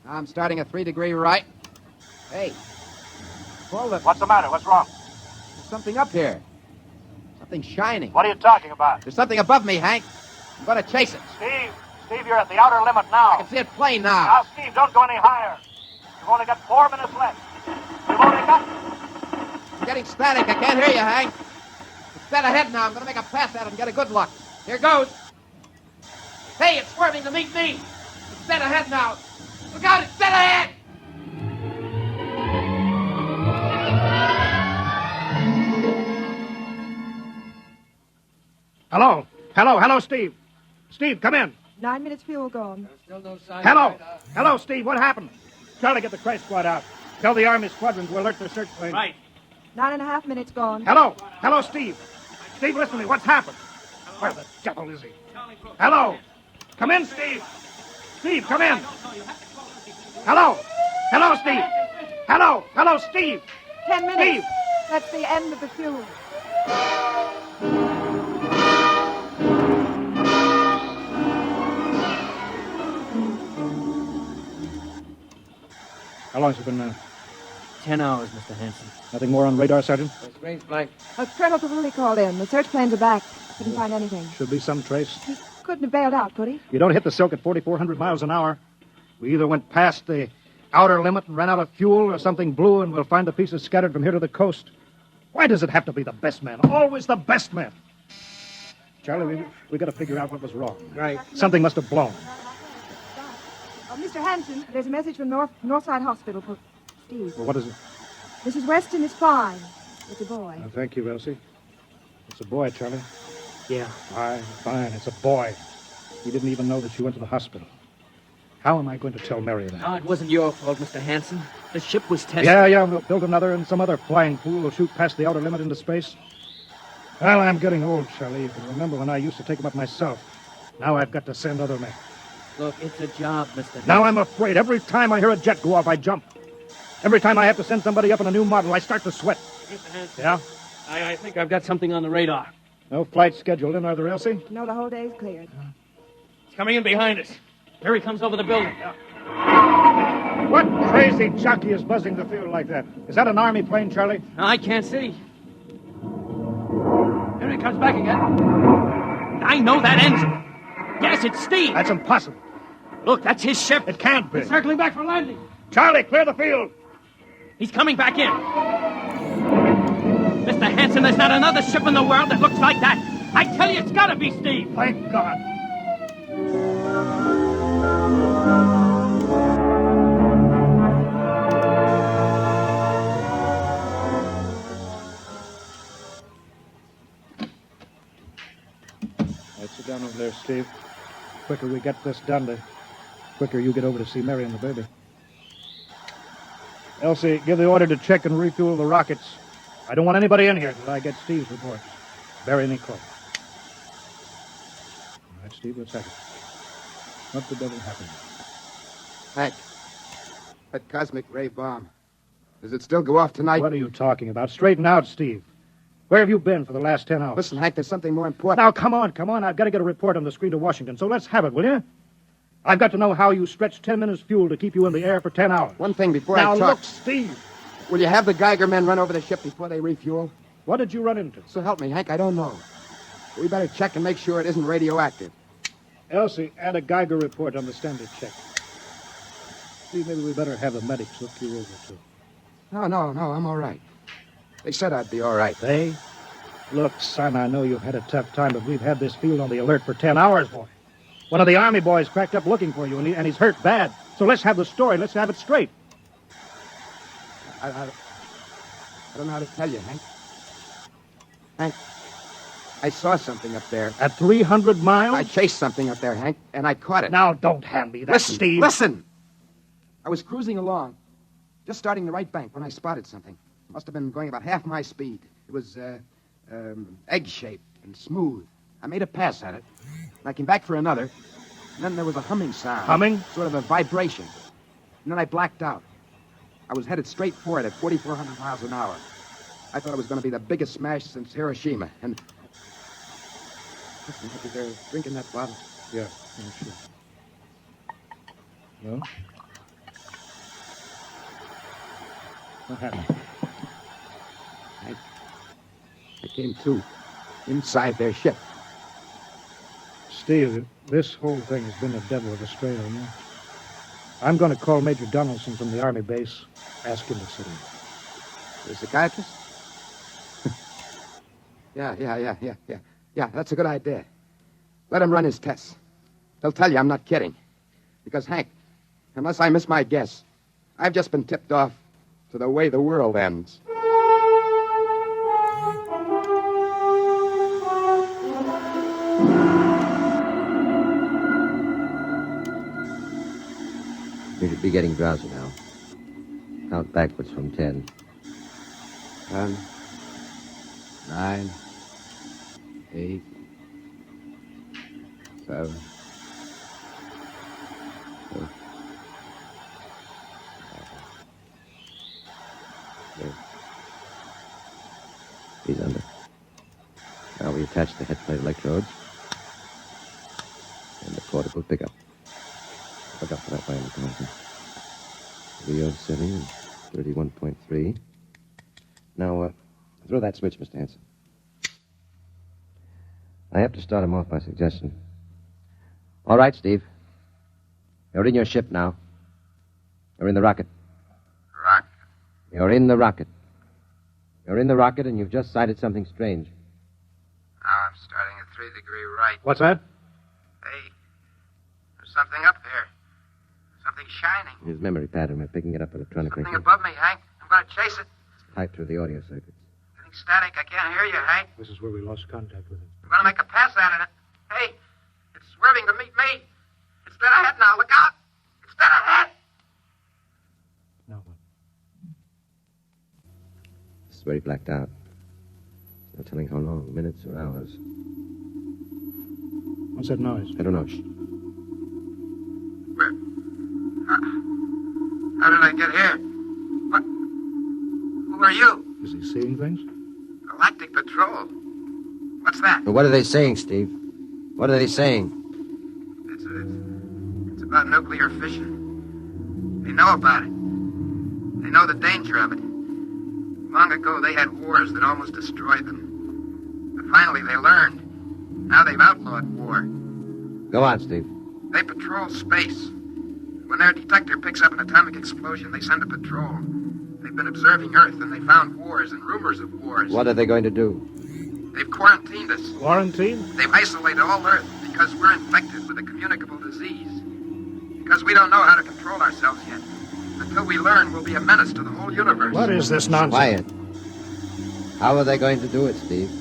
Now I'm starting a 3-degree right. Hey, hold it. What's the matter? What's wrong? There's something up here. Something shining. What are you talking about? There's something above me, Hank. I'm going to chase it. Steve, you're at the outer limit now. I can see it plain now. Now, Steve, don't go any higher. You've only got 4 minutes left. You've only got... I'm getting static. I can't hear you, Hank. It's dead ahead now. I'm going to make a pass at it and get a good look. Here goes. Hey, it's swerving to meet me. It's dead ahead now. Look out, it's dead ahead. Hello, Steve. Steve, come in. 9 minutes fuel gone. Still no sign. Hello, Steve. What happened? Charlie, get the crash squad out. Tell the Army squadron to alert their search plane. Right. 9.5 minutes gone. Hello, Steve. Steve, listen to me. What's happened? Where the devil is he? Hello. Come in, Steve. Steve, come in. Hello, Steve. Hello! Hello, Steve! 10 minutes. Steve! That's the end of the fuel. How long has it been now? 10 hours, Mr. Hanson. Nothing more on radar, Sergeant? Screen's blank. Colonel Pavuli called in. The search planes are back. Couldn't find anything. Should be some trace. He couldn't have bailed out, could he? You don't hit the silk at 4,400 miles an hour. We either went past the outer limit and ran out of fuel, or something blew, and we'll find the pieces scattered from here to the coast. Why does it have to be the best man? Always the best man. Charlie, we got to figure out what was wrong. Right. Something must have blown. Mr. Hanson, there's a message from Northside Hospital for Steve. Well, what is it? Mrs. Weston is fine. It's a boy. Thank you, Elsie. It's a boy, Charlie. Yeah. Fine. It's a boy. He didn't even know that she went to the hospital. How am I going to tell Mary that? No, it wasn't your fault, Mr. Hanson. The ship was tested. Yeah, we'll build another, and some other flying fool will shoot past the outer limit into space. Well, I'm getting old, Charlie. You can remember when I used to take them up myself. Now I've got to send other men. Look, it's a job, Mr. Hanson. Now I'm afraid. Every time I hear a jet go off, I jump. Every time I have to send somebody up in a new model, I start to sweat. Mr. Hanson. Yeah? I think I've got something on the radar. No flight scheduled in, are there, Elsie? No, the whole day's cleared. It's coming in behind us. Here he comes over the building. What crazy jockey is buzzing the field like that? Is that an Army plane, Charlie? I can't see. Here he comes back again. I know that engine. Yes, it's Steve. That's impossible. Look, that's his ship. It can't be. He's circling back for landing. Charlie, clear the field. He's coming back in. Mr. Hanson, there's not another ship in the world that looks like that. I tell you, it's got to be Steve. Thank God. Right, sit down over there, Steve. The quicker we get this done, the quicker you get over to see Mary and the baby. Elsie, give the order to check and refuel the rockets. I don't want anybody in here until I get Steve's reports. Bury me close. All right, Steve, what's happening? What the devil happened? Hank, that cosmic ray bomb. Does it still go off tonight? What are you talking about? Straighten out, Steve. Where have you been for the last 10 hours? Listen, Hank, there's something more important. Now, come on. I've got to get a report on the screen to Washington, so let's have it, will you? I've got to know how you stretched 10 minutes fuel to keep you in the air for 10 hours. One thing before now, I talk. Look, Steve. Will you have the Geiger men run over the ship before they refuel? What did you run into? So help me, Hank, I don't know. We better check and make sure it isn't radioactive. Elsie, add a Geiger report on the standard check. Steve, maybe we better have the medics look you over, too. No, I'm all right. They said I'd be all right. They? Look, son, I know you've had a tough time, but we've had this field on the alert for 10 hours, boy. One of the Army boys cracked up looking for you, and he's hurt bad. So let's have the story. Let's have it straight. I don't know how to tell you, Hank. Hank, I saw something up there. At 300 miles? I chased something up there, Hank, and I caught it. Now, don't hand me that, Steve. Listen! I was cruising along, just starting the right bank when I spotted something. It must have been going about half my speed. It was, egg-shaped and smooth. I made a pass at it, and I came back for another, and then there was a humming sound. Humming? Sort of a vibration. And then I blacked out. I was headed straight for it at 4,400 miles an hour. I thought it was going to be the biggest smash since Hiroshima, and... Listen, is there a drink in that bottle? Yeah, sure. No? What happened? I came to inside their ship. Steve, this whole thing has been the devil of a strain on you. I'm going to call Major Donaldson from the Army base, ask him to sit in. The psychiatrist? Yeah, that's a good idea. Let him run his tests. He'll tell you I'm not kidding. Because, Hank, unless I miss my guess, I've just been tipped off to the way the world ends. You should be getting drowsy now. Count backwards from 10. 10, 9, 8, 7, 6, Now we attach the head plate electrodes and the portable pickup. Look up for that by Carlson. 307 and 31.3. Now, throw that switch, Mr. Hanson. I have to start him off by suggestion. All right, Steve. You're in your ship now. You're in the rocket. Rocket? You're in the rocket. You're in the rocket, and you've just sighted something strange. Now I'm starting at 3 degree right. What's that? Hey, there's something up there. Something shining. His memory pattern. We're picking it up electronically. Something above me, Hank. I'm going to chase it. Pipe through the audio circuits. Getting static. I can't hear you, Hank. This is where we lost contact with him. I'm going to make a pass at it. Hey, it's swerving to meet me. It's dead ahead now. Look out. It's dead ahead. Now what? This is where he blacked out. No telling how long. Minutes or hours. What's that noise? I don't know. Shh. Where? How did I get here? What? Who are you? Is he seeing things? Galactic Patrol. What's that? What are they saying, Steve? What are they saying? It's about nuclear fission. They know about it. They know the danger of it. Long ago, they had wars that almost destroyed them. But finally, they learned. Now they've outlawed war. Go on, Steve. They patrol space. When their detector picks up an atomic explosion, they send a patrol. They've been observing Earth, and they found wars and rumors of wars. What are they going to do? They've quarantined us. Quarantine? They've isolated all Earth because we're infected with a communicable disease. Because we don't know how to control ourselves yet. Until we learn, we'll be a menace to the whole universe. What is this nonsense? Quiet. How are they going to do it, Steve?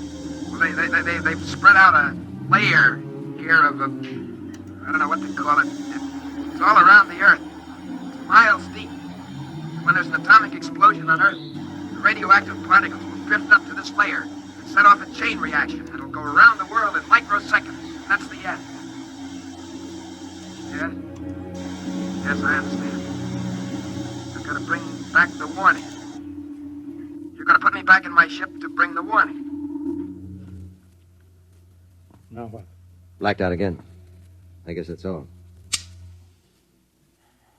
Well, they've spread out a layer here of I don't know what to call it. It's all around the Earth. It's miles deep. When there's an atomic explosion on Earth, the radioactive particles will drift up to this layer and set off a chain reaction. It'll go around the world in microseconds. And that's the end. Yes? Yes, I understand. I've got to bring back the warning. You're going to put me back in my ship to bring the warning. Now what? Blacked out again. I guess that's all.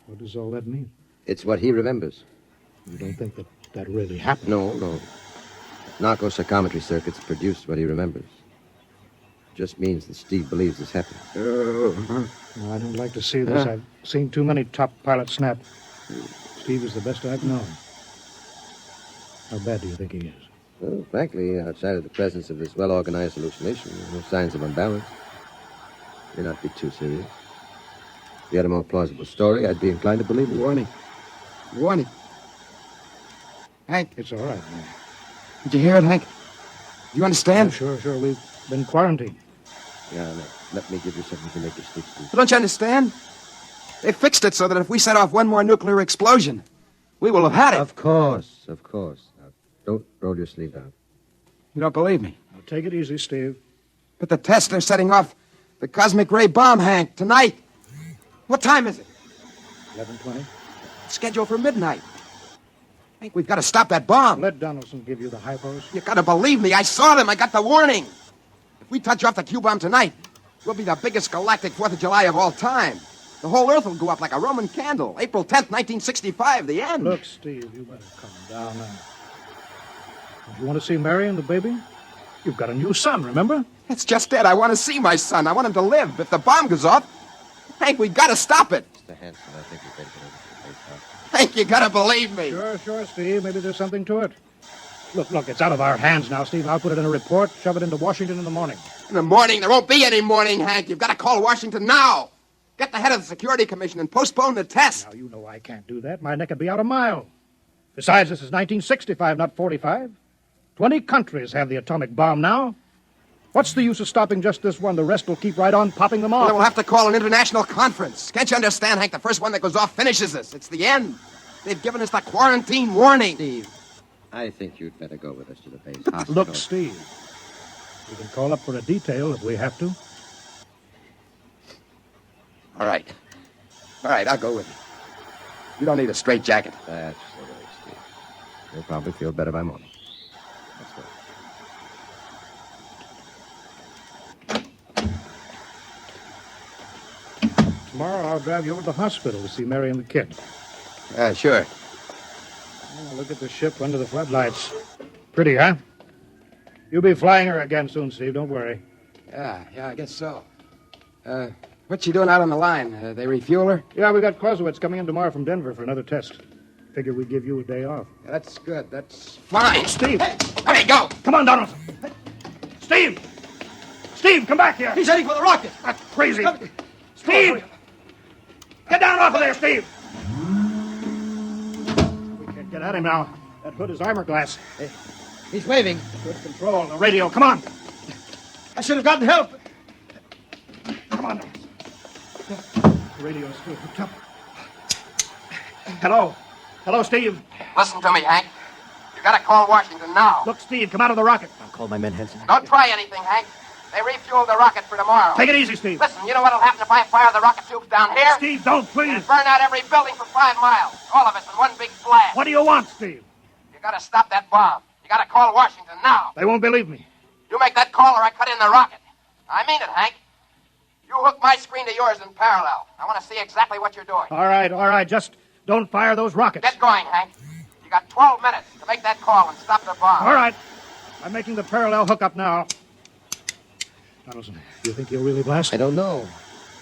What does all that mean? It's what he remembers. You don't think that really happened? No. Narco-psychometry circuits produce what he remembers. Just means that Steve believes this happened. No, I don't like to see this. I've seen too many top pilots snap. Steve is the best I've known. How bad do you think he is? Well, frankly, outside of the presence of this well-organized hallucination, no signs of unbalance. May not be too serious. If you had a more plausible story, I'd be inclined to believe it. Warning. Hank. It's all right, man. Did you hear it, Hank? You understand? Sure. We've been quarantined. Yeah, let me give you something to make you sleep, Steve. Don't you understand? They fixed it so that if we set off one more nuclear explosion, we will have had it. Of course. Now, don't roll your sleeve out. You don't believe me? Now, take it easy, Steve. But the tests are setting off the cosmic ray bomb, Hank, tonight. What time is it? 11:20. Scheduled for midnight. Hank, we've got to stop that bomb. Let Donaldson give you the hypos. You got to believe me. I saw them. I got the warning. If we touch off the Q-bomb tonight, we'll be the biggest galactic 4th of July of all time. The whole Earth will go up like a Roman candle. April 10th, 1965, the end. Look, Steve, you better calm down now. Don't you want to see Mary and the baby? You've got a new son, remember? That's just it. I want to see my son. I want him to live. If the bomb goes off, Hank, we've got to stop it. Mr. Hanson, I think we better get over to the base house. Hank, you got to believe me. Sure, Steve. Maybe there's something to it. Look, it's out of our hands now, Steve. I'll put it in a report, shove it into Washington in the morning. In the morning? There won't be any morning, Hank. You've got to call Washington now. Get the head of the Security Commission and postpone the test. Now, you know I can't do that. My neck would be out a mile. Besides, this is 1965, not 45. 20 countries have the atomic bomb now. What's the use of stopping just this one? The rest will keep right on popping them off. Well, then we'll have to call an international conference. Can't you understand, Hank? The first one that goes off finishes us. It's the end. They've given us the quarantine warning. Steve, I think you'd better go with us to the base hospital. Look, Steve, we can call up for a detail if we have to. All right, I'll go with you. You don't need a straitjacket. That's the way, Steve. You'll probably feel better by morning. Let's go. tomorrow I'll drive you over to the hospital to see Mary and the kid. Sure. Oh, look at the ship under the floodlights. Pretty, huh? You'll be flying her again soon, Steve. Don't worry. Yeah, I guess so. What's she doing out on the line? They refuel her? Yeah, we got Clausewitz coming in tomorrow from Denver for another test. Figure we'd give you a day off. That's good. That's fine. Steve! Hey, go! Come on, Donaldson! Steve! Steve, come back here! He's heading for the rocket! That's crazy! Steve! Get down off of there, Steve! We can't get at him now. That hood is armor glass. He's waving. Good control. The radio, come on! I should have gotten help. Come on. The radio is still hooked up. Hello? Hello, Steve? Listen to me, Hank. You gotta call Washington now. Look, Steve, come out of the rocket. I'll call my men, Henson. Don't try anything, Hank. They refueled the rocket for tomorrow. Take it easy, Steve. Listen, you know what'll happen if I fire the rocket tubes down here? Steve, don't, please. And burn out every building for 5 miles. All of us in one big blast. What do you want, Steve? You gotta stop that bomb. You gotta call Washington now. They won't believe me. You make that call or I cut in the rocket. I mean it, Hank. You hook my screen to yours in parallel. I want to see exactly what you're doing. All right. Just don't fire those rockets. Get going, Hank. You got 12 minutes to make that call and stop the bomb. All right. I'm making the parallel hookup now. Donaldson, do you think he'll really blast? I don't know.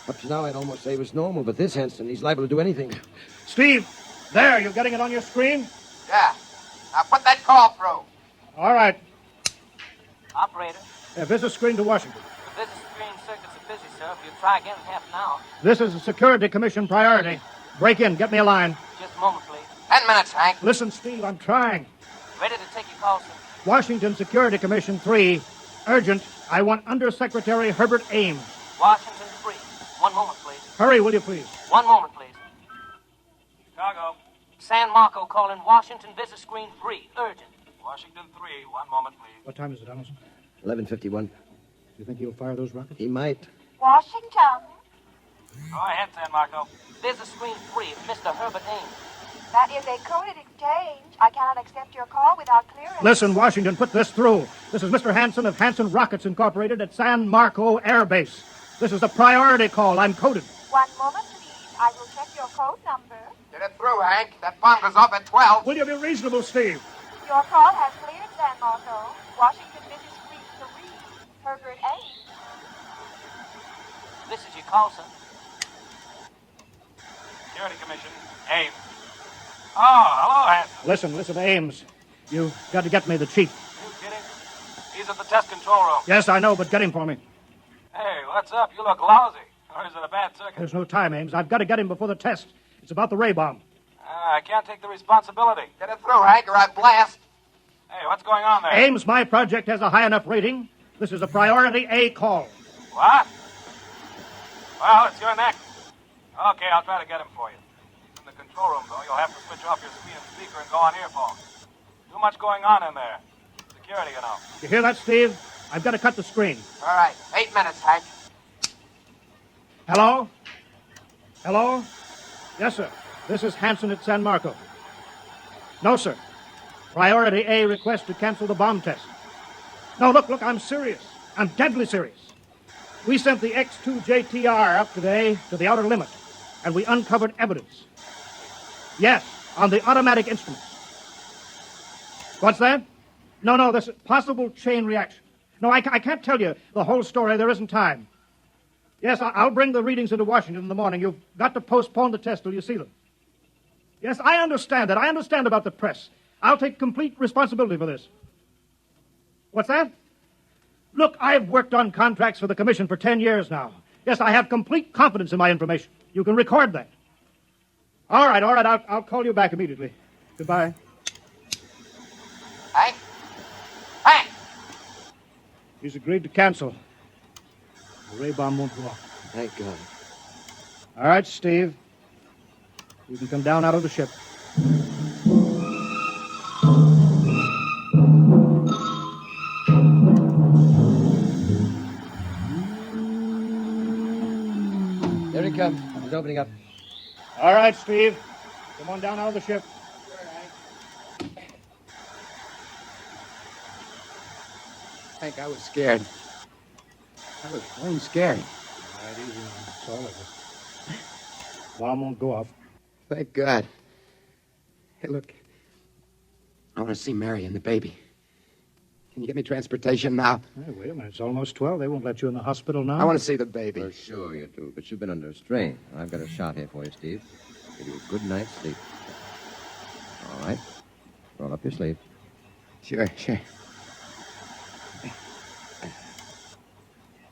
Up to now, I'd almost say it was normal, but this Henson, he's liable to do anything. Steve, there, you're getting it on your screen? Yeah. Now put that call through. All right. Operator, This is screen to Washington. the business screen circuits are busy, sir. If you try again in half an hour. This is a Security Commission priority. Break in. Get me a line. Just a moment, please. 10 minutes, Hank. Listen, Steve, I'm trying. Ready to take your call, sir. Washington Security Commission 3. Urgent. I want Undersecretary Herbert Ames. Washington 3. 1 moment, please. Hurry, will you please? 1 moment, please. Chicago. San Marco calling Washington Business Screen 3. Urgent. Washington 3. 1 moment, please. What time is it, Donaldson? 11:51. Do you think he'll fire those rockets? He might. Washington. Go ahead, San Marco. Business Screen 3. Mr. Herbert Ames. That is a coded exchange. I cannot accept your call without clearance. Listen, Washington, put this through. This is Mr. Hanson of Hanson Rockets Incorporated at San Marco Air Base. This is a priority call. I'm coded. 1 moment, please. I will check your code number. Get it through, Hank. That bomb goes off at 12. Will you be reasonable, Steve? Your call has cleared, San Marco. Washington Business Screen 3. Herbert Ames. This is your call, sir. Security Commission, Ames. Oh, hello, Hanson. Listen, Ames. You've got to get me the chief. You kidding? He's at the test control room. Yes, I know, but get him for me. Hey, what's up? You look lousy. Or is it a bad circuit? There's no time, Ames. I've got to get him before the test. It's about the ray bomb. I can't take the responsibility. Get it through, Hank, or I blast. Hey, what's going on there? Ames, my project has a high enough rating. This is a priority A call. What? Well, it's your neck. Okay, I'll try to get him for you. He's in the control room, though. You'll have to switch off your screen and speaker and go on earphones. Too much going on in there. Security, you know. You hear that, Steve? I've got to cut the screen. All right. 8 minutes, Hank. Hello? Hello? Yes, sir. This is Hanson at San Marco. No, sir. Priority A request to cancel the bomb test. No, look, I'm serious. I'm deadly serious. We sent the X-2JTR up today to the outer limit, and we uncovered evidence. Yes, on the automatic instruments. What's that? No, this possible chain reaction. No, I can't tell you the whole story. There isn't time. Yes, I'll bring the readings into Washington in the morning. You've got to postpone the test till you see them. Yes, I understand that. I understand about the press. I'll take complete responsibility for this. What's that? Look, I've worked on contracts for the Commission for 10 years now. Yes, I have complete confidence in my information. You can record that. All right. I'll call you back immediately. Goodbye. Hank? He's agreed to cancel. The ray bomb won't go off. Thank God. All right, Steve. You can come down out of the ship. There he comes. He's opening up. All right, Steve. Come on down out of the ship. Hank, I was scared. I was plain scared. All right, easy. It's all over. Bomb won't go off. Thank God. Hey, look. I want to see Mary and the baby. Can you get me transportation now? Hey, wait a minute. It's almost 12. They won't let you in the hospital now. I want to see the baby. Well, sure you do, but you've been under strain. I've got a shot here for you, Steve. Give you a good night's sleep. All right. Roll up your sleeve. Sure.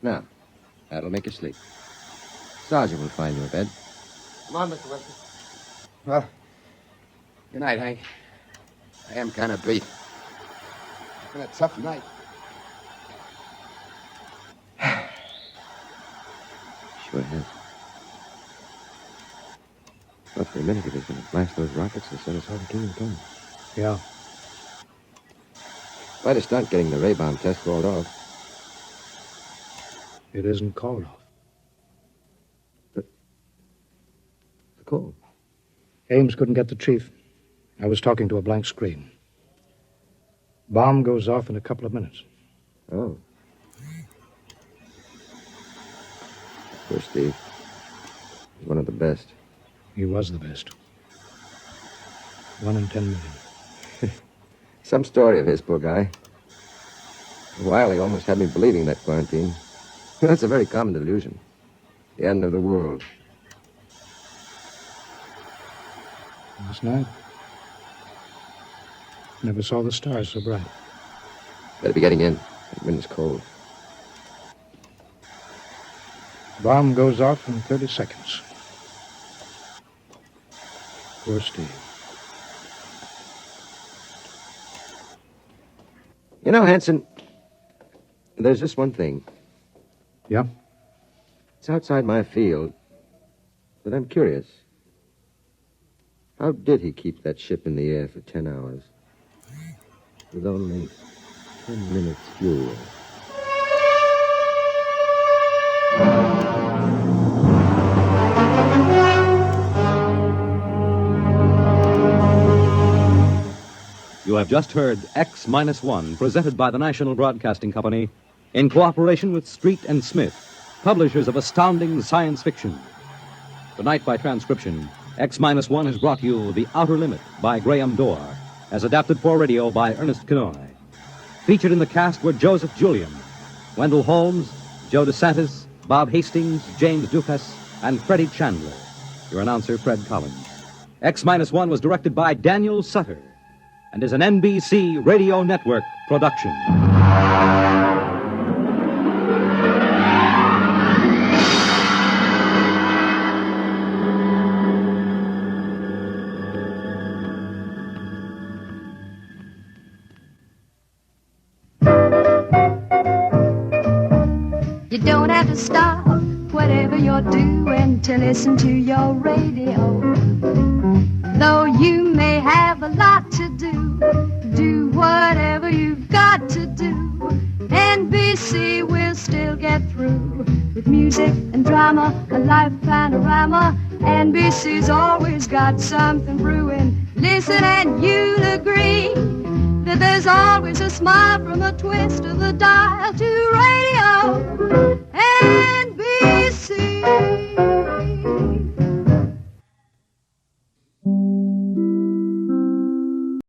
Now, that'll make you sleep. Sergeant will find you a bed. Come on, Mr. Wilson. Well, good night, Hank. I am kind of beat. It's been a tough night. Sure has. But for a minute, it was going to blast those rockets and send us all to Kingdom Come. Yeah. Quite a stunt getting the ray bomb test called off. It isn't called off. The call? Ames couldn't get the chief. I was talking to a blank screen. Bomb goes off in a couple of minutes. Oh. Poor Steve. He's one of the best. He was the best. 1 in 10 million. Some story of his, poor guy. For a while, he almost had me believing that quarantine. That's a very common delusion. The end of the world. Last night, never saw the stars so bright. Better be getting in. The wind is cold. Bomb goes off in 30 seconds. Poor Steve. You know, Hanson, there's just one thing. Yeah? It's outside my field, but I'm curious. How did he keep that ship in the air for 10 hours with only 10 minutes fuel? You have just heard X-1, presented by the National Broadcasting Company in cooperation with Street and Smith, publishers of astounding science fiction. Tonight, by transcription, X-1 has brought you The Outer Limit by Graham Dorr, as adapted for radio by Ernest Kenoy. Featured in the cast were Joseph Julian, Wendell Holmes, Joe DeSantis, Bob Hastings, James Dukas, and Freddie Chandler. Your announcer, Fred Collins. X-1 was directed by Daniel Sutter and is an NBC Radio Network production. You don't have to stop whatever you're doing to listen to your radio. Though you may have a lot to do whatever you've got to do. NBC will still get through with music and drama, a life panorama. NBC's always got something brewing. Listen and you'll agree that there's always a smile from a twist of the dial to radio.